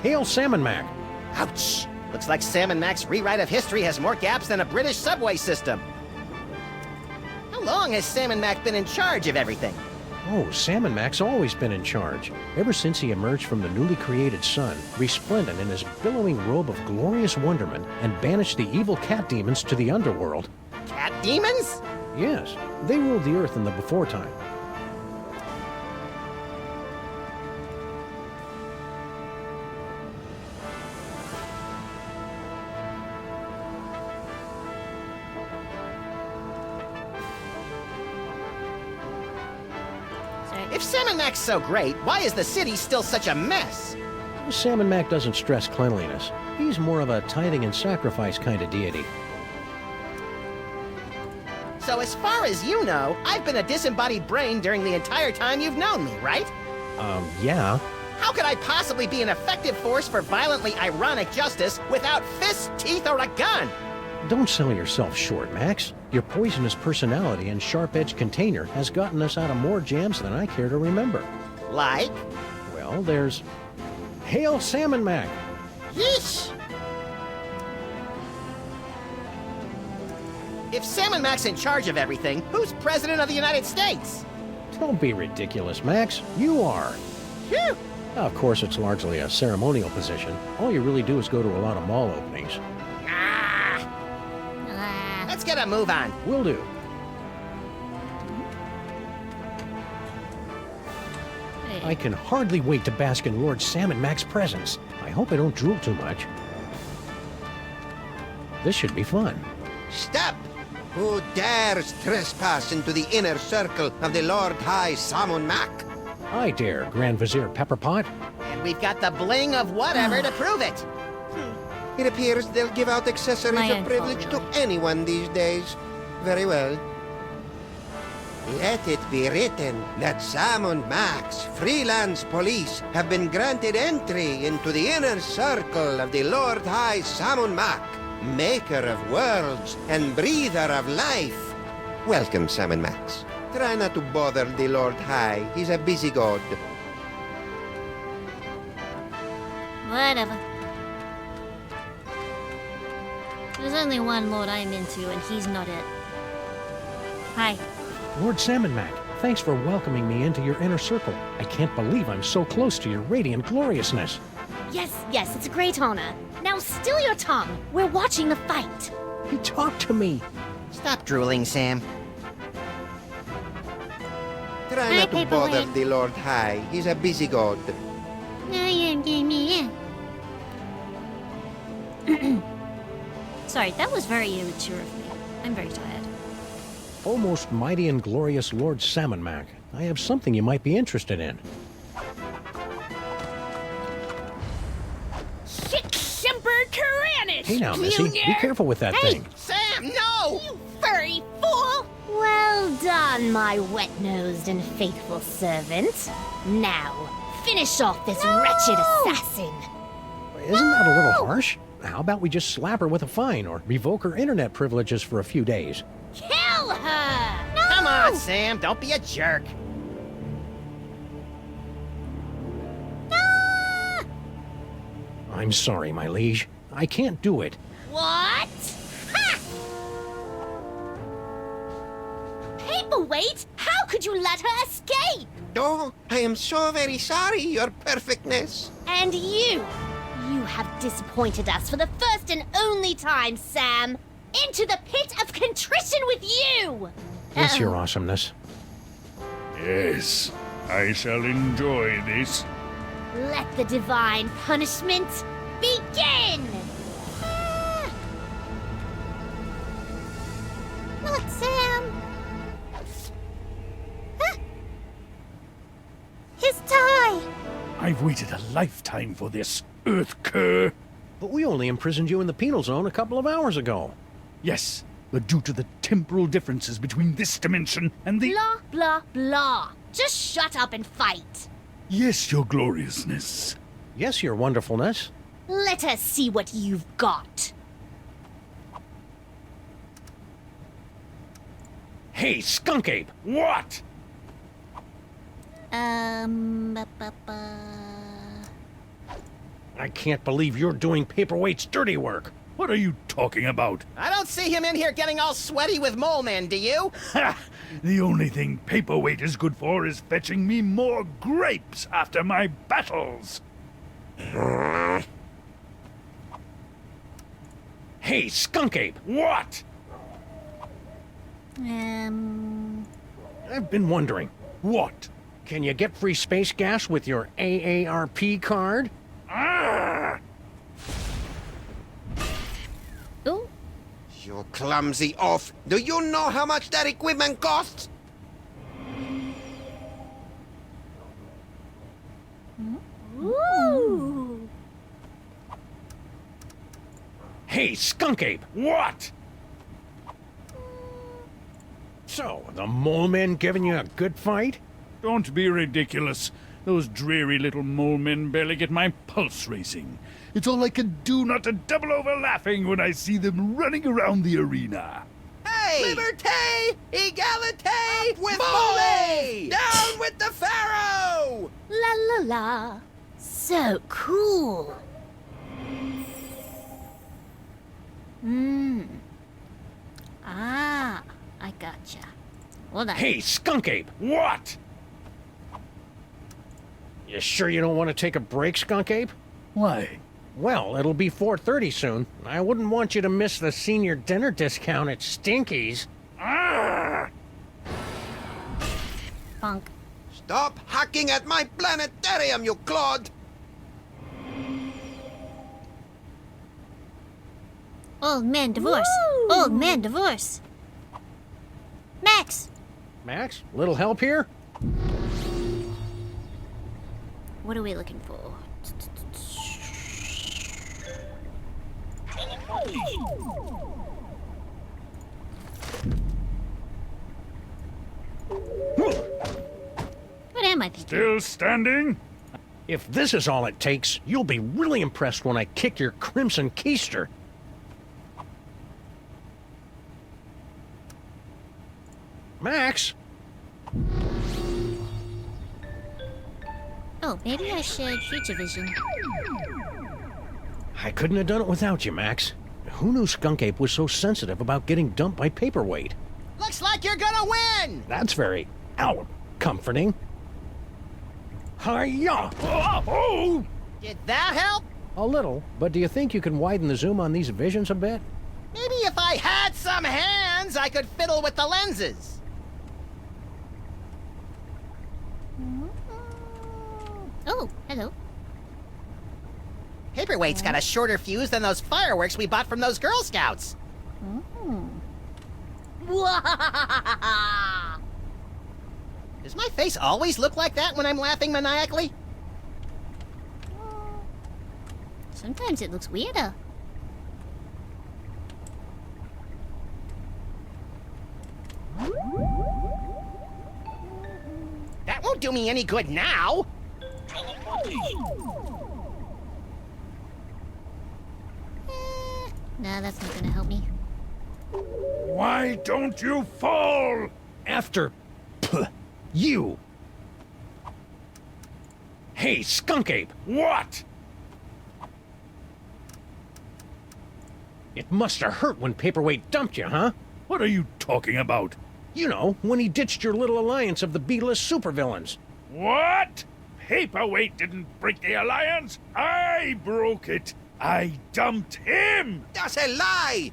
Speaker 3: hail Salmon Mac!
Speaker 4: Ouch! Looks like Sam and Mac's rewrite of history has more gaps than a British subway system. How long has Sam and Mac been in charge of everything?
Speaker 3: Oh, Salmon Mac's always been in charge. Ever since he emerged from the newly created sun, resplendent in his billowing robe of glorious wonderment, and banished the evil cat demons to the underworld.
Speaker 4: Cat demons?
Speaker 3: Yes, they ruled the earth in the before time.
Speaker 4: If Sam and Mac's so great, why is the city still such a mess?
Speaker 3: Salmon Mac doesn't stress cleanliness. He's more of a tithing and sacrifice kind of deity.
Speaker 4: So as far as you know, I've been a disembodied brain during the entire time you've known me, right?
Speaker 3: Yeah.
Speaker 4: How could I possibly be an effective force for violently ironic justice without fists, teeth, or a gun?
Speaker 3: Don't sell yourself short, Max. Your poisonous personality and sharp-edged container has gotten us out of more jams than I care to remember.
Speaker 4: Like?
Speaker 3: Well, there's... Hail Salmon Mac!
Speaker 4: Yeesh! If Sam and Mac's in charge of everything, who's president of the United States?
Speaker 3: Don't be ridiculous, Max. You are.
Speaker 4: Phew!
Speaker 3: Of course, it's largely a ceremonial position. All you really do is go to a lot of mall openings.
Speaker 4: Let's get a move on.
Speaker 3: Will do.
Speaker 1: Hey.
Speaker 3: I can hardly wait to bask in Lord Sam and Mac's presence. I hope I don't drool too much. This should be fun.
Speaker 13: Stop! Who dares trespass into the inner circle of the Lord High Samun Mac?
Speaker 3: I dare, Grand Vizier Pepperpot.
Speaker 4: And we've got the bling of whatever to prove it.
Speaker 2: It appears they'll give out accessories
Speaker 1: My
Speaker 2: of
Speaker 1: own
Speaker 2: privilege
Speaker 1: fault,
Speaker 2: to anyone these days. Very well. Let it be written that Sam and Max, freelance police, have been granted entry into the inner circle of the Lord High Sam Mac, maker of worlds and breather of life. Welcome, Sam and Max. Try not to bother the Lord High. He's a busy god.
Speaker 1: Whatever. There's only one lord I'm into, and he's not it. Hi.
Speaker 3: Lord Salmon Mac, thanks for welcoming me into your inner circle. I can't believe I'm so close to your radiant gloriousness.
Speaker 12: Yes, yes, it's a great honor. Now still your tongue. We're watching the fight.
Speaker 3: You talk to me.
Speaker 4: Stop drooling, Sam.
Speaker 2: Try not to bother the Lord High. He's a busy god.
Speaker 1: Sorry, that was very immature of me. I'm very tired.
Speaker 3: O most mighty and glorious Lord Salmon Mac, I have something you might be interested in.
Speaker 21: Sic-semper tyrannis!
Speaker 3: Hey now, Missy, be careful with that thing.
Speaker 4: Sam, no!
Speaker 21: You furry fool!
Speaker 12: Well done, my wet-nosed and faithful servant. Now, finish off this wretched assassin.
Speaker 3: Isn't that a little harsh? How about we just slap her with a fine or revoke her internet privileges for a few days?
Speaker 12: Kill her! No!
Speaker 4: Come on, Sam, don't be a jerk.
Speaker 3: I'm sorry, my liege. I can't do it.
Speaker 12: What? Ha! Paperweight? How could you let her escape?
Speaker 2: Oh, I am so very sorry, your perfectness.
Speaker 12: And you have disappointed us for the first and only time, Sam. Into the pit of contrition with you!
Speaker 3: Yes, your awesomeness.
Speaker 10: Yes, I shall enjoy this.
Speaker 12: Let the divine punishment begin!
Speaker 1: Not Sam! Huh? His tie!
Speaker 10: I've waited a lifetime for this, Earth cur.
Speaker 3: But we only imprisoned you in the penal zone a couple of hours ago.
Speaker 10: Yes, but due to the temporal differences between this dimension and the...
Speaker 12: Blah, blah, blah. Just shut up and fight.
Speaker 10: Yes, your gloriousness.
Speaker 3: Yes, your wonderfulness.
Speaker 12: Let us see what you've got.
Speaker 3: Hey, skunk ape! What? I can't believe you're doing Paperweight's dirty work.
Speaker 10: What are you talking about?
Speaker 4: I don't see him in here getting all sweaty with mole men, do you?
Speaker 10: Ha! The only thing Paperweight is good for is fetching me more grapes after my battles.
Speaker 3: Hey, skunk ape! What? I've been wondering.
Speaker 10: What?
Speaker 3: Can you get free space gas with your AARP card?
Speaker 12: Ooh.
Speaker 2: You clumsy oaf. Do you know how much that equipment costs?
Speaker 12: Ooh.
Speaker 3: Hey, skunk ape! What? So, the mole men giving you a good fight?
Speaker 10: Don't be ridiculous. Those dreary little mole men barely get my pulse racing. It's all I can do not to double over laughing when I see them running around the arena.
Speaker 2: Hey! Liberté! Egalité! With Mole! Down with the Pharaoh!
Speaker 12: La la la. So cool.
Speaker 1: Ah, I gotcha. Hold on.
Speaker 3: Hey, skunk ape! What? You sure you don't want to take a break, skunk ape?
Speaker 10: Why?
Speaker 3: Well, it'll be 4:30 soon. I wouldn't want you to miss the senior dinner discount at Stinky's.
Speaker 1: Funk.
Speaker 2: Stop hacking at my planetarium, you clod!
Speaker 1: Old man divorce. Old man divorce. Max!
Speaker 3: Max, little help here?
Speaker 1: What are we looking for? What am I thinking?
Speaker 10: Still standing?
Speaker 3: If this is all it takes, you'll be really impressed when I kick your crimson keister. Max?
Speaker 1: Oh, maybe I should future vision.
Speaker 3: I couldn't have done it without you, Max. Who knew Skunk Ape was so sensitive about getting dumped by Paperweight?
Speaker 4: Looks like you're gonna win!
Speaker 3: That's very, comforting. Hi-ya! Oh!
Speaker 4: Did that help?
Speaker 3: A little, but do you think you can widen the zoom on these visions a bit?
Speaker 4: Maybe if I had some hands, I could fiddle with the lenses.
Speaker 1: Oh, hello.
Speaker 4: Paperweight's got a shorter fuse than those fireworks we bought from those Girl Scouts. Does my face always look like that when I'm laughing maniacally?
Speaker 1: Sometimes it looks weirder.
Speaker 4: That won't do me any good now.
Speaker 1: Nah, that's not gonna help me.
Speaker 10: Why don't you fall?
Speaker 3: After you. Hey, Skunk Ape!
Speaker 10: What?
Speaker 3: It must have hurt when Paperweight dumped you, huh?
Speaker 10: What are you talking about?
Speaker 3: You know, when he ditched your little alliance of the B-list supervillains.
Speaker 10: What? Paperweight didn't break the alliance. I broke it. I dumped him.
Speaker 20: That's a lie.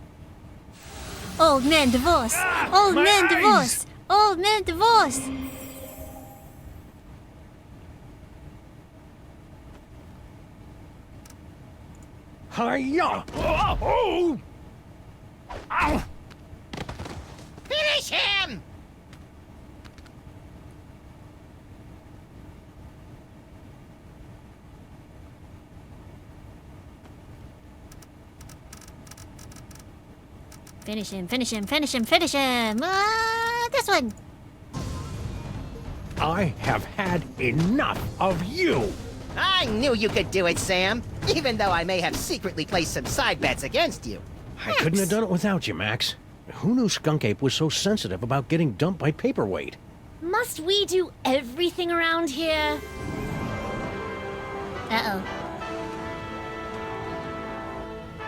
Speaker 1: Old man divorce. Old
Speaker 10: my
Speaker 1: man
Speaker 10: eyes.
Speaker 1: divorce. Old man divorce.
Speaker 3: Hi-ya!
Speaker 10: Oh!
Speaker 3: Ow!
Speaker 4: Finish him!
Speaker 1: Finish him, finish him, finish him, finish him! This one!
Speaker 3: I have had enough of you!
Speaker 4: I knew you could do it, Sam. Even though I may have secretly placed some side bets against you.
Speaker 3: I couldn't have done it without you, Max. Who knew Skunk Ape was so sensitive about getting dumped by Paperweight?
Speaker 12: Must we do everything around here?
Speaker 1: Uh-oh.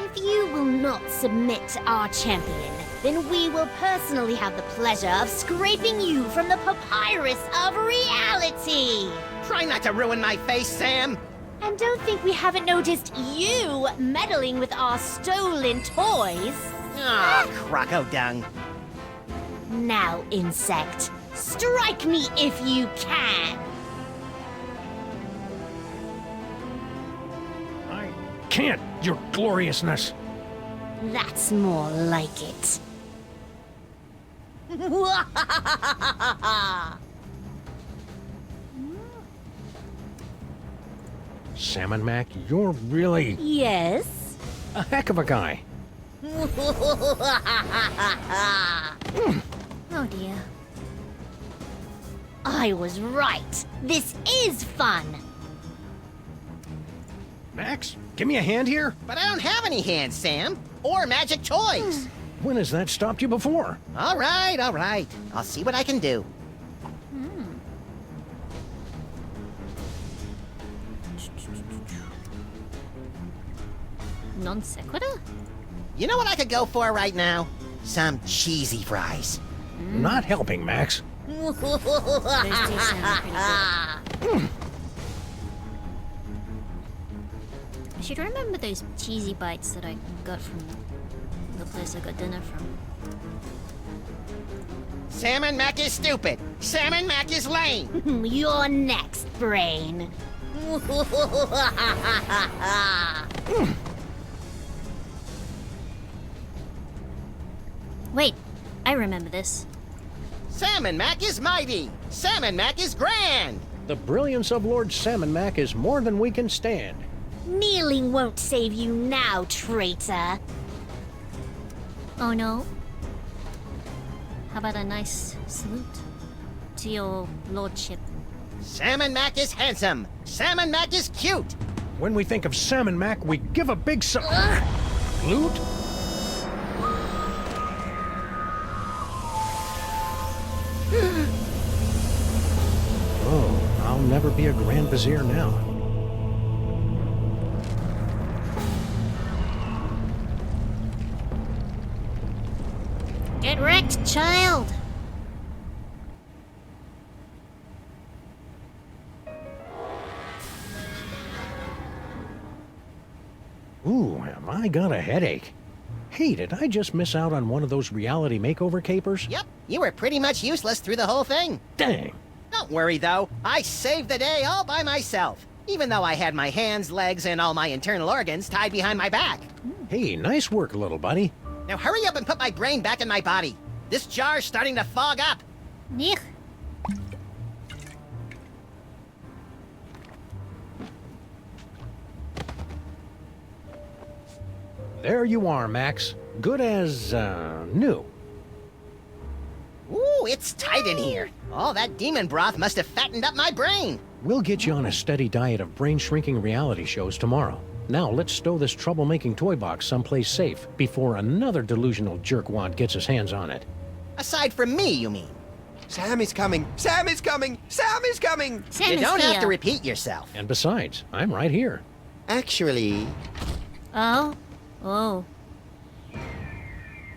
Speaker 12: If you will not submit to our champion, then we will personally have the pleasure of scraping you from the papyrus of reality.
Speaker 4: Try not to ruin my face, Sam.
Speaker 12: And don't think we haven't noticed you meddling with our stolen toys.
Speaker 4: Ah, croco dung.
Speaker 12: Now, insect, strike me if you can.
Speaker 3: I can't, your gloriousness.
Speaker 12: That's more like it.
Speaker 3: Salmon Mac, you're really
Speaker 12: Yes?
Speaker 3: a heck of a guy.
Speaker 1: Oh dear.
Speaker 12: I was right. This is fun.
Speaker 3: Max, give me a hand here.
Speaker 4: But I don't have any hands, Sam. Or magic toys.
Speaker 3: When has that stopped you before?
Speaker 4: All right, all right. I'll see what I can do.
Speaker 1: Non sequitur?
Speaker 4: You know what I could go for right now? Some cheesy fries.
Speaker 3: Not helping, Max.
Speaker 1: Those do sound pretty good. I should remember those cheesy bites that I got from the place I got dinner from.
Speaker 4: Salmon Mac is stupid. Salmon Mac is lame.
Speaker 12: You're next, Brain.
Speaker 1: Wait, I remember this.
Speaker 4: Salmon Mac is mighty. Salmon Mac is grand.
Speaker 3: The brilliance of Lord Salmon Mac is more than we can stand.
Speaker 12: Kneeling won't save you now, traitor.
Speaker 1: Oh no. How about a nice salute to your lordship?
Speaker 4: Salmon Mac is handsome. Salmon Mac is cute.
Speaker 3: When we think of Salmon Mac, we give a big salute? Oh, I'll never be a Grand Vizier now.
Speaker 1: Get wrecked, child!
Speaker 3: Ooh, have I got a headache. Hey, did I just miss out on one of those reality makeover capers?
Speaker 4: Yep, you were pretty much useless through the whole thing.
Speaker 3: Dang.
Speaker 4: Don't worry, though. I saved the day all by myself, even though I had my hands, legs, and all my internal organs tied behind my back.
Speaker 3: Hey, nice work, little buddy.
Speaker 4: Now hurry up and put my brain back in my body. This jar's starting to fog up.
Speaker 1: Neech.
Speaker 3: There you are, Max. Good as, new.
Speaker 4: Ooh, it's tight in here. All that demon broth must have fattened up my brain.
Speaker 3: We'll get you on a steady diet of brain-shrinking reality shows tomorrow. Now let's stow this troublemaking toy box someplace safe before another delusional jerkwad gets his hands on it.
Speaker 4: Aside from me, you mean?
Speaker 20: Sam is coming! Sam is coming! Sam is coming!
Speaker 4: You don't have to repeat yourself.
Speaker 3: And besides, I'm right here.
Speaker 20: Actually...
Speaker 1: Oh? Oh.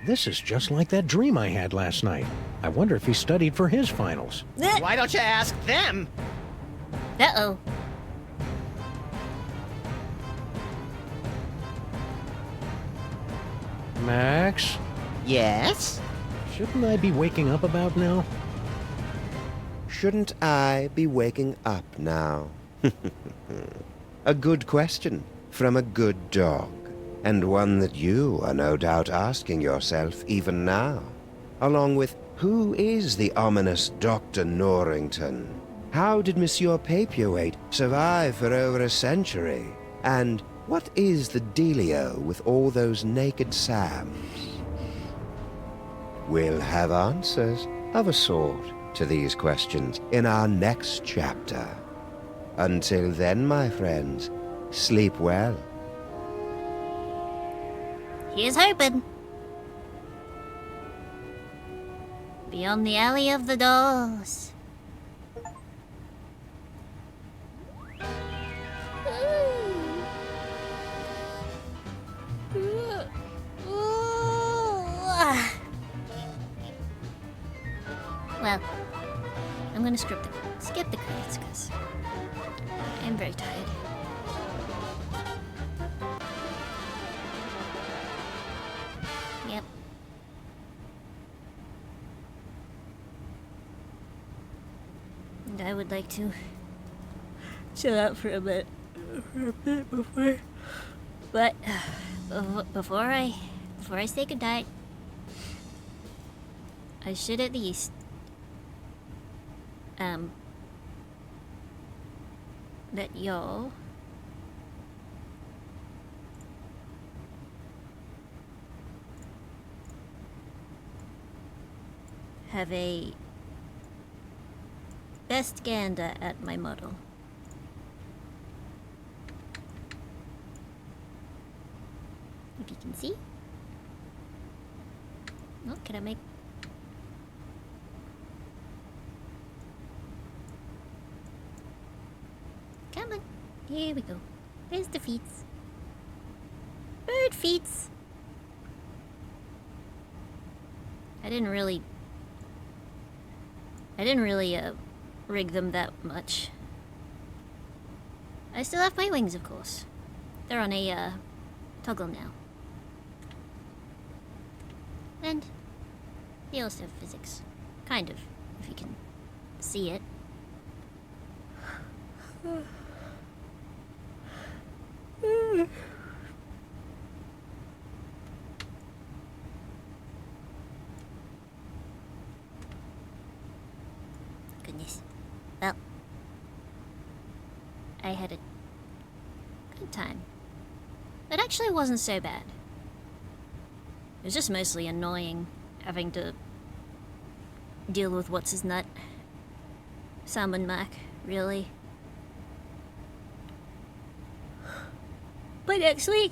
Speaker 3: This is just like that dream I had last night. I wonder if he studied for his finals.
Speaker 4: Why don't you ask them?
Speaker 1: Uh-oh.
Speaker 3: Max?
Speaker 4: Yes?
Speaker 2: Shouldn't I be waking up about now? Shouldn't I be waking up now? A good question from a good dog, and one that you are no doubt asking yourself even now, along with who is the ominous Dr. Norrington? How did Monsieur Papier-Weight survive for over a century? And what is the dealio with all those naked Sams? We'll have answers of a sort to these questions in our next chapter. Until then, my friends, sleep well.
Speaker 1: Here's hoping. Beyond the alley of the dolls. Well, I'm gonna skip the credits because I'm very tired. Yep. And I would like to chill out for a bit before, but before I say goodnight, I should at least let y'all have a best gander at my model. If you can see. Oh, can I make... Come on. Here we go. There's the feets. Bird feets. I didn't really rig them that much. I still have my wings, of course. They're on a toggle now. And they also have physics. Kind of, if you can see it. Goodness. Well, I had a good time. It actually wasn't so bad. It was just mostly annoying having to deal with what's his nut. Salmon Mac, really. But next week...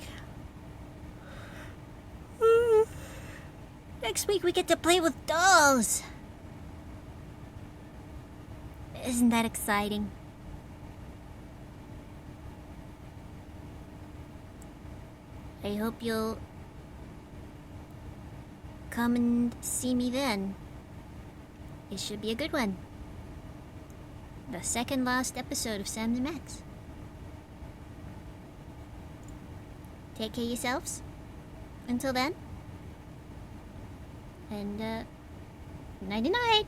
Speaker 1: Next week we get to play with dolls! Isn't that exciting? I hope you'll come and see me then. It should be a good one. The second last episode of Sam and Max. Take care of yourselves. Until then. And, nighty-night.